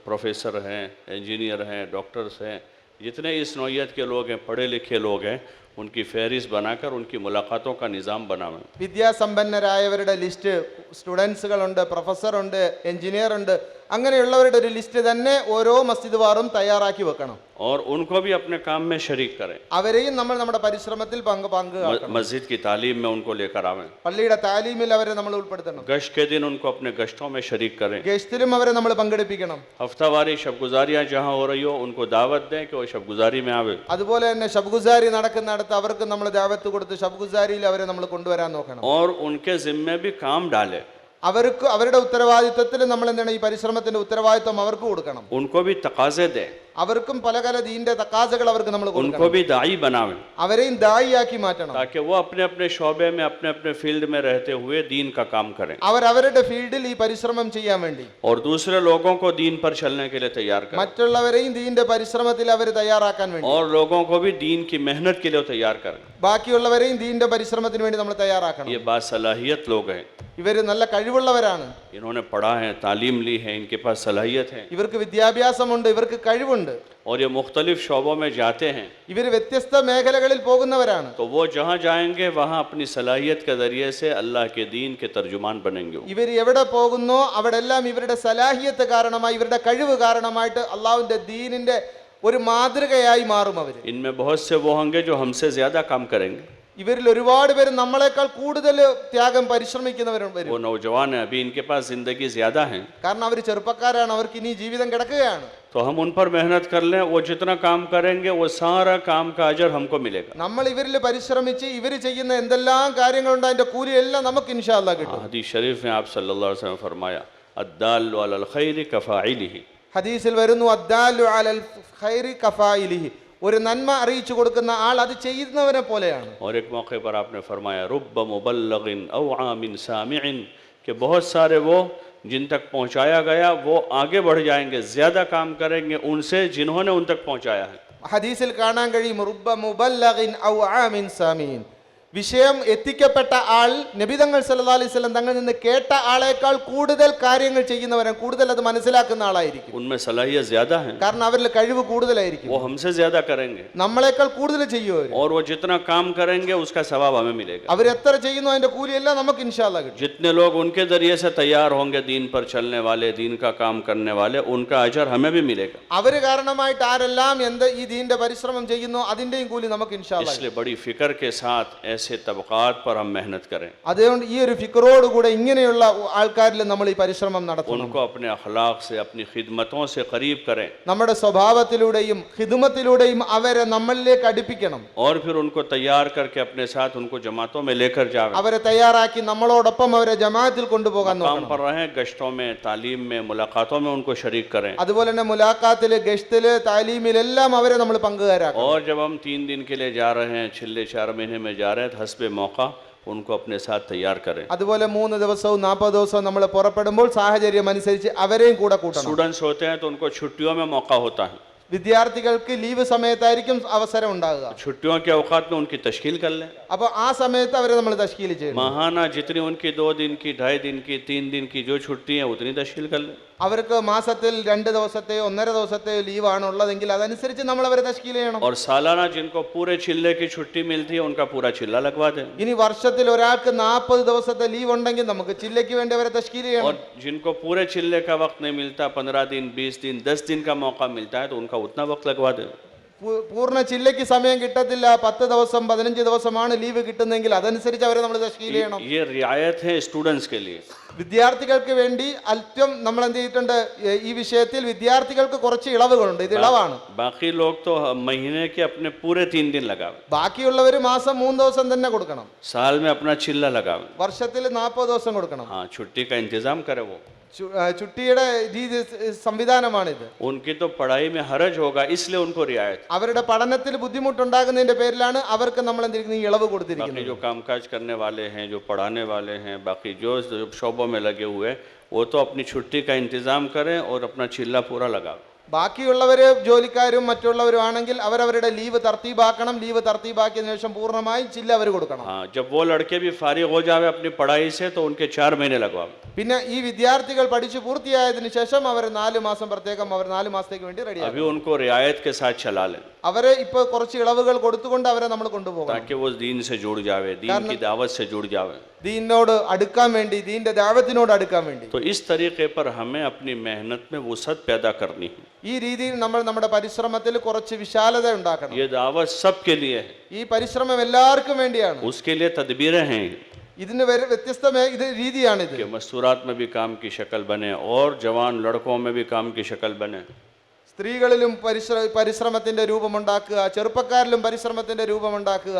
प्रोफेसर हैं, इंजीनियर हैं, डॉक्टर्स हैं, जितने इस नौइयत के लोग हैं, पढ़े लिखे लोग हैं, उनकी फहरिस्त बनाकर उनकी मुलाकातों का निज़ाम बनावें. വിദ്യാസമ്പന്നരായവരുടെ ലിസ്റ്റ്, സ്റ്റുഡൻസുകളുണ്ട്, പ്രൊഫസറുണ്ട്, എഞ്ചിനീയർ ഉണ്ട്, അങ്ങനെയുള്ളവരുടെ ഒരു ലിസ്റ്റ് തന്നെ ഓരോ മസ്ജിദ് വാറും തയ്യാറാക്കി വെക്കണം. और उनको भी अपने काम में शरीक करें. അവരെയും നമ്മൾ നമ്മുടെ പരിശ്രമത്തിൽ പങ്കാക്കണം. मस्जिद की तालीम में उनको लेकर आवें. പള്ളിയുടെ താലീമിൽ അവരെ നമ്മൾ ഉൾപ്പെടുത്തണം. गश्त के दिन उनको अपने गश्तों में शरीक करें. ഗസ്റ്റിലും അവരെ നമ്മൾ പങ്കെടുപ്പിക്കണം. हफ्तावारी शबगुजारियाँ जहाँ हो रही हो उनको दावत दें कि वो शबगुजारी में आवे. അതുപോലെ തന്നെ ശബ്ഗുസാരി നടക്കുന്നിടത്ത് അവർക്ക് നമ്മൾ ദാവത്ത് കൊടുത്ത് ശബ്ഗുസാരിയിൽ അവരെ നമ്മൾ കൊണ്ടുവരാൻ നോക്കണം. और उनके जिम्मे भी काम डालें. അവർക്ക് അവരുടെ ഉത്തരവാദിത്വത്തിൽ നമ്മൾ എന്താണ് ഈ പരിശ്രമത്തിന്റെ ഉത്തരവാദിത്വം അവർക്ക് കൊടുക്കണം. उनको भी तकाजे दें. അവർക്കും പല ദീന്റെ തക്കാസകൾ അവർക്ക് നമ്മൾ उनको കൊടുക്കണം. भी दाई बनावें അവരെയും ദായിയാക്കി മാറ്റണം. ताकि वो अपने अपने शोबे में, अपने अपने फील्ड में रहते हुए दीन का काम करें അവർ അവരുടെ ഫീൽഡിൽ ഈ പരിശ്രമം ചെയ്യാൻ വേണ്ടി और दूसरे लोगों को दीन पर चलने के लिए तैयार करें മറ്റുള്ളവരെയും ദീന്റെ പരിശ്രമത്തിൽ അവർ തയ്യാറാക്കാൻ വേണ്ടി, और लोगों को भी दीन की मेहनत के लिए तैयार करें. ബാക്കിയുള്ളവരെയും ദീന്റെ പരിശ്രമത്തിന് വേണ്ടി നമ്മൾ തയ്യാറാക്കണം. ये बासलाहियत लोग हैं, ഇവർ നല്ല കഴിവുള്ളവരാണ്, इन्होंने पढ़ा है, तालीम ली है, इनके पास सलाहियत है ഇവർക്ക് വിദ്യാഭ്യാസമുണ്ട്, ഇവർക്ക് കഴിവുണ്ട്, और ये मुख्तलिफ शोबों में जाते हैं. ഇവർ വ്യത്യസ്ത മേഖലകളിൽ പോകുന്നവരാണ്. तो वो जहाँ जाएंगे वहाँ अपनी सलाहियत के ज़रिए से अल्लाह के दीन के तर्जुमान बनेंगे. ഇവർ എവിടെ പോകുന്നോ അവിടെല്ലാം ഇവരുടെ സലാഹിയത്ത് കാരണമായി, ഇവരുടെ കഴിവ് കാരണമായിട്ട് അള്ളാഹുവിന്റെ ദീനിന്റെ ഒരു മാതൃകയായി മാറും അവർ. इनमें बहुत से वो होंगे जो हमसे ज़्यादा काम करेंगे. ഇവരിൽ ഒരുപാട് പേര് നമ്മളെക്കാൾ കൂടുതൽ ത്യാഗം പരിശ്രമിക്കുന്നവരും വരും. वो नौजवान है, अभी इनके पास जिंदगी ज्यादा है, കാരണം അവർ ചെറുപ്പക്കാരാണ്, അവർക്ക് ഇനി ജീവിതം കിടക്കുകയാണ്. तो हम उन पर मेहनत कर लें, वो जितना काम करेंगे वो सारा काम का अजर हमको मिलेगा. നമ്മൾ ഇവരിൽ പരിശ്രമിച്ച് ഇവർ ചെയ്യുന്ന എന്തെല്ലാം കാര്യങ്ങളുണ്ട് അതിന്റെ കൂലി എല്ലാം നമുക്ക് ഇൻഷാ അല്ലാഹ് കിട്ടും. हदीस शरीफ में आप सल्लल्लाहु अलैहि वसल्लम फरमाया, अद्दालु अलल खैरि कफाइलिही. ഹദീസിൽ വരുന്നു, അദ്ദാലു അലൽ ഖൈരി കഫായിലിഹി, ഒരു നന്മ അറിയിച്ചു കൊടുക്കുന്ന ആൾ അത് ചെയ്യുന്നവനെ പോലെയാണ്. और एक मौके पर आपने फरमाया, रुब्ब मुबल्लगिन औ आमिन सामिइन, कि बहुत सारे वो जिन तक पहुंचाया गया वो आगे बढ़ जाएंगे, ज्यादा काम करेंगे उनसे जिन्होंने उन तक पहुंचाया है. ഹദീസിൽ കാണാൻ കഴിയും, റുബ്ബ മുബല്ലഗിൻ ഔ ആമിൻ സാമീൻ, വിഷയം എത്തിക്കപ്പെട്ട ആൾ നബി തങ്ങൾ സല്ലല്ലാഹു അലൈഹി വസല്ലം തങ്ങളിൽ നിന്ന് കേട്ട ആളേക്കാൾ കൂടുതൽ കാര്യങ്ങൾ ചെയ്യുന്നവരാണ്, കൂടുതൽ അത് മനസ്സിലാക്കുന്ന ആളായിരിക്കും. उनमें सलाहियत ज्यादा है, കാരണം അവരിൽ കഴിവ് കൂടുതലായിരിക്കും, वो हमसे ज्यादा करेंगे, നമ്മളെക്കാൾ കൂടുതൽ ചെയ്യും അവർ. और वो जितना काम करेंगे उसका सवाब हमें मिलेगा. അവർ എത്ര ചെയ്യുന്നു അതിന്റെ കൂലി എല്ലാം നമുക്ക് ഇൻഷാ അല്ലാഹ് കിട്ടും. जितने लोग उनके जरिए से तैयार होंगे दीन पर चलने वाले, दीन का काम करने वाले, उनका अजर हमें भी मिलेगा. അവര് കാരണമായിട്ട് ആരെല്ലാം ഈ ദീന്റെ പരിശ്രമം ചെയ്യുന്നു അതിന്റെയും കൂലി നമുക്ക് ഇൻഷാ അല്ലാഹ്. इसलिए बड़ी फिक्र के साथ ऐसे तबकात पर हम मेहनत करें, അതുകൊണ്ട് ഈ ഒരു ഫിക്റോട് കൂടെ ഇങ്ങനെയുള്ള ആൾക്കാരിൽ നമ്മൾ ഈ പരിശ്രമം നടത്തണം. उनको अपने अखलाक से, अपनी खिदमतों से करीब करें, നമ്മുടെ സ്വഭാവത്തിലൂടെയും ഖിദ്മത്തിലൂടെയും അവരെ നമ്മളിലേക്ക് അടുപ്പിക്കണം. और फिर उनको तैयार करके अपने साथ उनको जमातों में लेकर जाएं. അവരെ തയ്യാറാക്കി നമ്മളോടൊപ്പം അവരെ ജമാഅത്തിൽ കൊണ്ടുപോകാൻ काम നോക്കണം. पर रहें, गश्तों में, तालीम में, मुलाकातों में उनको शरीक करें. അതുപോലെ തന്നെ മുലാഖാത്തില്, ഗശ്തില്, താലീമിലെല്ലാം അവരെ നമ്മൾ പങ്കുകാരാക്കണം. और जब हम 3 दिन के लिए जा रहे हैं, छिले 4 महीने में जा रहे हैं, तो हस्बे मौका उनको अपने साथ तैयार करें. അതുപോലെ 3 ദിവസവും 40 ദിവസവും നമ്മൾ പുറപ്പെടുമ്പോൾ സാഹചര്യം അനുസരിച്ച് അവരെയും കൂടെ കൂട്ടണം. स्टूडेंट्स होते हैं तो उनको छुट्टियों में मौका होता है, വിദ്യാർത്ഥികൾക്ക് ലീവ് സമയത്തായിരിക്കും അവസരം ഉണ്ടാകുക. छुट्टियों के औकात में उनकी तश्कील कर लें. അപ്പോൾ ആ സമയത്ത് അവരെ നമ്മൾ തശ്കീൽ ചെയ്യണം. माहाना जितनी उनकी 2 दिन की, 2.5 दिन की, 3 दिन की जो छुट्टी है उतनी तश्कील कर लें. അവർക്ക് മാസത്തിൽ 2 ദിവസത്തെയോ 1.5 ദിവസത്തെയോ ലീവാണ് ഉള്ളതെങ്കിൽ അതനുസരിച്ച് നമ്മൾ അവരെ തശ്കീൽ ചെയ്യണം. और सालाना जिनको पूरे चिल्ले की छुट्टी मिलती है उनका पूरा चिल्ला लगवा दें. ഇനി വർഷത്തിൽ ഒരാൾക്ക് 40 ദിവസത്തെ ലീവ് ഉണ്ടെങ്കിൽ നമുക്ക് ചില്ലയ്ക്ക് വേണ്ടി അവരെ തശ്കീൽ ചെയ്യണം. और जिनको पूरे चिल्ले का वक्त नहीं मिलता, 15 दिन, 20 दिन, 10 दिन का मौका मिलता है, तो उनका उतना वक्त लगवा दें. പൂർണ്ണ ചില്ലയ്ക്ക് സമയം കിട്ടത്തില്ല, 10 ദിവസം 15 ദിവസമാണ് ലീവ് കിട്ടുന്നെങ്കിൽ അതനുസരിച്ച് അവരെ നമ്മൾ തശ്കീൽ ചെയ്യണം. ये रियायत है स्टूडेंट्स के लिए. വിദ്യാർത്ഥികൾക്ക് വേണ്ടി അല്പം നമ്മൾ എന്ത് ചെയ്തിട്ടുണ്ട്, ഈ വിഷയത്തിൽ വിദ്യാർത്ഥികൾക്ക് കുറച്ച് ഇളവുകളുണ്ട്. ഇത് ഇളവാണ്. बाकी लोग तो महीने के अपने पूरे 3 दिन लगावे, ബാക്കിയുള്ളവർ മാസം 3 ദിവസം തന്നെ കൊടുക്കണം, साल में अपना चिल्ला लगावे. വർഷത്തിൽ 40 ദിവസം കൊടുക്കണം. हाँ, छुट्टी का इंतजाम करे वो. ചുട്ടിയുടെ രീതി സംവിധാനമാണിത്. उनकी तो पढ़ाई में हरज होगा, इसलिए उनको रियायत. അവരുടെ പഠനത്തിൽ ബുദ്ധിമുട്ടുണ്ടാകുന്നതിന്റെ പേരിലാണ് അവർക്ക് നമ്മൾ എന്തിരിക്കുന്നത് ഈ ഇളവ് കൊടുത്തിരിക്കുന്നത്. बाकी जो कामकाज करने वाले हैं, जो पढ़ाने वाले हैं, बाकी जो शोबों में लगे हुए, वो तो अपनी छुट्टी का इंतजाम करें और अपना चिल्ला पूरा लगावे. ബാക്കിയുള്ളവർ ജോലിക്കാരും മറ്റുള്ളവരും ആണെങ്കിൽ അവരവരുടെ ലീവ് തർത്തീബാക്കണം. ലീവ് തർത്തീബാക്കിയതിനു ശേഷം പൂർണ്ണമായും ചില്ല അവർ കൊടുക്കണം. हाँ, जब वो लड़के भी फारिग हो जावे अपनी पढ़ाई से, तो उनके 4 महीने लगवावे. പിന്നെ ഈ വിദ്യാർത്ഥികൾ പഠിച്ചു പൂർത്തിയായതിനു ശേഷം അവർ 4 മാസം പ്രത്യേകം അവർ 4 മാസത്തേക്ക് വേണ്ടി റെഡിയാക്കും. अभी उनको रियायत के साथ चला लें, അവരെ ഇപ്പോൾ കുറച്ച് ഇളവുകൾ കൊടുത്തുകൊണ്ട് അവരെ നമ്മൾ കൊണ്ടുപോകണം. ताकि वो दीन से जुड़ जावे, दीन की दावत से जुड़ जावे. ദീനോട് അടുക്കാൻ വേണ്ടി, ദീന്റെ ദഅവത്തിനോട് അടുക്കാൻ വേണ്ടി. तो इस तरीके पर हमें अपनी मेहनत में वसअत पैदा करनी है. ഈ രീതിയിൽ നമ്മൾ നമ്മുടെ പരിശ്രമത്തിൽ കുറച്ച് വിശാലത ഉണ്ടാക്കണം. ये दावत सबके लिए है, ഈ പരിശ്രമം എല്ലാവർക്കും വേണ്ടിയാണ്. उसके लिए तदबीरें हैं ഇതിന് വ്യത്യസ്തമായ ഇത് രീതിയാണിത്. कि मस्तूरात में भी काम की शक्ल बने और जवान लड़कों में भी काम की शक्ल बने. സ്ത്രീകളിലും പരിശ്രമത്തിന്റെ രൂപമുണ്ടാക്കുക, ചെറുപ്പക്കാരിലും പരിശ്രമത്തിന്റെ രൂപമുണ്ടാക്കുക.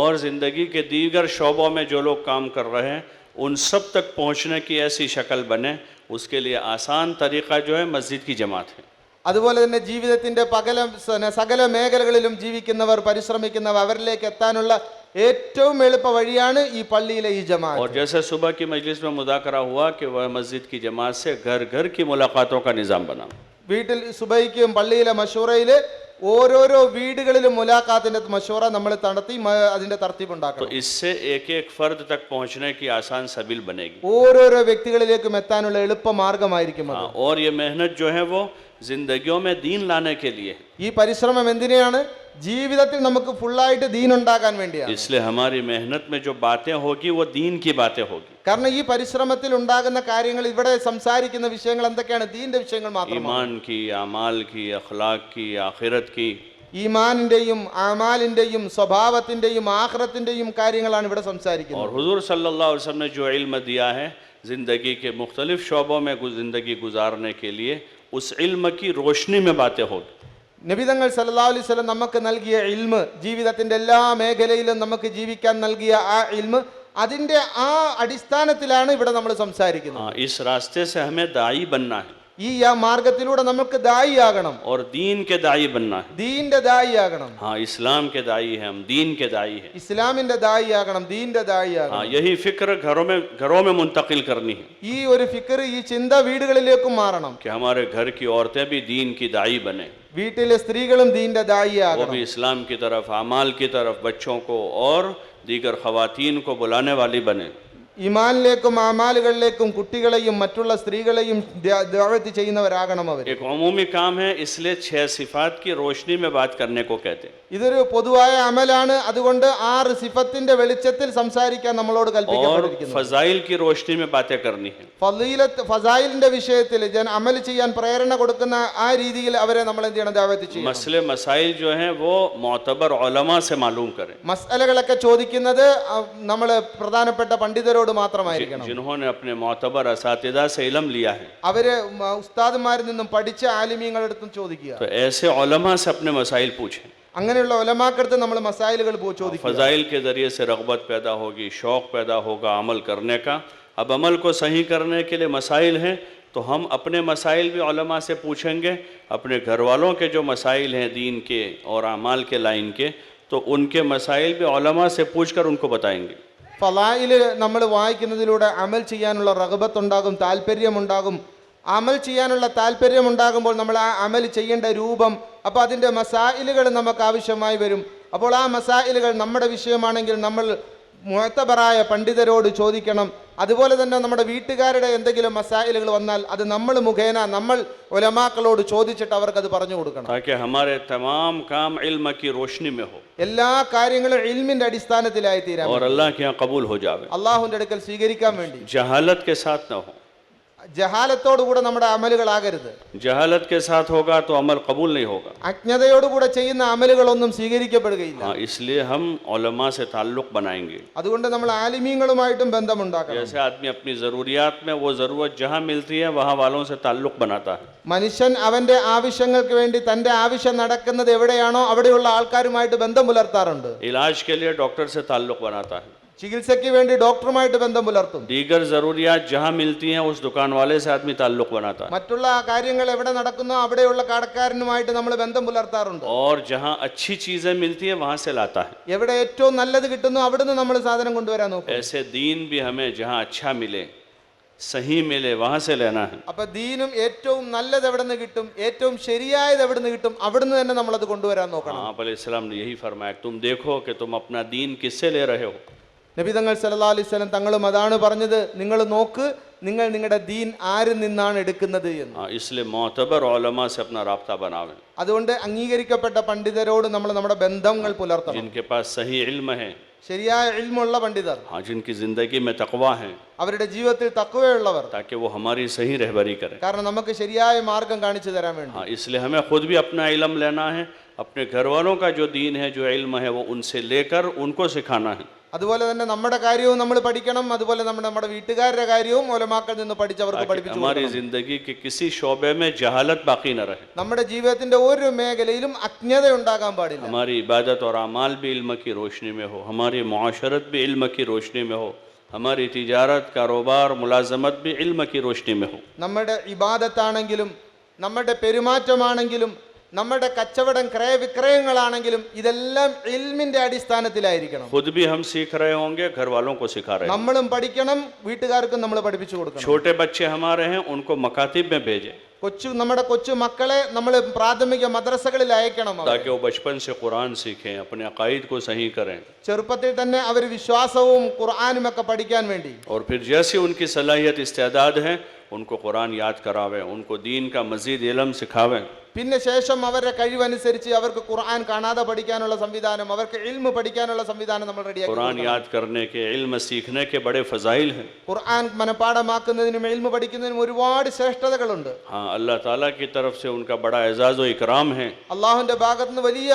और ज़िंदगी के दीगर शोबों में जो लोग काम कर रहे हैं उन सब तक पहुंचने की ऐसी शक्ल बने, उसके लिए आसान तरीक़ा जो है मस्जिद की जमात है. അതുപോലെ തന്നെ ജീവിതത്തിന്റെ സകല മേഖലകളിലും ജീവിക്കുന്നവർ, പരിശ്രമിക്കുന്നവർ, അവരിലേക്ക് എത്താനുള്ള ഏറ്റവും എളുപ്പ വഴിയാണ് ഈ പള്ളിയിലെ ഈ ജമാഅത്ത്. और जैसे सुबह की मजलिस में मुज़ाकरा हुआ कि वह मस्जिद की जमात से घर घर की मुलाकातों का निज़ाम बना. വീട്ടിൽ സുബഹിക്കും പള്ളിയിലെ മശൂറയില് ഓരോരോ വീടുകളിലും മുലാഖാത്തിന്റെ മശൂറ നമ്മൾ നടത്തി അതിന്റെ തർത്തീബ് ഉണ്ടാക്കണം. तो इससे एक एक फर्द तक पहुंचने की आसान सबील बनेगी. ഓരോരോ വ്യക്തികളിലേക്കും എത്താനുള്ള എളുപ്പ മാർഗമായിരിക്കും അത്. और ये मेहनत जो है वो जिंदगियों में दीन लाने के लिए. ഈ പരിശ്രമം എന്തിനാണ്? ജീവിതത്തിൽ നമുക്ക് ഫുള്ളായിട്ട് ദീൻ ഉണ്ടാക്കാൻ വേണ്ടിയാണ്. इसलिए हमारी मेहनत में जो बातें होगी वो दीन की बातें होगी. കാരണം ഈ പരിശ്രമത്തിൽ ഉണ്ടാകുന്ന കാര്യങ്ങൾ, ഇവിടെ സംസാരിക്കുന്ന വിഷയങ്ങൾ എന്തൊക്കെയാണ്? ദീന്റെ വിഷയങ്ങൾ മാത്രമാണ്. ईमान की, अमाल की, अखलाक की, आखिरत की. ഈമാനിന്റെയും അമാലിന്റെയും സ്വഭാവത്തിന്റെയും ആഖിറത്തിന്റെയും കാര്യങ്ങളാണ് ഇവിടെ സംസാരിക്കുന്നത്. और हुजूर सल्लल्लाहु अलैहि वसल्लम ने जो इल्म दिया है ज़िंदगी के मुख्तलिफ शोबों में ज़िंदगी गुजारने के लिए, उस इल्म की रोशनी में बातें होगी. നബിതങ്ങൾ സല്ലല്ലാഹു അലൈഹി വസല്ലം നമുക്ക് നൽകിയ ഇൽമ്, ജീവിതത്തിന്റെ എല്ലാ മേഖലയിലും നമുക്ക് ജീവിക്കാൻ നൽകിയ ആ ഇൽമ്, അതിന്റെ ആ അടിസ്ഥാനത്തിലാണ് ഇവിടെ നമ്മൾ സംസാരിക്കുന്നത്. इस रास्ते से हमें दाई बनना है ഈ മാർഗത്തിലൂടെ നമുക്ക് ദായി ആകണം, और दीन के दाई बनना है. ദീന്റെ ദായി ആകണം. हाँ, इस्लाम के दाई हैं हम, दीन के दाई हैं. ഇസ്ലാമിന്റെ ദായി ആകണം, ദീന്റെ ദായി ആകണം. हाँ, यही फिक्र घरों में मुंतकिल करनी है ഈ ഒരു ഫിക്ർ, ഈ ചിന്ത വീടുകളിലേക്കും മാറണം. कि हमारे घर की औरतें भी दीन की दाई बने, വീട്ടിലെ സ്ത്രീകളും ദീന്റെ ദായി वो ആകണം. भी इस्लाम की तरफ, अमाल की तरफ बच्चों को और दीगर ख़वातीन को बुलाने वाली बने. ഈമാനിലേക്കും അമാലുകളിലേക്കും കുട്ടികളെയും മറ്റുള്ള സ്ത്രീകളെയും ദഅവത്ത് ചെയ്യുന്നവരാകണം അവർ. एक उमूमी काम है, इसलिए 6 सिफात की रोशनी में बात करने को कहते हैं. ഇതൊരു പൊതുവായ അമലാണ്, അതുകൊണ്ട് 6 സിഫത്തിന്റെ വെളിച്ചത്തിൽ സംസാരിക്കാൻ നമ്മളോട് और കൽപ്പിക്കപ്പെട്ടിരിക്കുന്നു. फजाइल की रोशनी में बातें करनी है. ഫസായിലിന്റെ വിഷയത്തിൽ അമൽ ചെയ്യാൻ പ്രേരണ കൊടുക്കുന്ന ആ രീതിയിൽ അവരെ നമ്മൾ എന്ത് ചെയ്യണം? ദഅവത്ത് ചെയ്യണം. मसले मसाइल जो हैं वो मोतबर उलमा से मालूम करें, മസ്അലകളൊക്കെ ചോദിക്കുന്നത് നമ്മൾ പ്രധാനപ്പെട്ട പണ്ഡിതരോട് മാത്രമായിരിക്കണം. जिन्होंने अपने मोतबर असातिदा से इल्म लिया है. അവര് ഉസ്താദുമാരിൽ നിന്നും പഠിച്ച ആലിമീങ്ങളുടെ അടുത്തും ചോദിക്കുക. तो ऐसे उलमा से अपने मसाइल पूछें. അങ്ങനെയുള്ള ഉലമാക്കടുത്ത് നമ്മൾ മസായിലുകൾ ചോദിക്കുക. फ़ज़ाइल के ज़रिए से रग़बत पैदा होगी, शौक़ पैदा होगा अमल करने का. अब अमल को सही करने के लिए मसाइल हैं, तो हम अपने मसाइल भी उलमा से पूछेंगे, अपने घर वालों के जो मसाइल हैं दीन के और अमाल के लाइन के, तो उनके मसाइल भी उलमा से पूछ कर उनको बताएंगे. ഫലായിൽ നമ്മൾ വായിക്കുന്നതിലൂടെ അമൽ ചെയ്യാനുള്ള റഗബത്ത് ഉണ്ടാകും, താല്പര്യമുണ്ടാകും. അമൽ ചെയ്യാനുള്ള താല്പര്യമുണ്ടാകുമ്പോൾ നമ്മൾ ആ അമൽ ചെയ്യേണ്ട രൂപം, അപ്പോൾ അതിൻ്റെ മസായിലുകൾ നമുക്ക് ആവശ്യമായി വരും. അപ്പോൾ ആ മസായിലുകൾ നമ്മുടെ വിഷയമാണെങ്കിൽ നമ്മൾ മുഅ്തബറായ പണ്ഡിതരോട് ചോദിക്കണം. അതുപോലെ തന്നെ നമ്മുടെ വീട്ടുകാരുടെ എന്തെങ്കിലും മസായിലുകൾ വന്നാൽ അത് നമ്മൾ മുഖേന നമ്മൾ ഉലമാക്കളോട് ചോദിച്ചിട്ട് അവർക്കത് പറഞ്ഞു കൊടുക്കണം. ताकि हमारे तमाम काम इल्म की रोशनी में हो എല്ലാ കാര്യങ്ങളും ഇൽമിന്റെ അടിസ്ഥാനത്തിലായി തീരാൻ, और अल्लाह के यहाँ कबूल हो जावे, അള്ളാഹുവിന്റെ അടുക്കൽ സ്വീകരിക്കാൻ വേണ്ടി. जहालत के साथ न हो. ജഹാലത്തോടുകൂടെ നമ്മുടെ അമലുകളാകരുത്. जहालत के साथ होगा तो अमल कबूल नहीं होगा. അജ്ഞതയോടുകൂടെ ചെയ്യുന്ന അമലുകളൊന്നും സ്വീകരിക്കപ്പെടുകയില്ല. हाँ, इसलिए हम उलमा से ताल्लुक़ बनाएंगे. അതുകൊണ്ട് നമ്മൾ ആലിമീങ്ങളുമായിട്ടും ബന്ധമുണ്ടാക്കണം. जैसे आदमी अपनी ज़रूरियात में वो ज़रूरत जहाँ मिलती है वहाँ वालों से ताल्लुक़ बनाता है. മനുഷ്യൻ അവന്റെ ആവശ്യങ്ങൾക്ക് വേണ്ടി തന്റെ ആവശ്യം നടക്കുന്നത് എവിടെയാണോ അവിടെയുള്ള ആൾക്കാരുമായിട്ട് ബന്ധം പുലർത്താറുണ്ട്. इलाज के लिए डॉक्टर से ताल्लुक़ बनाता है. ചികിത്സയ്ക്ക് വേണ്ടി ഡോക്ടറുമായിട്ട് ബന്ധം പുലർത്തും. दीगर ज़रूरियात जहाँ मिलती हैं उस दुकान वाले से आदमी ताल्लुक़ बनाता है. മറ്റുള്ള കാര്യങ്ങൾ എവിടെ നടക്കുന്നോ അവിടെയുള്ള കടക്കാരനുമായിട്ട് നമ്മൾ ബന്ധം പുലർത്താറുണ്ട്. और जहाँ अच्छी चीज़ें मिलती हैं वहाँ से लाता है. എവിടെ ഏറ്റവും നല്ലത് കിട്ടുന്നു അവിടുന്ന് നമ്മൾ സാധനം കൊണ്ടുവരാൻ നോക്കും. ऐसे दीन भी हमें जहाँ अच्छा मिले, सही मिले, वहाँ से लेना है. അപ്പൊ ദീനും ഏറ്റവും നല്ലത് എവിടെ നിന്ന് കിട്ടും, ഏറ്റവും ശരിയായത് എവിടെ നിന്ന് കിട്ടും, അവിടുന്ന് തന്നെ നമ്മളത് കൊണ്ടുവരാൻ നോക്കണം. आप अलैहिस्सलाम ने यही फरमाया, तुम देखो कि तुम अपना दीन किससे ले रहे हो. നബിതങ്ങൾ സല്ലല്ലാഹു അലൈഹി വസല്ലം തങ്ങളും അതാണ് പറഞ്ഞത്, നിങ്ങൾ നോക്ക് നിങ്ങൾ നിങ്ങളുടെ ദീൻ ആരിൽ നിന്നാണ് എടുക്കുന്നത് എന്ന്. इसलिए मोतबर उलमा से अपना राब्ता बनावे, അതുകൊണ്ട് അംഗീകരിക്കപ്പെട്ട പണ്ഡിതരോട് നമ്മൾ നമ്മുടെ ബന്ധങ്ങൾ പുലർത്തണം. जिनके पास सही इल्म है, ശരിയായ ഇൽമുള്ള പണ്ഡിതർ, हाँ, जिनकी ज़िंदगी में तकवा है, അവരുടെ ജീവിതത്തിൽ തഖ്വയുള്ളവർ, ताकि वो हमारी सही रहबरी करें. കാരണം നമുക്ക് ശരിയായ മാർഗം കാണിച്ചു തരാൻ വേണ്ടി. हाँ, इसलिए हमें खुद भी अपना इल्म लेना है, अपने घर वालों का जो दीन है, जो इल्म है, वो उनसे लेकर उनको सिखाना है. അതുപോലെ തന്നെ നമ്മുടെ കാര്യവും നമ്മൾ പഠിക്കണം, അതുപോലെ നമ്മുടെ വീട്ടുകാരുടെ കാര്യവും ഉലമാക്കളിൽ നിന്ന് പഠിച്ചവർക്ക് പഠിപ്പിച്ചു हमारी കൊടുക്കണം. जिंदगी के किसी शोबे में जहालत बाकी न रहे. നമ്മുടെ ജീവിതത്തിന്റെ ഒരു മേഖലയിലും അജ്ഞത ഉണ്ടാകാൻ പാടില്ല. हमारी इबादत और अमाल भी इल्म की रोशनी में हो, हमारी मुआशरत भी इल्म की रोशनी में हो, हमारी तिजारत, कारोबार, मुलाजमत भी इल्म की रोशनी में हो. നമ്മുടെ ഇബാദത്താണെങ്കിലും നമ്മുടെ പെരുമാറ്റമാണെങ്കിലും നമ്മുടെ കച്ചവടം ക്രയവിക്രയങ്ങളാണെങ്കിലും ഇതെല്ലാം ഇൽമിന്റെ അടിസ്ഥാനത്തിലായിരിക്കണം. खुद भी हम सीख रहे होंगे, घर वालों को सिखा रहे हैं. നമ്മളും പഠിക്കണം, വീട്ടുകാർക്കും നമ്മൾ പഠിപ്പിച്ചു കൊടുക്കണം. छोटे बच्चे हमारे हैं, उनको मकातिब में भेजें, നമ്മുടെ കൊച്ചു മക്കളെ നമ്മൾ പ്രാഥമിക മദ്രസകളിൽ അയക്കണം. ताकि वो बचपन से कुरान सीखें, अपने अकायद को सही करें. ചെറുപ്പത്തിൽ തന്നെ അവർ വിശ്വാസവും ഖുർആനും ഒക്കെ പഠിക്കാൻ വേണ്ടി. और फिर जैसे उनकी सलाहियत इस्तेदाद है, उनको कुरान याद करावें, उनको दीन का मज़ीद इल्म सिखावें। പിന്നെ ശേഷം അവരുടെ കഴിവനുസരിച്ച് അവർക്ക് ഖുർആൻ കാണാതെ പഠിക്കാനുള്ള സംവിധാനം, അവർക്ക് ഇൽമു പഠിക്കാനുള്ള സംവിധാനം നമ്മൾ റെഡിയാക്കി कुरान കൊടുക്കണം. याद करने के, इल्म सीखने के बड़े फ़ज़ाइल हैं। ഖുർആൻ മനഃപ്പാഠമാക്കുന്നതിനും ഇൽമു പഠിക്കുന്നതിനും ഒരുപാട് ശ്രേഷ്ഠതകളുണ്ട്. हाँ, अल्लाह ताला की तरफ से उनका बड़ा एजाज़ व इकराम है, അള്ളാഹുവിന്റെ ഭാഗത്ത് നിന്ന് വലിയ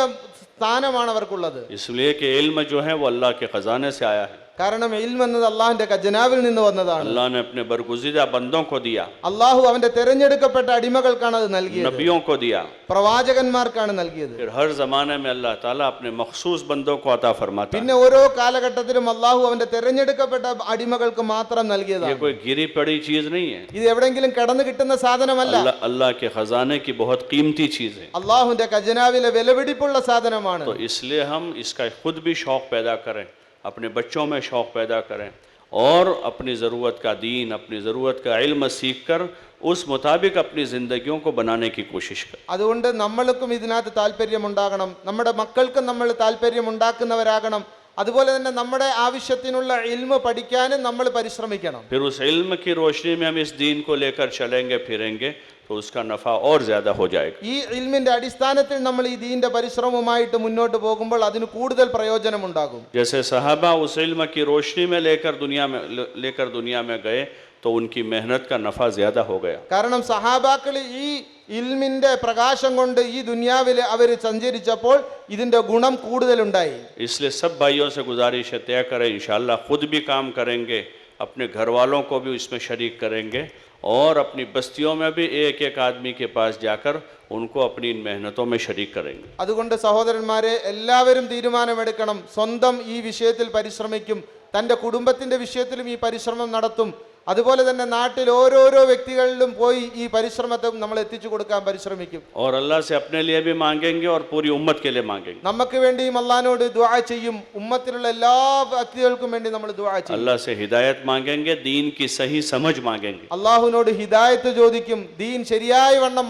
സ്ഥാനമാണ് അവർക്കുള്ളത്. इसलिए कि इल्म जो है वो अल्लाह के ख़जाने से आया है। കാരണം ഇൽമ് എന്നത് അള്ളാഹുവിന്റെ ഖജനാവിൽ നിന്ന് വന്നതാണ്. अल्लाह ने अपने बरगुज़ीदा बंदों को दिया, അള്ളാഹു അവന്റെ തെരഞ്ഞെടുക്കപ്പെട്ട അടിമകൾക്കാണ് അത് നൽകിയത്, नबियों को दिया। പ്രവാചകന്മാർക്കാണ് നൽകിയത്. फिर हर ज़माने में अल्लाह ताला अपने मखसूस बंदों को अता फरमाता है। പിന്നെ ഓരോ കാലഘട്ടത്തിലും അള്ളാഹു അവന്റെ തെരഞ്ഞെടുക്കപ്പെട്ട അടിമകൾക്ക് മാത്രം ये നൽകിയതാണ്. कोई गिरी पड़ी चीज़ नहीं है, ഇത് എവിടെയെങ്കിലും കിടന്നു കിട്ടുന്ന സാധനമല്ല. अल्लाह के ख़जाने की बहुत कीमती चीज़ है। അള്ളാഹുവിന്റെ ഖജനാവിലെ വിലപിടിപ്പുള്ള സാധനമാണ്. तो इसलिए हम इसका खुद भी शौक़ पैदा करें, अपने बच्चों में शौक़ पैदा करें और अपनी ज़रूरत का दीन, अपनी ज़रूरत का इल्म सीख कर उस मुताबिक अपनी ज़िंदगियों को बनाने की कोशिश करें। അതുകൊണ്ട് നമ്മൾക്കും ഇതിനകത്ത് താല്പര്യമുണ്ടാകണം, നമ്മുടെ മക്കൾക്കും നമ്മൾ താല്പര്യമുണ്ടാക്കുന്നവരാകണം. അതുപോലെ തന്നെ നമ്മുടെ ആവശ്യത്തിനുള്ള ഇൽമ് പഠിക്കാനും നമ്മൾ പരിശ്രമിക്കണം. फिर उस इल्म की रोशनी में हम इस दीन को लेकर चलेंगे फिरेंगे तो उसका नफ़ा और ज़्यादा हो जाएगा। ഈ ഇൽമിന്റെ അടിസ്ഥാനത്തിൽ നമ്മൾ ഈ ദീന്റെ പരിശ്രമവുമായിട്ട് മുന്നോട്ട് പോകുമ്പോൾ അതിന് കൂടുതൽ പ്രയോജനമുണ്ടാകും. जैसे सहाबा उस इल्म की रोशनी में लेकर दुनिया में गए तो उनकी मेहनत का नफ़ा ज़्यादा हो गया। കാരണം സഹാബാക്കൾ ഈ ഇൽമിന്റെ പ്രകാശം കൊണ്ട് ഈ ദുനിയാവിൽ അവർ സഞ്ചരിച്ചപ്പോൾ ഇതിന്റെ ഗുണം കൂടുതലുണ്ടായി. इसलिए सब भाइयों से गुजारिश है, तय करें इंशाअल्लाह खुद भी काम करेंगे, अपने घर वालों को भी इसमें शरीक करेंगे और अपनी बस्तियों में भी एक एक आदमी के पास जाकर उनको अपनी इन मेहनतों में शरीक करेंगे। അതുകൊണ്ട് സഹോദരന്മാരെ, എല്ലാവരും തീരുമാനമെടുക്കണം. സ്വന്തം ഈ വിഷയത്തിൽ പരിശ്രമിക്കും, തൻ്റെ കുടുംബത്തിൻ്റെ വിഷയത്തിലും ഈ പരിശ്രമം നടത്തും. അതുപോലെ തന്നെ നാട്ടിൽ ഓരോരോ വ്യക്തികളിലും പോയി ഈ പരിശ്രമത്തെ നമ്മൾ എത്തിച്ചു കൊടുക്കാൻ പരിശ്രമിക്കും. और अल्लाह से अपने लिए भी मांगेंगे और पूरी उम्मत के लिए मांगेंगे। നമുക്ക് വേണ്ടിയും അള്ളാഹിനോട് ദുആ ചെയ്യും, ഉമ്മത്തിലുള്ള എല്ലാ വ്യക്തികൾക്കും വേണ്ടി നമ്മൾ ദുആ ചെയ്യും. अल्लाह से हिदायत मांगेंगे, दीन की सही समझ मांगेंगे। അള്ളാഹുവിനോട് ഹിദായത്ത് ചോദിക്കും, ദീൻ ശരിയായ വണ്ണം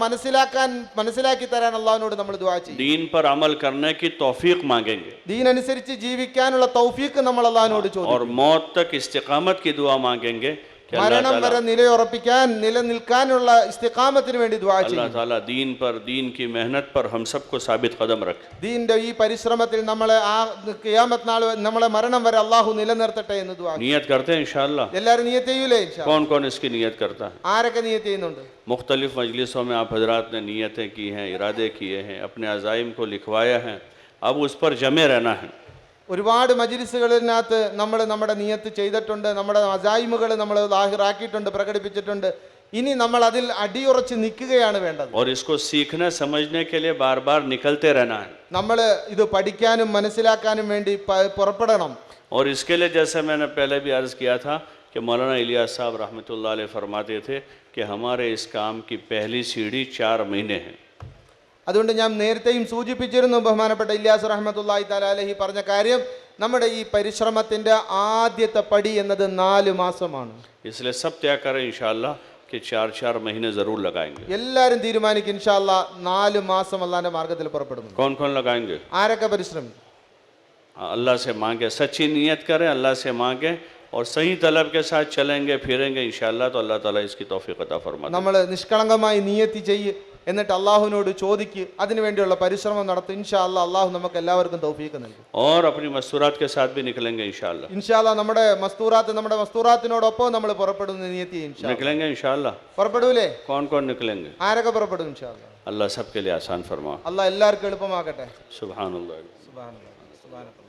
മനസ്സിലാക്കി തരാൻ അള്ളാഹുവിനോട് നമ്മൾ ദുആ ചെയ്യും. दीन पर अमल करने की तौफीक मांगेंगे ദീൻ അനുസരിച്ച് ജീവിക്കാനുള്ള തൗഫീഖ് നമ്മൾ അള്ളാഹിനോട് ചോദിക്കും. और मौत तक इस्तिकामत की दुआ मांगेंगे कि മരണം വരെ നിലനിൽക്കാനുള്ള ഇസ്തിഖാമത്തിന് വേണ്ടി ദുആ अल्लाह ചെയ്യും. ताला दीन पर, दीन की मेहनत पर हम सबको साबित कदम रखे। ദീന്റെ ഈ പരിശ്രമത്തിൽ നമ്മളെ ആ ഖിയാമത്ത് നാൾ നമ്മളെ മരണം വരെ അള്ളാഹു നിലനിർത്തട്ടെ എന്ന് ദുആ ചെയ്യും. नियत करते हैं इंशाअल्लाह। എല്ലാവരും നിയത്ത് ചെയ്യൂലേ? ഇൻഷാ അല്ലാഹ്. कौन कौन इसकी नियत करता है? ആരൊക്കെ നിയത്ത് ചെയ്യുന്നുണ്ട്? मुख्तलिफ मजलिसों में आप हजरात ने नियतें की हैं, इरादे किए हैं, अपने अज़ाइम को लिखवाया है, अब उस पर जमे रहना है। ഒരുപാട് മജ്ലിസുകളിനകത്ത് നമ്മൾ നമ്മുടെ നിയത്ത് ചെയ്തിട്ടുണ്ട്, നമ്മുടെ അസായിമുകൾ നമ്മൾ ലാഹിറാക്കിയിട്ടുണ്ട്, പ്രകടിപ്പിച്ചിട്ടുണ്ട്. ഇനി നമ്മൾ അതിൽ അടിയുറച്ച് നിൽക്കുകയാണ് വേണ്ടത്. और इसको सीखने समझने के लिए बार बार निकलते रहना है। നമ്മൾ ഇത് പഠിക്കാനും മനസ്സിലാക്കാനും വേണ്ടി പുറപ്പെടണം. और इसके लिए जैसे मैंने पहले भी अर्ज़ किया था कि मौलाना इलियास साहब रहमतुल्लाह अलैह फरमाते थे कि हमारे इस काम की पहली सीढ़ी 4 महीने है। അതുകൊണ്ട് ഞാൻ നേരത്തെയും സൂചിപ്പിച്ചിരുന്നു, ബഹുമാനപ്പെട്ട ഇല്യാസ് റഹ്മത്തുള്ളാഹി തആല അലൈഹി പറഞ്ഞ കാര്യം, നമ്മുടെ ഈ പരിശ്രമത്തിന്റെ ആദ്യത്തെ പടി എന്നത് 4 മാസമാണ്. इसलिए सब तय करें इंशाअल्लाह कि 4 महीने ज़रूर लगाएंगे। എല്ലാവരും തീരുമാനിക്കും ഇൻഷാ അല്ലാഹ് 4 മാസം അല്ലാഹുവിന്റെ മാർഗ്ഗത്തിൽ പുറപ്പെടുന്നു. कौन कौन लगाएंगे? ആരൊക്കെ പരിശ്രമിക്കും? अल्लाह से मांगे, सच्ची नियत करें, अल्लाह से मांगे और सही तलब के साथ चलेंगे फिरेंगे इंशाअल्लाह तो अल्लाह ताला इसकी तौफीक अता फरमाते। നമ്മൾ നിഷ്കളങ്കമായി നിയത്തി ചെയ്യ്, എന്നിട്ട് അള്ളാഹുവിനോട് ചോദിക്ക്, അതിനുവേണ്ടിയുള്ള പരിശ്രമം നടത്തും. ഇൻഷാ അല്ലാഹ് അള്ളാഹു നമുക്ക് എല്ലാവർക്കും തൗഫീഖ് നൽകും. और अपनी मस्तूरात के साथ भी निकलेंगे इंशाअल्लाह। ഇൻഷാ അല്ലാഹ് നമ്മുടെ മസ്തൂറാത്തിനോടൊപ്പം നമ്മൾ പുറപ്പെടുന്ന നിയത്തി ഇൻഷാ അല്ലാഹ്. निकलेंगे इंशाअल्लाह। പുറപ്പെടൂലേ? कौन कौन निकलेंगे? ആരൊക്കെ പുറപ്പെടും? ഇൻഷാ അല്ലാഹ്. अल्लाह सबके लिए आसान फरमा। അള്ളാഹ് എല്ലാവർക്കും എളുപ്പമാക്കട്ടെ. सुभान अल्लाह। സുബ്ഹാനല്ലാഹ്. സുബ്ഹാനല്ലാഹ്.